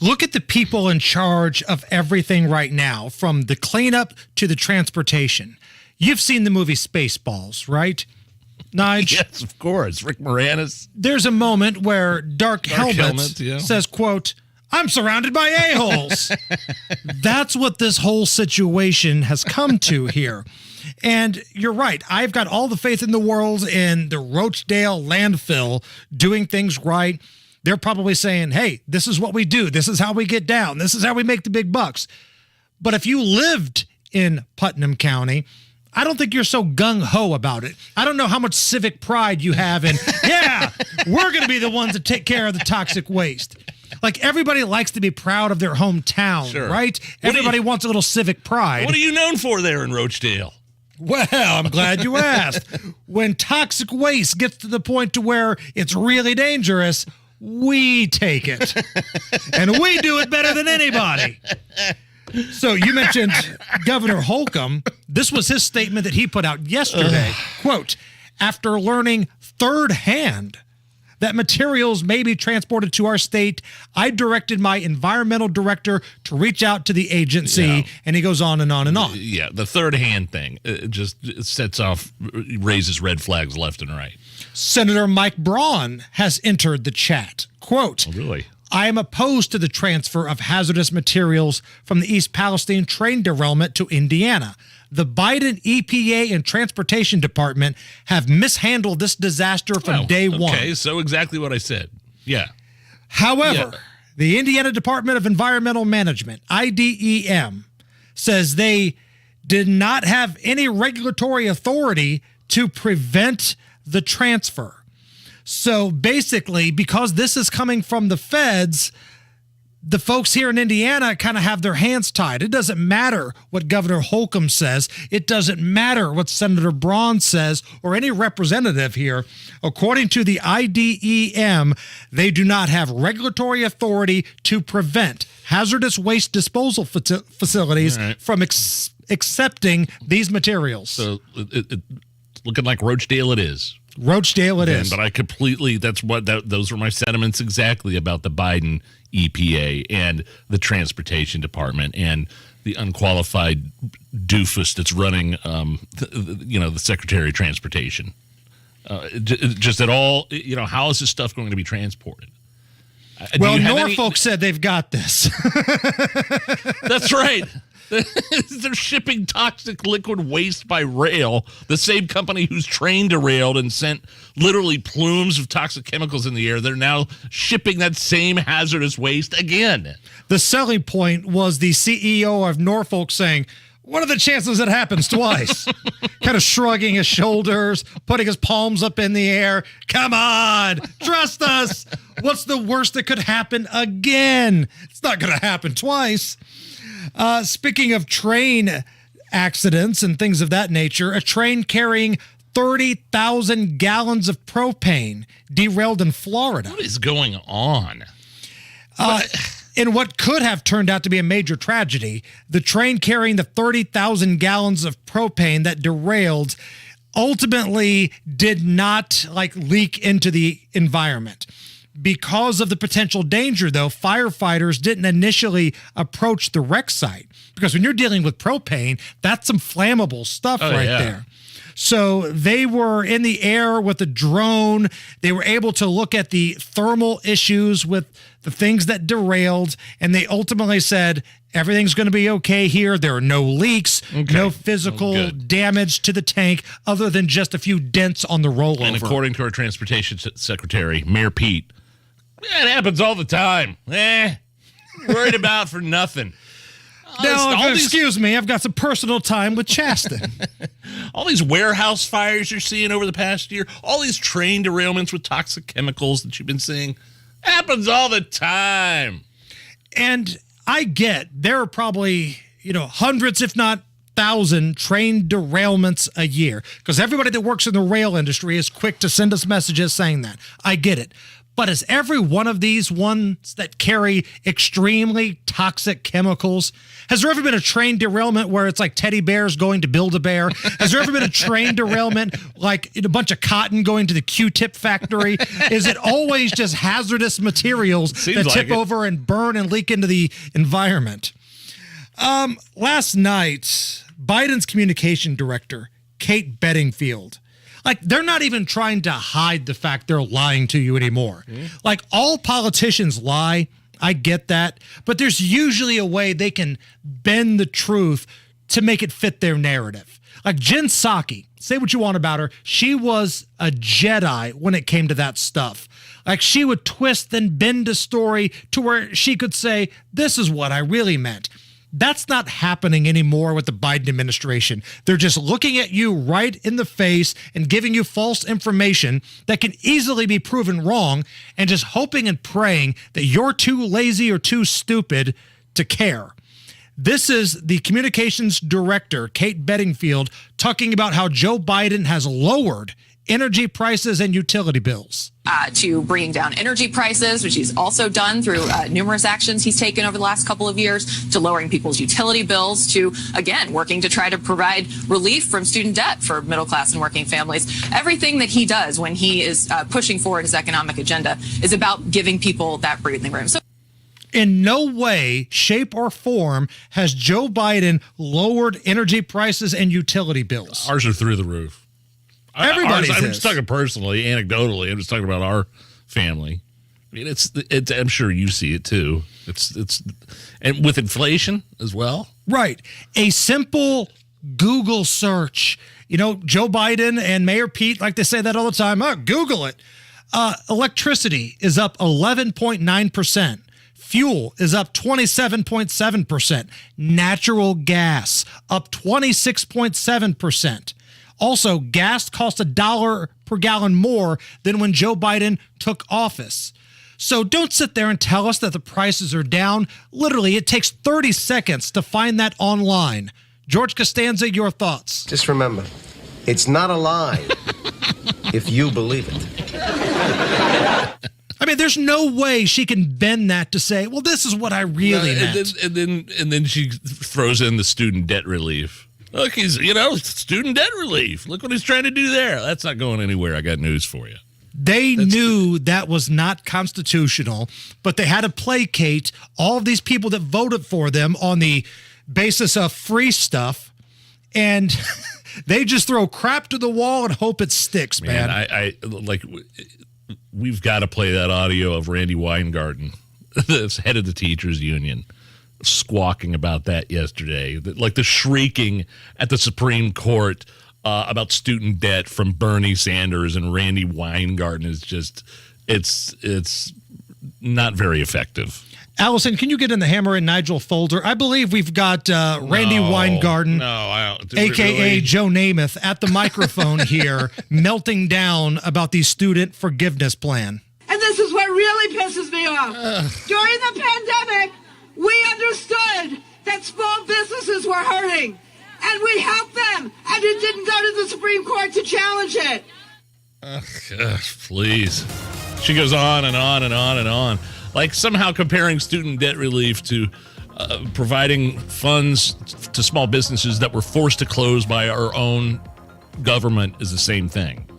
Look at the people in charge of everything right now, from the cleanup to the transportation. You've seen the movie Spaceballs, right, Nige? Yes, of course. Rick Moranis. There's a moment where Dark Helmet says, quote, I'm surrounded by a-holes. That's what this whole situation has come to here. And you're right. I've got all the faith in the world in the Rochdale landfill doing things right. They're probably saying, hey, this is what we do. This is how we get down. This is how we make the big bucks. But if you lived in Putnam County, I don't think you're so gung-ho about it. I don't know how much civic pride you have in, yeah, we're going to be the ones that take care of the toxic waste. Like, everybody likes to be proud of their hometown, right? Everybody wants a little civic pride. What are you known for there in Roachdale? Well, I'm glad you asked. When toxic waste gets to the point to where it's really dangerous, we take it. And we do it better than anybody. So you mentioned Governor Holcomb. This was his statement that he put out yesterday. Quote, after learning third hand that materials may be transported to our state, I directed my environmental director to reach out to the agency, and he goes on and on and on. Yeah, the third hand thing it sets off, raises red flags left and right. Senator Mike Braun has entered the chat. Quote, really? I am opposed to the transfer of hazardous materials from the East Palestine train derailment to Indiana. The Biden EPA and Transportation Department have mishandled this disaster from day one. Okay, so exactly what I said. Yeah. However, the Indiana Department of Environmental Management, IDEM, says they did not have any regulatory authority to prevent the transfer. So basically, because this is coming from the feds, the folks here in Indiana kind of have their hands tied. It doesn't matter what Governor Holcomb says. It doesn't matter what Senator Braun says or any representative here. According to the IDEM, they do not have regulatory authority to prevent hazardous waste disposal facilities from accepting these materials. So it's looking like Roachdale it is. Roachdale it is. But I completely, those were my sentiments exactly about the Biden EPA and the Transportation Department and the unqualified doofus that's running, the Secretary of Transportation. Just at all, how is this stuff going to be transported? Well, Norfolk said they've got this. That's right. They're shipping toxic liquid waste by rail. The same company whose train derailed and sent literally plumes of toxic chemicals in the air, they're now shipping that same hazardous waste again. The selling point was the CEO of Norfolk saying, what are the chances it happens twice? Kind of shrugging his shoulders, putting his palms up in the air. Come on, trust us. What's the worst that could happen again? It's not going to happen twice. Speaking of train accidents and things of that nature, a train carrying 30,000 gallons of propane derailed in Florida. What is going on? In what could have turned out to be a major tragedy, the train carrying the 30,000 gallons of propane that derailed ultimately did not leak into the environment. Because of the potential danger, though, firefighters didn't initially approach the wreck site. Because when you're dealing with propane, that's some flammable stuff there. So they were in the air with a drone. They were able to look at the thermal issues with the things that derailed. And they ultimately said, everything's going to be okay here. There are no leaks, no physical damage to the tank other than just a few dents on the rollover. And according to our transportation secretary, Mayor Pete, it happens all the time. Worried about for nothing. Now, excuse me, I've got some personal time with Chasten. All these warehouse fires you're seeing over the past year, all these train derailments with toxic chemicals that you've been seeing, happens all the time. And I get there are probably, hundreds, if not 1,000 train derailments a year, because everybody that works in the rail industry is quick to send us messages saying that. I get it. But is every one of these ones that carry extremely toxic chemicals? Has there ever been a train derailment where it's like teddy bears going to Build-A-Bear? Has there ever been a train derailment like a bunch of cotton going to the Q-tip factory? Is it always just hazardous materials that tip over and burn and leak into the environment? Last night, Biden's communication director, Kate Bedingfield, they're not even trying to hide the fact they're lying to you anymore. All politicians lie. I get that. But there's usually a way they can bend the truth to make it fit their narrative. Jen Psaki, say what you want about her. She was a Jedi when it came to that stuff. She would twist and bend a story to where she could say, this is what I really meant. That's not happening anymore with the Biden administration. They're just looking at you right in the face and giving you false information that can easily be proven wrong and just hoping and praying that you're too lazy or too stupid to care. This is the communications director, Kate Bedingfield, talking about how Joe Biden has lowered energy prices and utility bills. To bringing down energy prices, which he's also done through numerous actions he's taken over the last couple of years, to lowering people's utility bills, to, again, working to try to provide relief from student debt for middle class and working families. Everything that he does when he is pushing forward his economic agenda is about giving people that breathing room. So in no way, shape, or form has Joe Biden lowered energy prices and utility bills. Ours are through the roof. Everybody's I'm just talking personally, anecdotally. I'm just talking about our family. I mean, it's. I'm sure you see it too. It's, and with inflation as well. Right. A simple Google search. You know, Joe Biden and Mayor Pete like to say that all the time. Oh, Google it. Electricity is up 11.9%. Fuel is up 27.7%. Natural gas up 26.7%. Also, gas cost $1 per gallon more than when Joe Biden took office. So don't sit there and tell us that the prices are down. Literally, it takes 30 seconds to find that online. George Costanza, your thoughts? Just remember, it's not a lie if you believe it. I mean, there's no way she can bend that to say, well, this is what I really meant. And then she throws in the student debt relief. Look, he's, student debt relief. Look what he's trying to do there. That's not going anywhere. I got news for you. They knew that was not constitutional, but they had to placate all of these people that voted for them on the basis of free stuff, and they just throw crap to the wall and hope it sticks, man. We've got to play that audio of Randy Weingarten, the head of the teachers union, squawking about that yesterday, like the shrieking at the Supreme Court about student debt from Bernie Sanders and Randy Weingarten is just, it's not very effective. Allison, can you get in the Hammer and Nigel folder? I believe we've got Randy Weingarten, a.k.a. Really? Joe Namath, at the microphone here, melting down about the student forgiveness plan. And this is what really pisses me off. During the pandemic, we understood that small businesses were hurting, and we helped them, and it didn't go to the Supreme Court to challenge it. Gosh, please. She goes on and on and on and on. Like somehow comparing student debt relief to providing funds to small businesses that were forced to close by our own government is the same thing.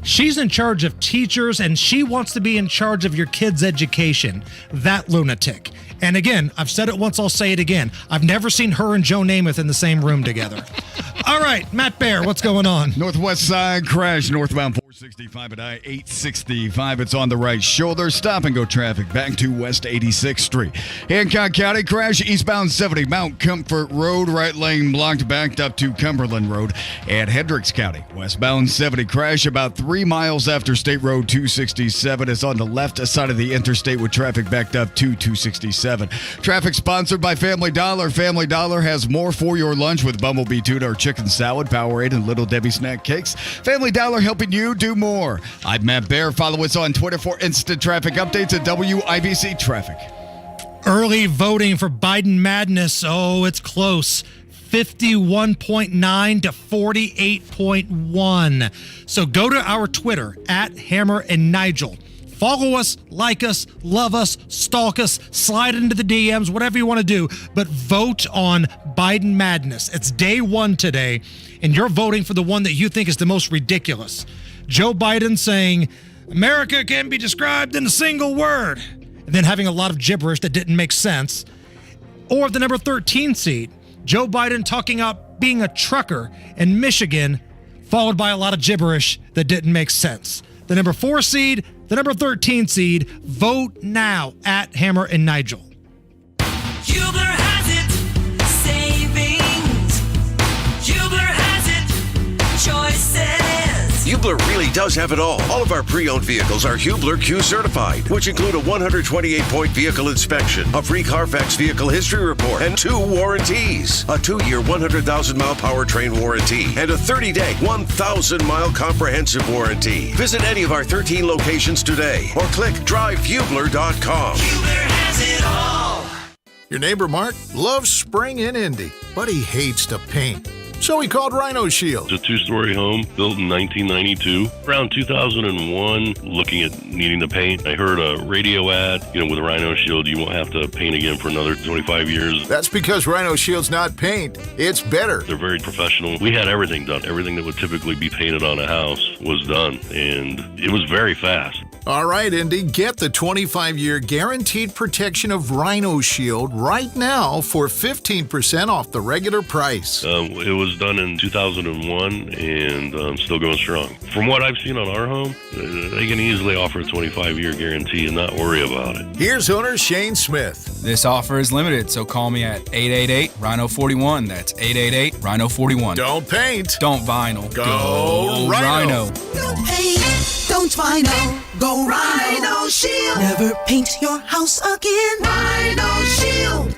She's in charge of teachers, and she wants to be in charge of your kids' education. That lunatic. And again, I've said it once, I'll say it again. I've never seen her and Joe Namath in the same room together. All right, Matt Bear, what's going on? Northwest side crash, northbound 465 at I-865. It's on the right shoulder. Stop and go traffic back to West 86th Street. Hancock County crash, eastbound 70, Mount Comfort Road, right lane blocked, backed up to Cumberland Road. At Hendricks County, westbound 70 crash about 3 miles after State Road 267. It's on the left side of the interstate with traffic backed up to 267. Traffic sponsored by Family Dollar. Family Dollar has more for your lunch with Bumblebee tuna or chicken salad, Powerade, and Little Debbie snack cakes. Family Dollar helping you do more. I'm Matt Bear. Follow us on Twitter for instant traffic updates at WIBC Traffic. Early voting for Biden madness. Oh, it's close. 51.9 to 48.1. So go to our Twitter at Hammer and Nigel. Follow us, like us, love us, stalk us, slide into the DMs, whatever you want to do, but vote on Biden madness. It's day one today, and you're voting for the one that you think is the most ridiculous. Joe Biden saying, America can be described in a single word, and then having a lot of gibberish that didn't make sense. Or the number 13 seat, Joe Biden talking about being a trucker in Michigan, followed by a lot of gibberish that didn't make sense. The number 4 seed, the number 13 seed, vote now at Hammer and Nigel. Hubler has it, savings. Hubler has it, choices. Hubler really does have it all. All of our pre-owned vehicles are Hubler Q certified, which include a 128-point vehicle inspection, a free Carfax vehicle history report, and 2 warranties. A 2-year, 100,000-mile powertrain warranty, and a 30-day, 1,000-mile comprehensive warranty. Visit any of our 13 locations today, or click drivehubler.com. Hubler has it all. Your neighbor Mark loves spring in Indy, but he hates to paint. So he called Rhino Shield. It's a 2-story home built in 1992. Around 2001, looking at needing to paint, I heard a radio ad, with Rhino Shield, you won't have to paint again for another 25 years. That's because Rhino Shield's not paint, it's better. They're very professional. We had everything done. Everything that would typically be painted on a house was done, and it was very fast. All right, Indy, get the 25-year guaranteed protection of Rhino Shield right now for 15% off the regular price. It was done in 2001 and still going strong. From what I've seen on our home, they can easily offer a 25-year guarantee and not worry about it. Here's owner Shane Smith. This offer is limited, so call me at 888-RHINO-41. That's 888-RHINO-41. Don't paint. Don't vinyl. Go Rhino. Don't paint, don't vinyl. Go Rhino Shield. Never paint your house again. Rhino Shield.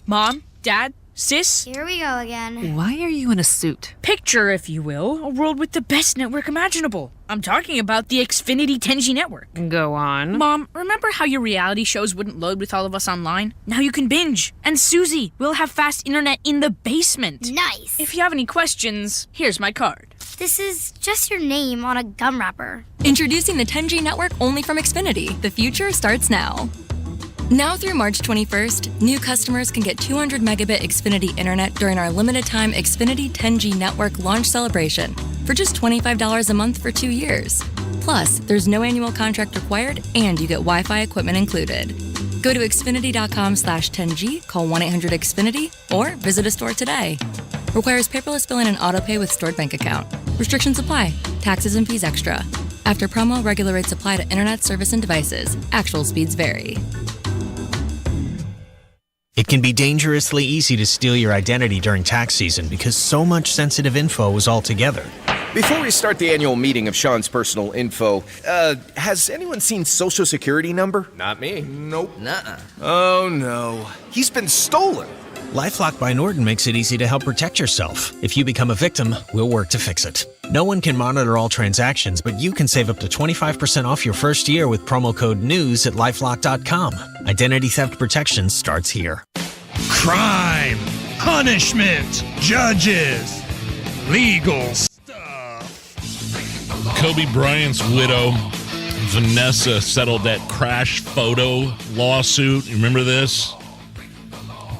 Mom, Dad, Sis? Here we go again. Why are you in a suit? Picture, if you will, a world with the best network imaginable. I'm talking about the Xfinity 10G network. Go on. Mom, remember how your reality shows wouldn't load with all of us online? Now you can binge. And Susie, we'll have fast internet in the basement. Nice. If you have any questions, here's my card. This is just your name on a gum wrapper. Introducing the 10G network only from Xfinity. The future starts now. Now through March 21st, new customers can get 200 megabit Xfinity internet during our limited time Xfinity 10G network launch celebration for just $25 a month for 2 years. Plus, there's no annual contract required and you get Wi-Fi equipment included. Go to Xfinity.com/10G, call 1-800-XFINITY, or visit a store today. Requires paperless billing and autopay with stored bank account. Restrictions apply. Taxes and fees extra. After promo, regular rates apply to internet service and devices. Actual speeds vary. It can be dangerously easy to steal your identity during tax season because so much sensitive info is all together. Before we start the annual meeting of Sean's personal info, has anyone seen Social Security number? Not me. Nope. Nuh-uh. Oh no. He's been stolen. LifeLock by Norton makes it easy to help protect yourself. If you become a victim, we'll work to fix it. No one can monitor all transactions, but you can save up to 25% off your first year with promo code NEWS at LifeLock.com. Identity theft protection starts here. Crime, punishment, judges, legal stuff. Kobe Bryant's widow, Vanessa, settled that crash photo lawsuit. You remember this?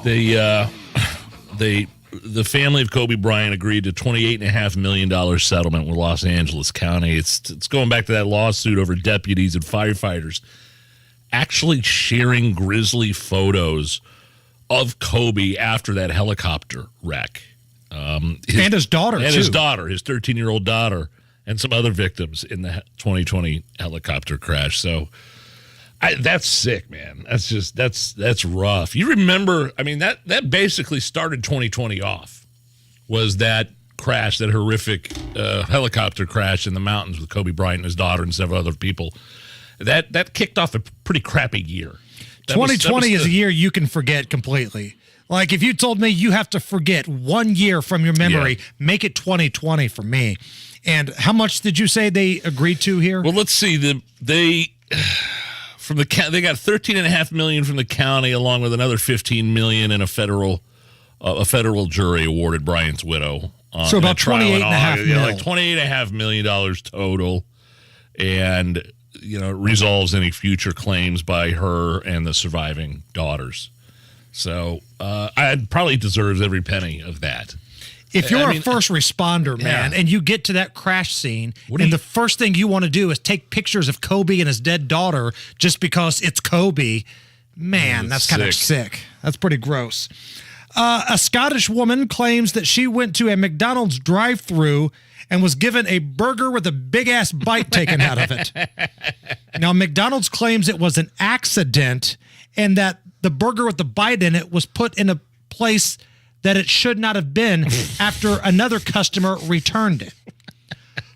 The family of Kobe Bryant agreed to $28.5 million settlement with Los Angeles County. It's going back to that lawsuit over deputies and firefighters actually sharing grisly photos of Kobe after that helicopter wreck. And his daughter, and too. his daughter, his 13-year-old daughter, and some other victims in the 2020 helicopter crash. So that's sick, man. That's rough. You remember, I mean, that basically started 2020 off, was that crash, that horrific helicopter crash in the mountains with Kobe Bryant and his daughter and several other people. That kicked off a pretty crappy year. 2020 is a year you can forget completely. Like, if you told me you have to forget 1 year from your memory, make it 2020 for me. And how much did you say they agreed to here? Well, let's see. They got $13.5 million from the county, along with another $15 million in a federal jury awarded Bryant's widow. So about $28.5 million. Like $28.5 million total, and resolves any future claims by her and the surviving daughters. So I probably deserves every penny of that. If you're a first responder, man, and you get to that crash scene, and the first thing you want to do is take pictures of Kobe and his dead daughter just because it's Kobe, man, that's kind of sick. That's pretty gross. A Scottish woman claims that she went to a McDonald's drive-thru and was given a burger with a big-ass bite taken out of it. Now, McDonald's claims it was an accident and that the burger with the bite in it was put in a place that it should not have been after another customer returned it.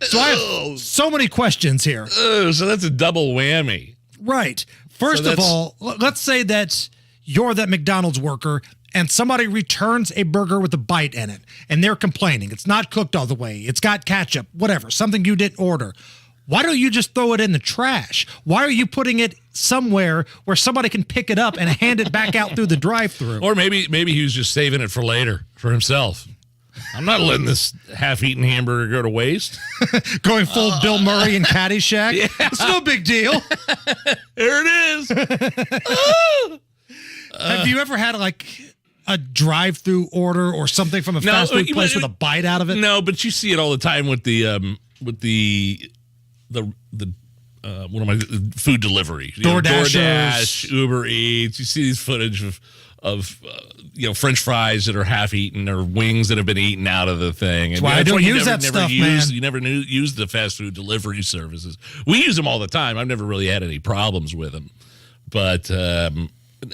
So I have so many questions here. So that's a double whammy. Right. First of all, let's say that you're that McDonald's worker and somebody returns a burger with a bite in it, and they're complaining. It's not cooked all the way. It's got ketchup, whatever, something you didn't order. Why don't you just throw it in the trash? Why are you putting it somewhere where somebody can pick it up and hand it back out through the drive-thru? Or maybe he was just saving it for later, for himself. I'm not letting this half-eaten hamburger go to waste. Going full Bill Murray and Caddyshack? Yeah. It's no big deal. There it is. Have you ever had like a drive-through order or something from a fast food place with a bite out of it? No, but you see it all the time with the food delivery, DoorDash, Uber Eats. You see these footage of French fries that are half eaten or wings that have been eaten out of the thing. That's why I don't use that stuff, man. You never use the fast food delivery services. We use them all the time. I've never really had any problems with them. But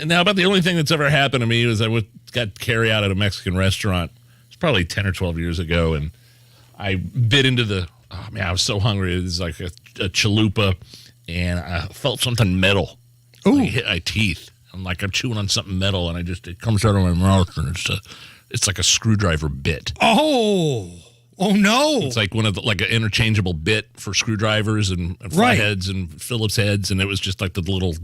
now about the only thing that's ever happened to me was I got carry out at a Mexican restaurant. It's probably 10 or 12 years ago, and I bit into I was so hungry. It was like a chalupa, and I felt something metal. Ooh. Like, hit my teeth. I'm chewing on something metal, and it comes out of my mouth, and it's like a screwdriver bit. Oh no! It's like one of like an interchangeable bit for screwdrivers and flat heads and Phillips heads, and it was just like the little.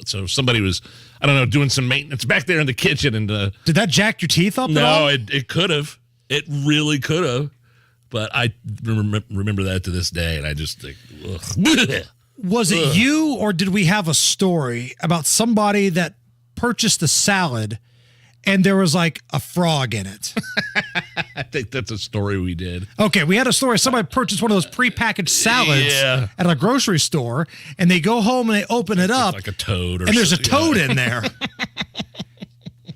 So somebody was, I don't know, doing some maintenance back there in the kitchen, and did that jack your teeth up? No, it could have. It really could have. But I remember that to this day, and I just think, ugh. Was it you, or did we have a story about somebody that purchased a salad and there was like a frog in it? I think that's a story we did. Okay, we had a story. Somebody purchased one of those prepackaged salads at a grocery store, and they go home and they open it up. Like a toad. And there's a toad in there.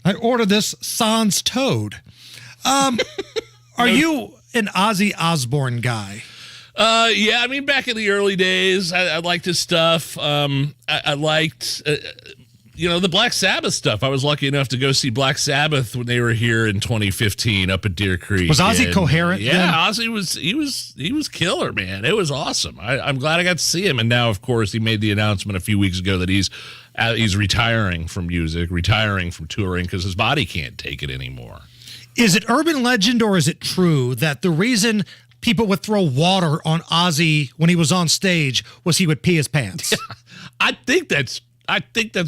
I ordered this sans toad. Are you an Ozzy Osbourne guy? Yeah, I mean, back in the early days, I liked his stuff. I liked, the Black Sabbath stuff. I was lucky enough to go see Black Sabbath when they were here in 2015 up at Deer Creek. Was Ozzy coherent? Yeah, then? Ozzy was killer, man. It was awesome. I'm glad I got to see him. And now, of course, he made the announcement a few weeks ago that he's retiring from music, retiring from touring because his body can't take it anymore. Is it urban legend or is it true that the reason people would throw water on Ozzy when he was on stage was he would pee his pants? I think that's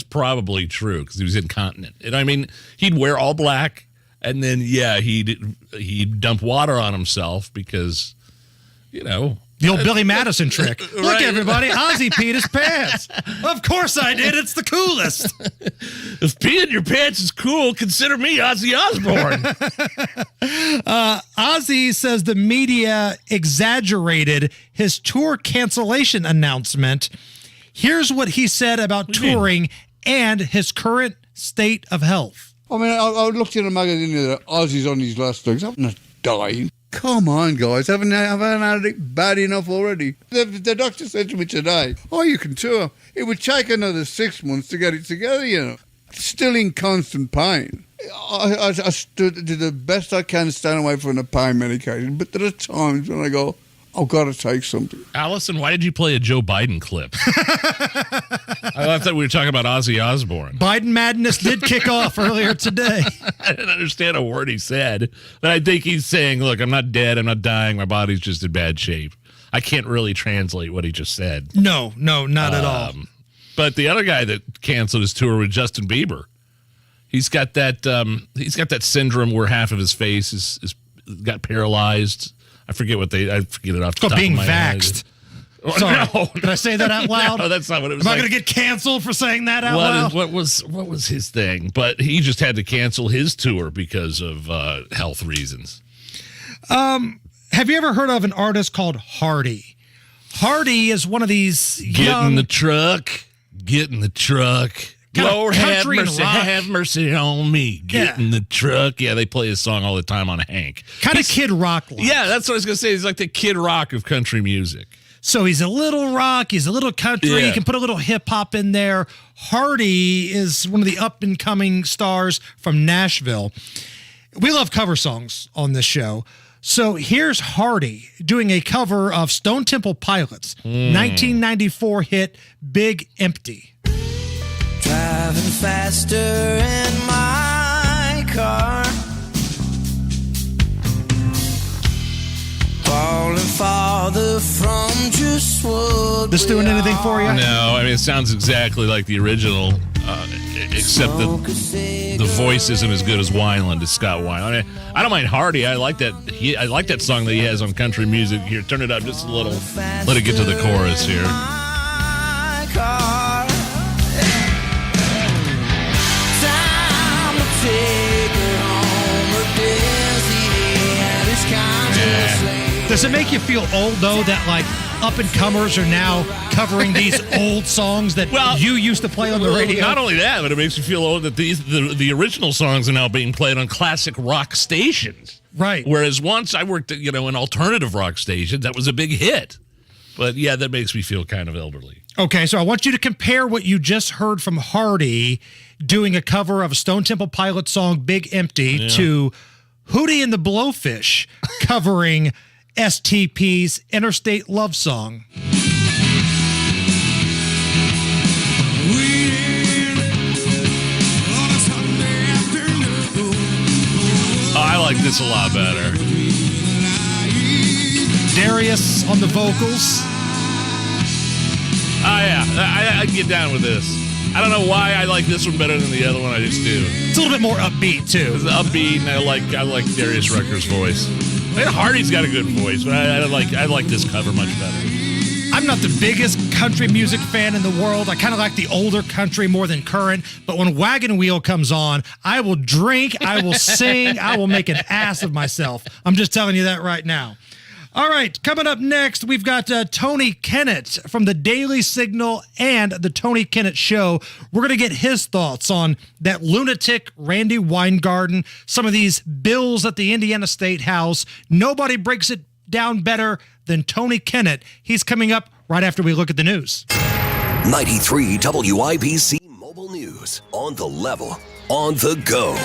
probably true because he was incontinent. And I mean, he'd wear all black, and then he'd dump water on himself because, the old Billy Madison trick. Right. Look, everybody, Ozzy peed his pants. Of course I did. It's the coolest. If peeing your pants is cool, consider me Ozzy Osbourne. Ozzy says the media exaggerated his tour cancellation announcement. Here's what he said about touring and his current state of health. I mean, I looked in a magazine that Ozzy's on his last legs. I'm not dying. Come on, guys. Haven't had it bad enough already? The doctor said to me today, you can tour. It would take another 6 months to get it together, Still in constant pain. I did the best I can to stand away from the pain medication, but there are times when I go, I've got to take something. Allison, why did you play a Joe Biden clip? I thought we were talking about Ozzy Osbourne. Biden madness did kick off earlier today. I didn't understand a word he said, but I think he's saying, look, I'm not dead, I'm not dying, my body's just in bad shape. I can't really translate what he just said. No, not at all. But the other guy that canceled his tour was Justin Bieber. He's got that syndrome where half of his face is got paralyzed. I forget it off the top of my head. Vaxxed. Sorry, no. Did I say that out loud? No, that's not what it was. Am I going to get canceled for saying that out loud? What was his thing? But he just had to cancel his tour because of health reasons. Have you ever heard of an artist called Hardy? Hardy is one of these Get in the truck. Lord have mercy on me. Get in the truck. Yeah, they play his song all the time on Hank. Kind of Kid Rock. Yeah, that's what I was going to say. He's like the Kid Rock of country music. So he's a little rock. He's a little country. Yeah. You can put a little hip hop in there. Hardy is one of the up and coming stars from Nashville. We love cover songs on this show. So here's Hardy doing a cover of Stone Temple Pilots' 1994 hit Big Empty. Driving faster in my car, falling farther from just what This doing anything for you? No, I mean, it sounds exactly like the original, except that the voice isn't as good as Weiland, as Scott Weiland. I mean, I don't mind Hardy. I like that. I like that song that he has on country music. Here, turn it up just a little. Let it get to the chorus here. Does it make you feel old, though, that, like, up-and-comers are now covering these old songs that you used to play on the radio? Not only that, but it makes you feel old that the original songs are now being played on classic rock stations. Right. Whereas once I worked at, an alternative rock station, that was a big hit. But, yeah, that makes me feel kind of elderly. Okay, so I want you to compare what you just heard from Hardy doing a cover of a Stone Temple Pilots song, Big Empty, to Hootie and the Blowfish covering STP's Interstate Love Song. I like this a lot better. Darius on the vocals. Oh, yeah. I can get down with this. I don't know why I like this one better than the other one. I just do. It's a little bit more upbeat, too. It's upbeat, and I like Darius Rucker's voice. I mean, Hardy's got a good voice, but I like this cover much better. I'm not the biggest country music fan in the world. I kind of like the older country more than current. But when Wagon Wheel comes on, I will drink, I will sing, I will make an ass of myself. I'm just telling you that right now. All right, coming up next, we've got Tony Kennett from the Daily Signal and the Tony Kennett Show. We're going to get his thoughts on that lunatic Randy Weingarten, some of these bills at the Indiana State House. Nobody breaks it down better than Tony Kennett. He's coming up right after we look at the news. 93 WIBC Mobile News. On the level, on the go.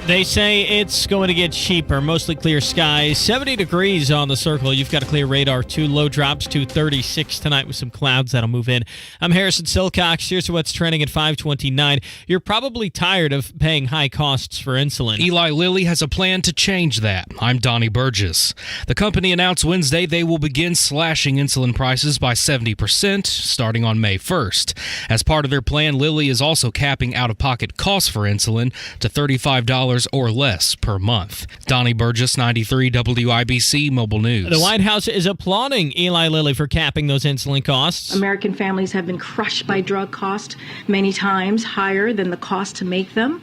They say it's going to get cheaper. Mostly clear skies. 70 degrees on the circle. You've got a clear radar, too. Low drops to 36 tonight with some clouds that'll move in. I'm Harrison Silcox. Here's what's trending at 529. You're probably tired of paying high costs for insulin. Eli Lilly has a plan to change that. I'm Donnie Burgess. The company announced Wednesday they will begin slashing insulin prices by 70% starting on May 1st. As part of their plan, Lilly is also capping out-of-pocket costs for insulin to $35 or less per month. Donnie Burgess, 93 WIBC Mobile News. The White House is applauding Eli Lilly for capping those insulin costs. American families have been crushed by drug costs, many times higher than the cost to make them,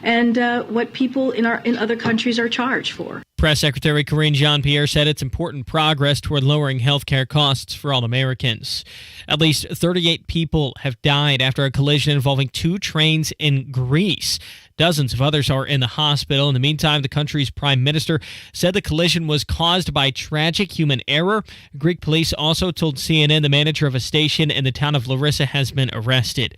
and what people in other countries are charged for. Press Secretary Karine Jean-Pierre said it's important progress toward lowering health care costs for all Americans. At least 38 people have died after a collision involving two trains in Greece. Dozens of others are in the hospital. In the meantime, the country's prime minister said the collision was caused by tragic human error. Greek police also told CNN the manager of a station in the town of Larissa has been arrested.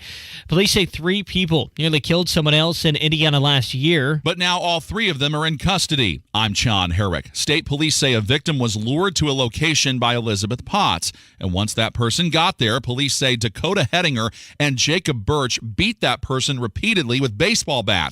Police say 3 people nearly killed someone else in Indiana last year. But now all 3 of them are in custody. I'm Sean Herrick. State police say a victim was lured to a location by Elizabeth Potts. And once that person got there, police say Dakota Hettinger and Jacob Birch beat that person repeatedly with baseball bats.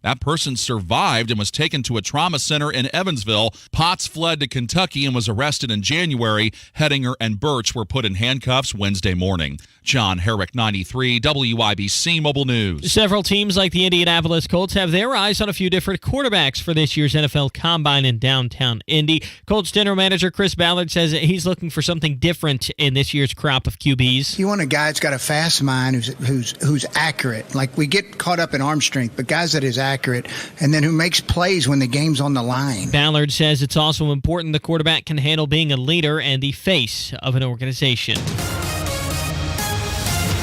That person survived and was taken to a trauma center in Evansville. Potts fled to Kentucky and was arrested in January. Hettinger and Birch were put in handcuffs Wednesday morning. John Herrick, 93 WIBC Mobile News. Several teams like the Indianapolis Colts have their eyes on a few different quarterbacks for this year's NFL Combine in downtown Indy. Colts general manager Chris Ballard says that he's looking for something different in this year's crop of QBs. You want a guy that's got a fast mind, who's accurate. Like, we get caught up in arm strength, but guys that is accurate, and then who makes plays when the game's on the line. Ballard says it's also important the quarterback can handle being a leader and the face of an organization.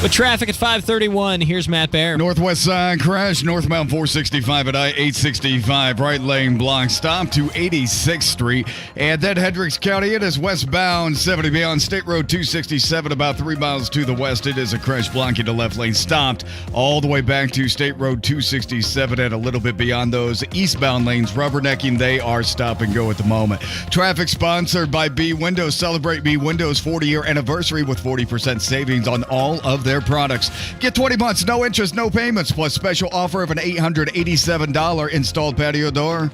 With traffic at 531, here's Matt Bear. Northwest side crash, northbound 465 at I-865. Right lane block stop to 86th Street. And then Hendricks County, it is westbound 70 on State Road 267, about 3 miles to the west. It is a crash blocking the left lane stopped all the way back to State Road 267 and a little bit beyond those eastbound lanes. Rubbernecking, they are stop and go at the moment. Traffic sponsored by B Windows. Celebrate B Windows 40-year anniversary with 40% savings on all of their products. Get 20 months, no interest, no payments, plus special offer of an $887 installed patio door.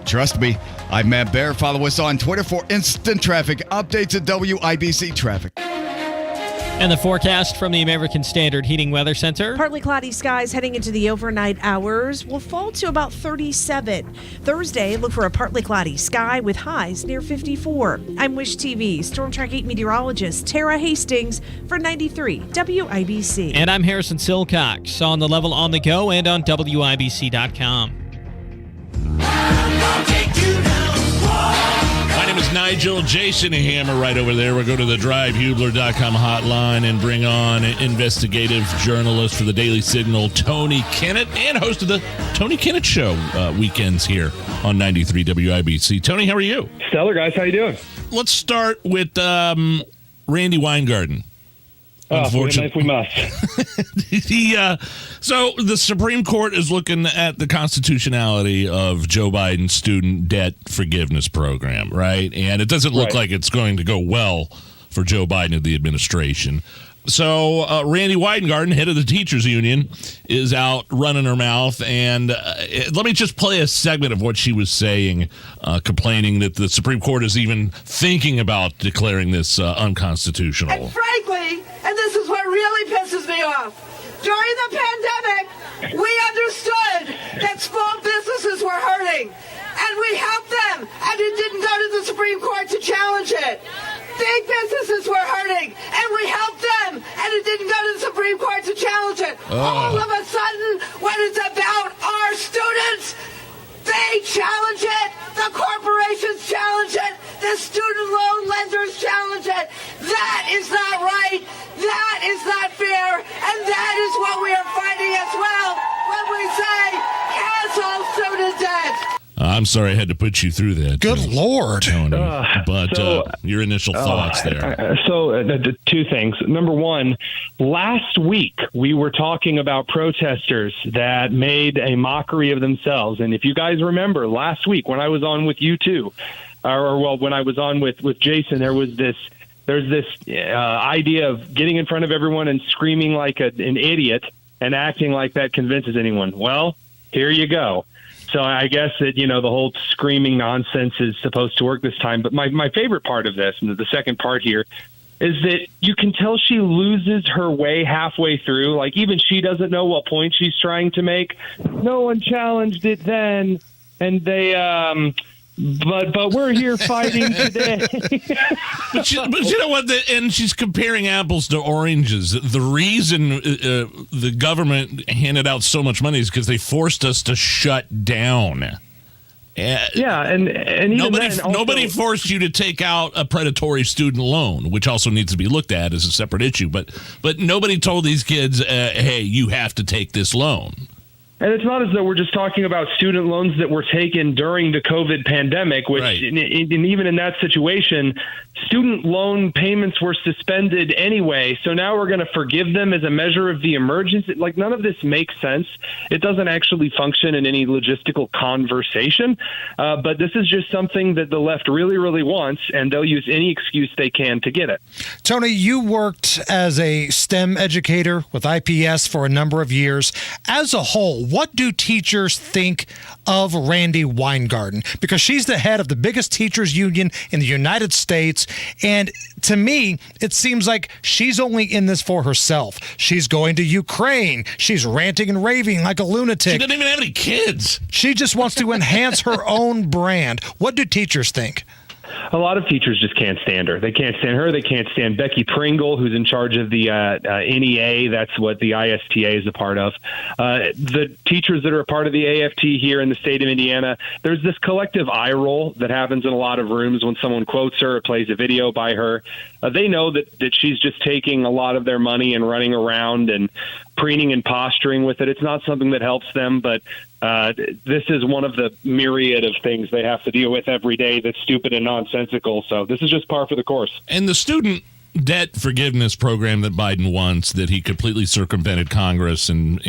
Trust me, I'm Matt Bear. Follow us on Twitter for instant traffic updates at WIBC Traffic. And the forecast from the American Standard Heating Weather Center. Partly cloudy skies heading into the overnight hours will fall to about 37. Thursday, look for a partly cloudy sky with highs near 54. I'm Wish TV Storm Track 8 meteorologist Tara Hastings for 93 WIBC. And I'm Harrison Silcox on the level on the go and on WIBC.com. My name is Nigel. Jason Hammer right over there. We'll go to the drivehubler.com hotline and bring on investigative journalist for the Daily Signal, Tony Kennett, and host of the Tony Kennett Show weekends here on 93 WIBC. Tony, how are you? Stellar, guys. How you doing? Let's start with Randy Weingarten. If we must. So the Supreme Court is looking at the constitutionality of Joe Biden's student debt forgiveness program, right? And it doesn't look like it's going to go well for Joe Biden and the administration. So Randy Weingarten, head of the teachers union, is out running her mouth. And let me just play a segment of what she was saying, complaining that the Supreme Court is even thinking about declaring this unconstitutional. And frankly, and this is what really pisses me off, during the pandemic, we understood that small businesses were hurting, and we helped them, and it didn't go to the Supreme Court to challenge it. Big businesses were hurting, and we helped them, and it didn't go to the Supreme Court to challenge it. All of a sudden, when it's about our students, they challenge it, the corporations challenge it, the student loan lenders challenge it. That is not right, that is not fair, and that is what we are fighting as well when we say cancel student debt. I'm sorry I had to put you through that. Good Lord. Tony. But your initial thoughts there. Two things. Number one, last week we were talking about protesters that made a mockery of themselves. And if you guys remember last week when I was on with you two, when I was on with Jason, there's this idea of getting in front of everyone and screaming like an idiot and acting like that convinces anyone. Well, here you go. So I guess that, the whole screaming nonsense is supposed to work this time. But my favorite part of this, and the second part here, is that you can tell she loses her way halfway through. Like, even she doesn't know what point she's trying to make. No one challenged it then, and they... But we're here fighting today. but you know what? And she's comparing apples to oranges. The reason the government handed out so much money is because they forced us to shut down. Yeah, and nobody forced you to take out a predatory student loan, which also needs to be looked at as a separate issue. But nobody told these kids, hey, you have to take this loan. And it's not as though we're just talking about student loans that were taken during the COVID pandemic, which and even in that situation, student loan payments were suspended anyway. So now we're going to forgive them as a measure of the emergency. Like, none of this makes sense. It doesn't actually function in any logistical conversation. But this is just something that the left really, really wants, and they'll use any excuse they can to get it. Tony, you worked as a STEM educator with IPS for a number of years. As a whole, what do teachers think of Randy Weingarten? Because she's the head of the biggest teachers union in the United States. And to me, it seems like she's only in this for herself. She's going to Ukraine. She's ranting and raving like a lunatic. She doesn't even have any kids. She just wants to enhance her own brand. What do teachers think? A lot of teachers just can't stand her. They can't stand her. They can't stand Becky Pringle, who's in charge of the NEA. That's what the ISTA is a part of. The teachers that are a part of the AFT here in the state of Indiana, there's this collective eye roll that happens in a lot of rooms when someone quotes her or plays a video by her. They know that she's just taking a lot of their money and running around and preening and posturing with it. It's not something that helps them, but this is one of the myriad of things they have to deal with every day that's stupid and nonsensical. So this is just par for the course. And the student debt forgiveness program that Biden wants, that he completely circumvented Congress and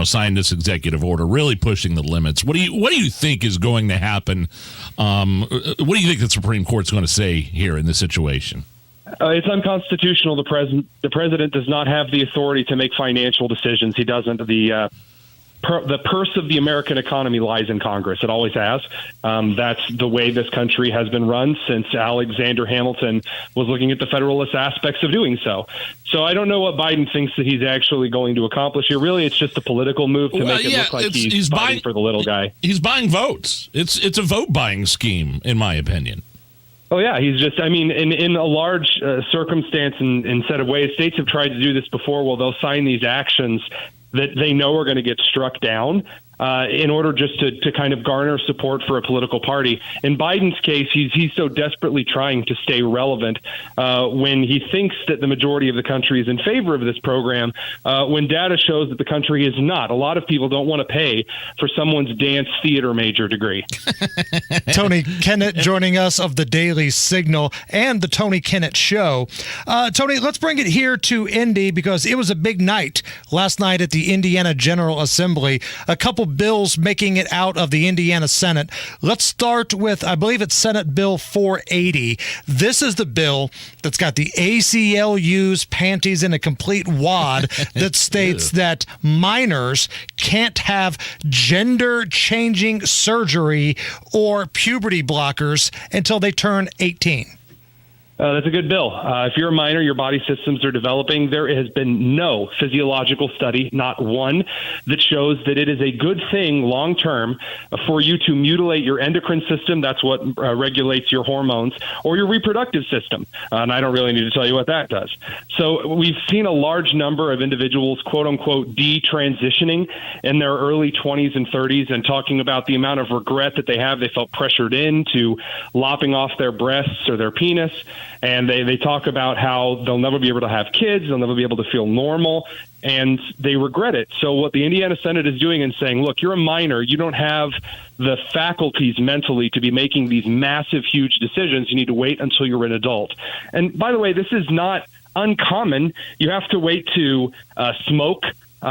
signed this executive order, really pushing the limits. What do you think is going to happen? What do you think the Supreme Court's going to say here in this situation? It's unconstitutional. The president does not have the authority to make financial decisions. He doesn't. The purse of the American economy lies in Congress. It always has. That's the way this country has been run since Alexander Hamilton was looking at the Federalist aspects of doing so. So I don't know what Biden thinks that he's actually going to accomplish here. Really, it's just a political move to make it look like he's fighting for the little guy. He's buying votes. It's a vote buying scheme, in my opinion. Oh, yeah. He's just, in a large circumstance and set of ways, states have tried to do this before. Well, they'll sign these actions that they know are going to get struck down in order just to kind of garner support for a political party. In Biden's case, he's so desperately trying to stay relevant when he thinks that the majority of the country is in favor of this program, when data shows that the country is not. A lot of people don't want to pay for someone's dance theater major degree. Tony Kennett joining us of the Daily Signal and the Tony Kennett Show. Tony, let's bring it here to Indy because it was a big night last night at the Indiana General Assembly. A couple bills making it out of the Indiana Senate. Let's start with, I believe it's Senate Bill 480. This is the bill that's got the ACLU's panties in a complete wad that states that minors can't have gender-changing surgery or puberty blockers until they turn 18. That's a good bill. If you're a minor, your body systems are developing. There has been no physiological study, not one, that shows that it is a good thing long-term for you to mutilate your endocrine system. That's what regulates your hormones, or your reproductive system. And I don't really need to tell you what that does. So we've seen a large number of individuals, quote unquote, detransitioning in their early 20s and 30s and talking about the amount of regret that they have. They felt pressured into lopping off their breasts or their penis. And they talk about how they'll never be able to have kids, they'll never be able to feel normal, and they regret it. So what the Indiana Senate is doing is saying, look, you're a minor, you don't have the faculties mentally to be making these massive, huge decisions. You need to wait until you're an adult. And by the way, this is not uncommon. You have to wait to smoke.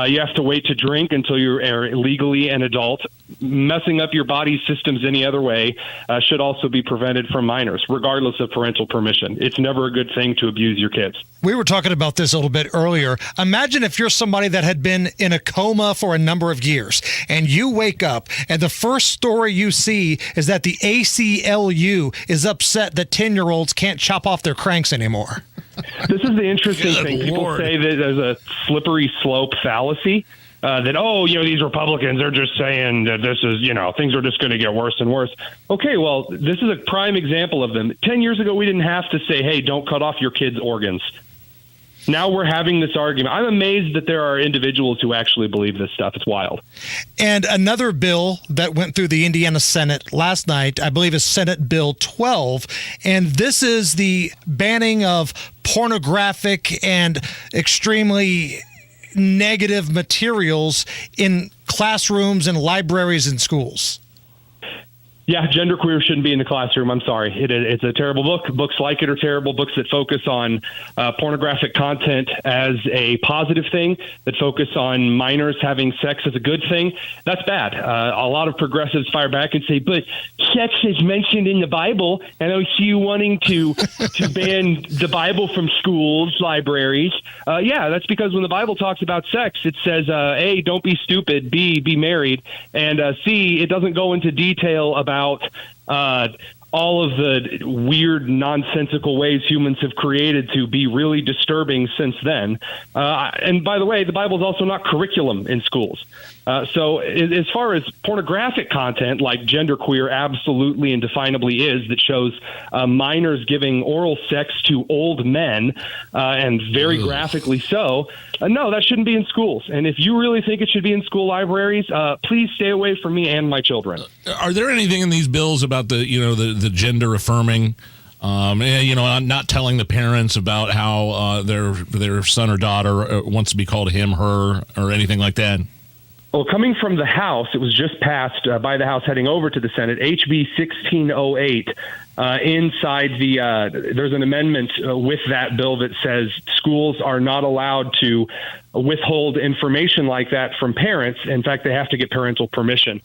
You have to wait to drink until you're legally an adult. Messing up your body systems any other way should also be prevented from minors, regardless of parental permission. It's never a good thing to abuse your kids. We were talking about this a little bit earlier. Imagine if you're somebody that had been in a coma for a number of years and you wake up and the first story you see is that the ACLU is upset that 10-year-olds can't chop off their cranks anymore. This is the interesting thing. People say that there's a slippery slope fallacy. That, these Republicans are just saying that this is, things are just going to get worse and worse. Okay, well, this is a prime example of them. 10 years ago, we didn't have to say, hey, don't cut off your kids' organs. Now we're having this argument. I'm amazed that there are individuals who actually believe this stuff. It's wild. And another bill that went through the Indiana Senate last night, I believe, is Senate Bill 12. And this is the banning of pornographic and extremely negative materials in classrooms and libraries and schools. Yeah, genderqueer shouldn't be in the classroom. I'm sorry. It's a terrible book. Books like it are terrible. Books that focus on pornographic content as a positive thing, that focus on minors having sex as a good thing, that's bad. A lot of progressives fire back and say, but sex is mentioned in the Bible, and I see you wanting to ban the Bible from schools, libraries. Yeah, that's because when the Bible talks about sex, it says, A, don't be stupid, B, be married, and C, it doesn't go into detail about all of the weird, nonsensical ways humans have created to be really disturbing since then. And by the way, the Bible is also not curriculum in schools. So as far as pornographic content, like genderqueer absolutely and definably is, that shows minors giving oral sex to old men, and very graphically so, no, that shouldn't be in schools. And if you really think it should be in school libraries, please stay away from me and my children. Are there anything in these bills about the gender affirming? Not telling the parents about how their son or daughter wants to be called him, her, or anything like that? Well, coming from the House, it was just passed by the House heading over to the Senate, HB 1608. Inside there's an amendment with that bill that says schools are not allowed to withhold information like that from parents. In fact, they have to get parental permission.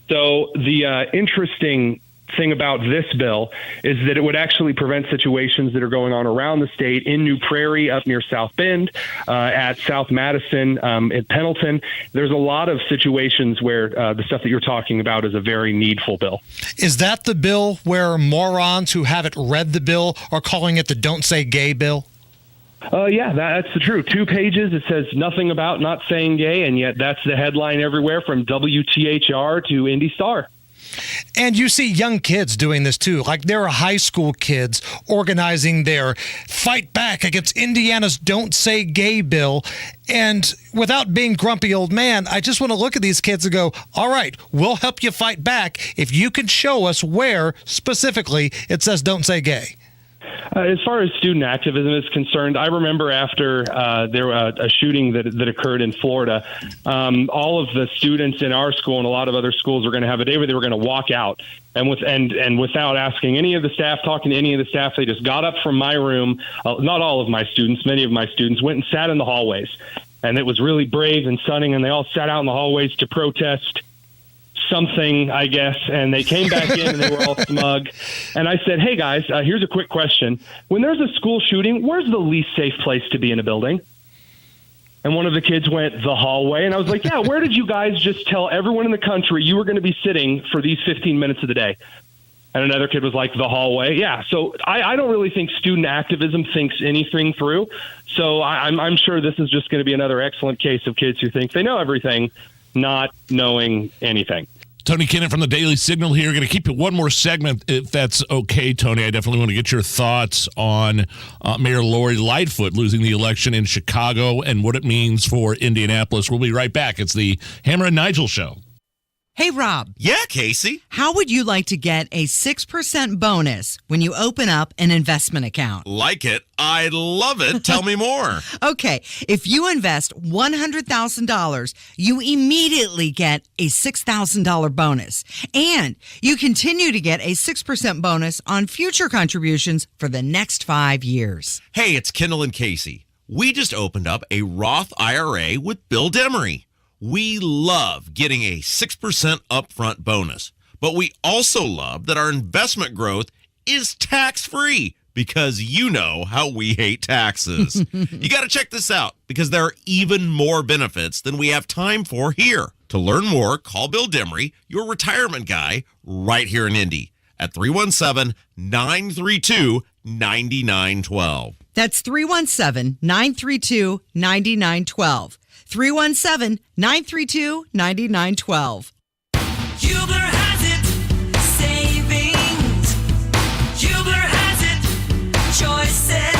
So the interesting thing about this bill is that it would actually prevent situations that are going on around the state, in New Prairie, up near South Bend, at South Madison, at Pendleton. There's a lot of situations where the stuff that you're talking about is a very needful bill. Is that the bill where morons who haven't read the bill are calling it the Don't Say Gay bill? Yeah, that's the truth. 2 pages. It says nothing about not saying gay, and yet that's the headline everywhere from WTHR to Indy Star. And you see young kids doing this too. Like there are high school kids organizing their fight back against Indiana's Don't Say Gay bill. And without being grumpy old man, I just want to look at these kids and go, all right, we'll help you fight back if you can show us where specifically it says don't say gay. As far as student activism is concerned, I remember after there was a shooting that occurred in Florida, all of the students in our school and a lot of other schools were going to have a day where they were going to walk out. And without asking any of the staff, talking to any of the staff, they just got up from my room. Not all of my students, many of my students went and sat in the hallways. And it was really brave and stunning, and they all sat out in the hallways to protest something, I guess, and they came back in and they were all smug. And I said, hey guys, here's a quick question. When there's a school shooting, where's the least safe place to be in a building? And one of the kids went, the hallway. And I was like, yeah, where did you guys just tell everyone in the country you were going to be sitting for these 15 minutes of the day? And another kid was like, the hallway. Yeah, so I don't really think student activism thinks anything through. So I'm sure this is just going to be another excellent case of kids who think they know everything, not knowing anything. Tony Kinnan from the Daily Signal here. Going to keep it one more segment, if that's okay, Tony. I definitely want to get your thoughts on Mayor Lori Lightfoot losing the election in Chicago and what it means for Indianapolis. We'll be right back. It's the Hammer and Nigel Show. Hey, Rob. Yeah, Casey. How would you like to get a 6% bonus when you open up an investment account? Like it. I love it. Tell me more. Okay. If you invest $100,000, you immediately get a $6,000 bonus. And you continue to get a 6% bonus on future contributions for the next 5 years. Hey, it's Kendall and Casey. We just opened up a Roth IRA with Bill Demery. We love getting a 6% upfront bonus, but we also love that our investment growth is tax-free because you know how we hate taxes. You got to check this out because there are even more benefits than we have time for here. To learn more, call Bill Demery, your retirement guy, right here in Indy at 317-932-9912. That's 317-932-9912. 317-932-9912. Hubler has it, savings. Hubler has it, choices.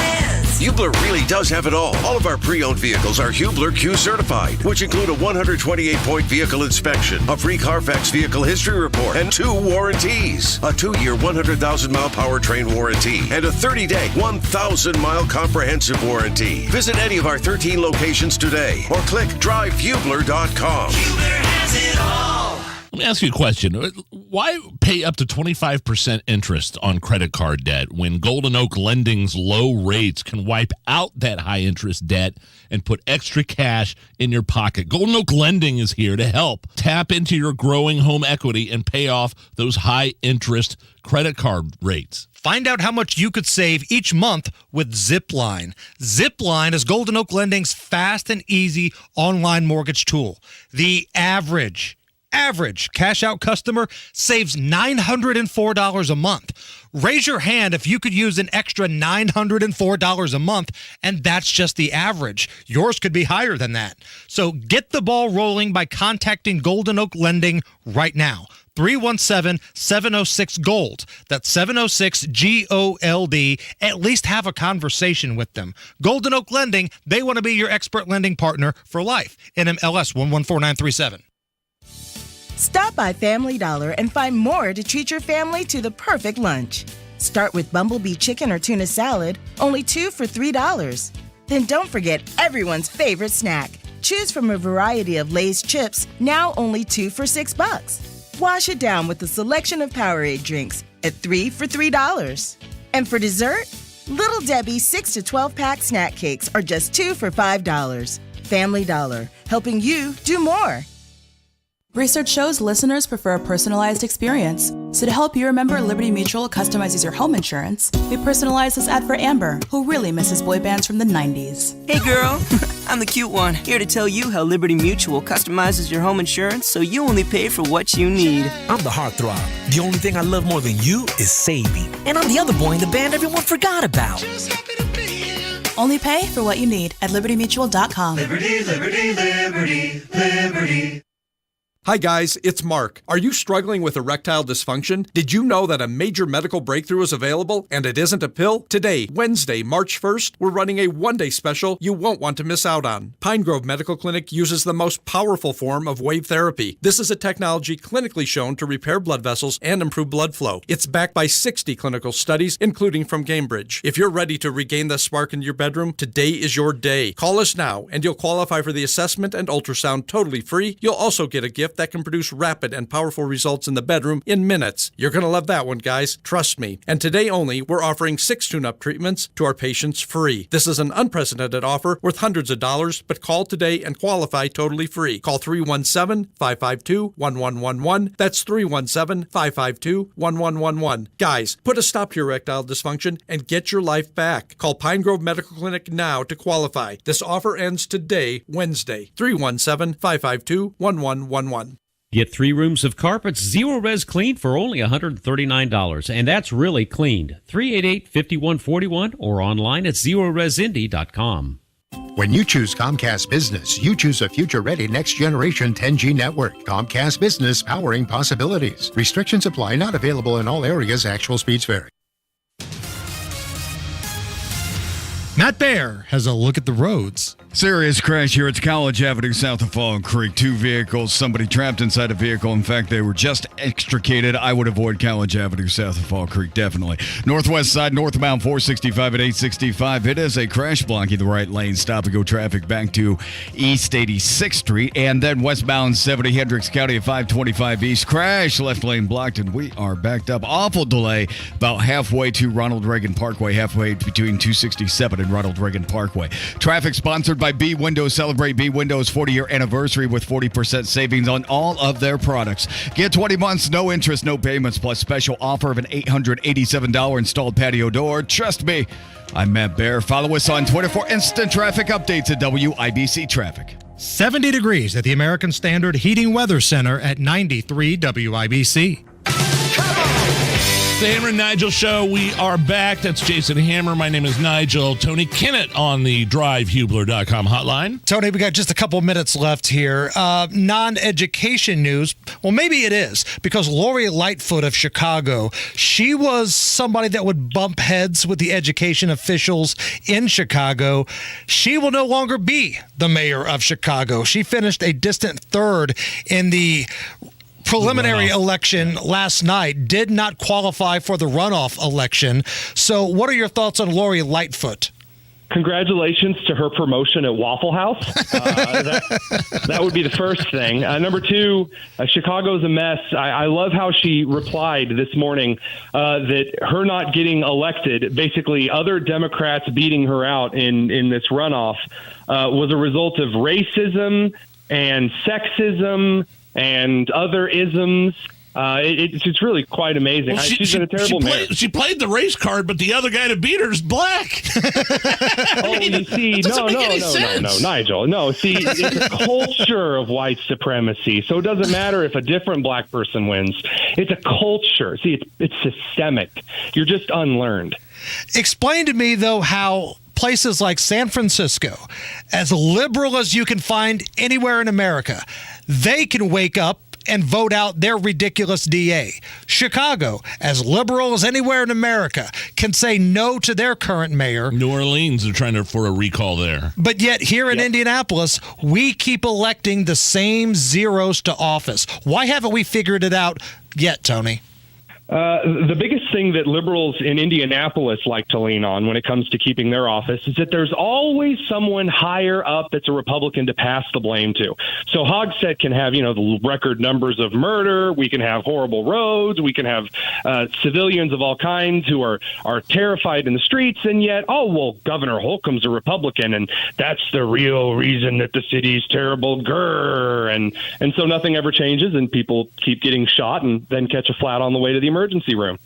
Hubler really does have it all. All of our pre-owned vehicles are Hubler Q certified, which include a 128-point vehicle inspection, a free Carfax vehicle history report, and 2 warranties. A 2-year, 100,000-mile powertrain warranty, and a 30-day, 1,000-mile comprehensive warranty. Visit any of our 13 locations today, or click drivehubler.com. Hubler has it all. Let me ask you a question. Why pay up to 25% interest on credit card debt when Golden Oak Lending's low rates can wipe out that high interest debt and put extra cash in your pocket? Golden Oak Lending is here to help. Tap into your growing home equity and pay off those high interest credit card rates. Find out how much you could save each month with Zipline. Zipline is Golden Oak Lending's fast and easy online mortgage tool. The average Average cash-out customer saves $904 a month. Raise your hand if you could use an extra $904 a month, and that's just the average. Yours could be higher than that. So get the ball rolling by contacting Golden Oak Lending right now. 317-706-GOLD. That's 706-GOLD. At least have a conversation with them. Golden Oak Lending, they want to be your expert lending partner for life. NMLS 114937. Stop by Family Dollar and find more to treat your family to the perfect lunch. Start with Bumblebee chicken or tuna salad, only 2 for $3. Then don't forget everyone's favorite snack. Choose from a variety of Lay's chips, now only 2 for $6. Wash it down with a selection of Powerade drinks at 3 for $3. And for dessert, Little Debbie 6 to 12 pack snack cakes are just 2 for $5. Family Dollar, helping you do more. Research shows listeners prefer a personalized experience. So to help you remember, Liberty Mutual customizes your home insurance. We personalized this ad for Amber, who really misses boy bands from the 90s. Hey girl, I'm the cute one, here to tell you how Liberty Mutual customizes your home insurance so you only pay for what you need. I'm the heartthrob. The only thing I love more than you is saving. And I'm the other boy in the band everyone forgot about. Only pay for what you need at libertymutual.com. Liberty, liberty, liberty, liberty. Hi guys, it's Mark. Are you struggling with erectile dysfunction? Did you know that a major medical breakthrough is available and it isn't a pill? Today, Wednesday, March 1st, we're running a one-day special you won't want to miss out on. Pine Grove Medical Clinic uses the most powerful form of wave therapy. This is a technology clinically shown to repair blood vessels and improve blood flow. It's backed by 60 clinical studies, including from Cambridge. If you're ready to regain the spark in your bedroom, today is your day. Call us now and you'll qualify for the assessment and ultrasound totally free. You'll also get a gift that can produce rapid and powerful results in the bedroom in minutes. You're going to love that one, guys. Trust me. And today only, we're offering 6 tune-up treatments to our patients free. This is an unprecedented offer worth hundreds of dollars, but call today and qualify totally free. Call 317-552-1111. That's 317-552-1111. Guys, put a stop to your erectile dysfunction and get your life back. Call Pine Grove Medical Clinic now to qualify. This offer ends today, Wednesday. 317-552-1111. Get 3 rooms of carpets Zero Res cleaned for only $139, and that's really cleaned. 388-5141 or online at zeroresindy.com. When you choose Comcast Business, you choose a future-ready next-generation 10G network. Comcast Business, powering possibilities. Restrictions apply. Not available in all areas. Actual speeds vary. Matt Baer has a look at the roads. Serious crash here at College Avenue south of Fallen Creek. 2 vehicles, somebody trapped inside a vehicle. In fact, they were just extricated. I would avoid College Avenue south of Fallen Creek, definitely. Northwest side, northbound 465 at 865. It is a crash blocking the right lane. Stop and go traffic back to East 86th Street. And then westbound 70 Hendricks County at 525 East. Crash, left lane blocked, and we are backed up. Awful delay about halfway to Ronald Reagan Parkway, halfway between 267 and Ronald Reagan Parkway. Traffic sponsored by B Windows. Celebrate B Windows' 40-year anniversary with 40% savings on all of their products. Get 20 months, no interest, no payments, plus special offer of an $887 installed patio door. Trust me, I'm Matt Baer. Follow us on Twitter for instant traffic updates at WIBC Traffic. 70 degrees at the American Standard Heating Weather Center at 93 WIBC. The Hammer and Nigel Show. We are back. That's Jason Hammer. My name is Nigel. Tony Kinnett on the drivehubler.com hotline. Tony, we got just a couple minutes left here. Non-education news. Well, maybe it is, because Lori Lightfoot of Chicago, she was somebody that would bump heads with the education officials in Chicago. She will no longer be the mayor of Chicago. She finished a distant third in the preliminary election last night, did not qualify for the runoff election. So what are your thoughts on Lori Lightfoot? Congratulations to her promotion at Waffle House. That would be the first thing. Number 2, Chicago's a mess. I love how she replied this morning that her not getting elected, basically other Democrats beating her out in this runoff, was a result of racism and sexism and other isms. It's really quite amazing. Well, She's been a terrible mayor. She played the race card, but the other guy to beat her is black. You see, no, Nigel. No, see, it's a culture of white supremacy. So it doesn't matter if a different black person wins. It's a culture. See, it's systemic. You're just unlearned. Explain to me, though, how places like San Francisco, as liberal as you can find anywhere in America, they can wake up and vote out their ridiculous DA. Chicago, as liberal as anywhere in America, can say no to their current mayor. New Orleans, they're trying for a recall there. But yet here in Indianapolis, we keep electing the same zeros to office. Why haven't we figured it out yet, Tony? The biggest thing that liberals in Indianapolis like to lean on when it comes to keeping their office is that there's always someone higher up that's a Republican to pass the blame to. So Hogsett can have, the record numbers of murder. We can have horrible roads. We can have civilians of all kinds who are terrified in the streets. And yet, Governor Holcomb's a Republican, and that's the real reason that the city's terrible. Grrr. And so nothing ever changes, and people keep getting shot and then catch a flat on the way to the emergency room.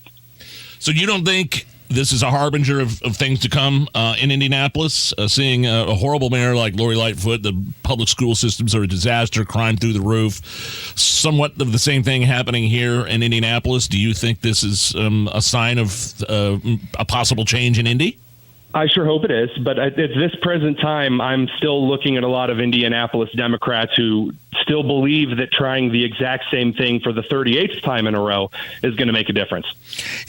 So you don't think this is a harbinger of things to come in Indianapolis? Seeing a horrible mayor like Lori Lightfoot, the public school systems are a disaster, crime through the roof. Somewhat of the same thing happening here in Indianapolis. Do you think this is a sign of a possible change in Indy? I sure hope it is, but at this present time, I'm still looking at a lot of Indianapolis Democrats who still believe that trying the exact same thing for the 38th time in a row is going to make a difference.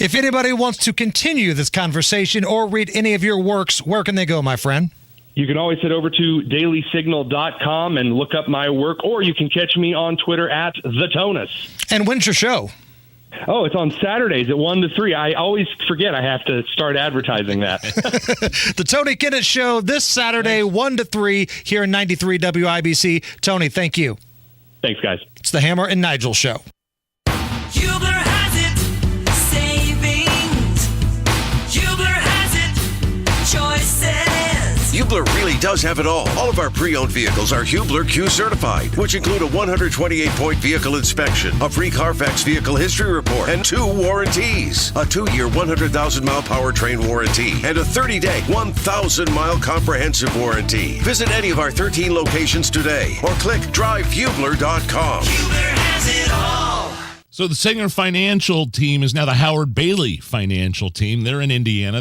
If anybody wants to continue this conversation or read any of your works, where can they go, my friend? You can always head over to dailysignal.com and look up my work, or you can catch me on Twitter at TheTonus. And when's your show? Oh, it's on Saturdays at 1 to 3. I always forget I have to start advertising that. The Tony Kinnett Show this Saturday, 1 to 3 here in 93 WIBC. Tony, thank you. Thanks, guys. It's the Hammer and Nigel Show. Hubler has it. Savings. Hubler has it. Choices. Hubler really does have it all. All of our pre-owned vehicles are Hubler Q certified, which include a 128-point vehicle inspection, a free Carfax vehicle history report, and 2 warranties. A 2-year, 100,000-mile powertrain warranty, and a 30-day, 1,000-mile comprehensive warranty. Visit any of our 13 locations today, or click drivehubler.com. Hubler has it all. So the Sanger Financial team is now the Howard Bailey Financial team. They're in Indiana.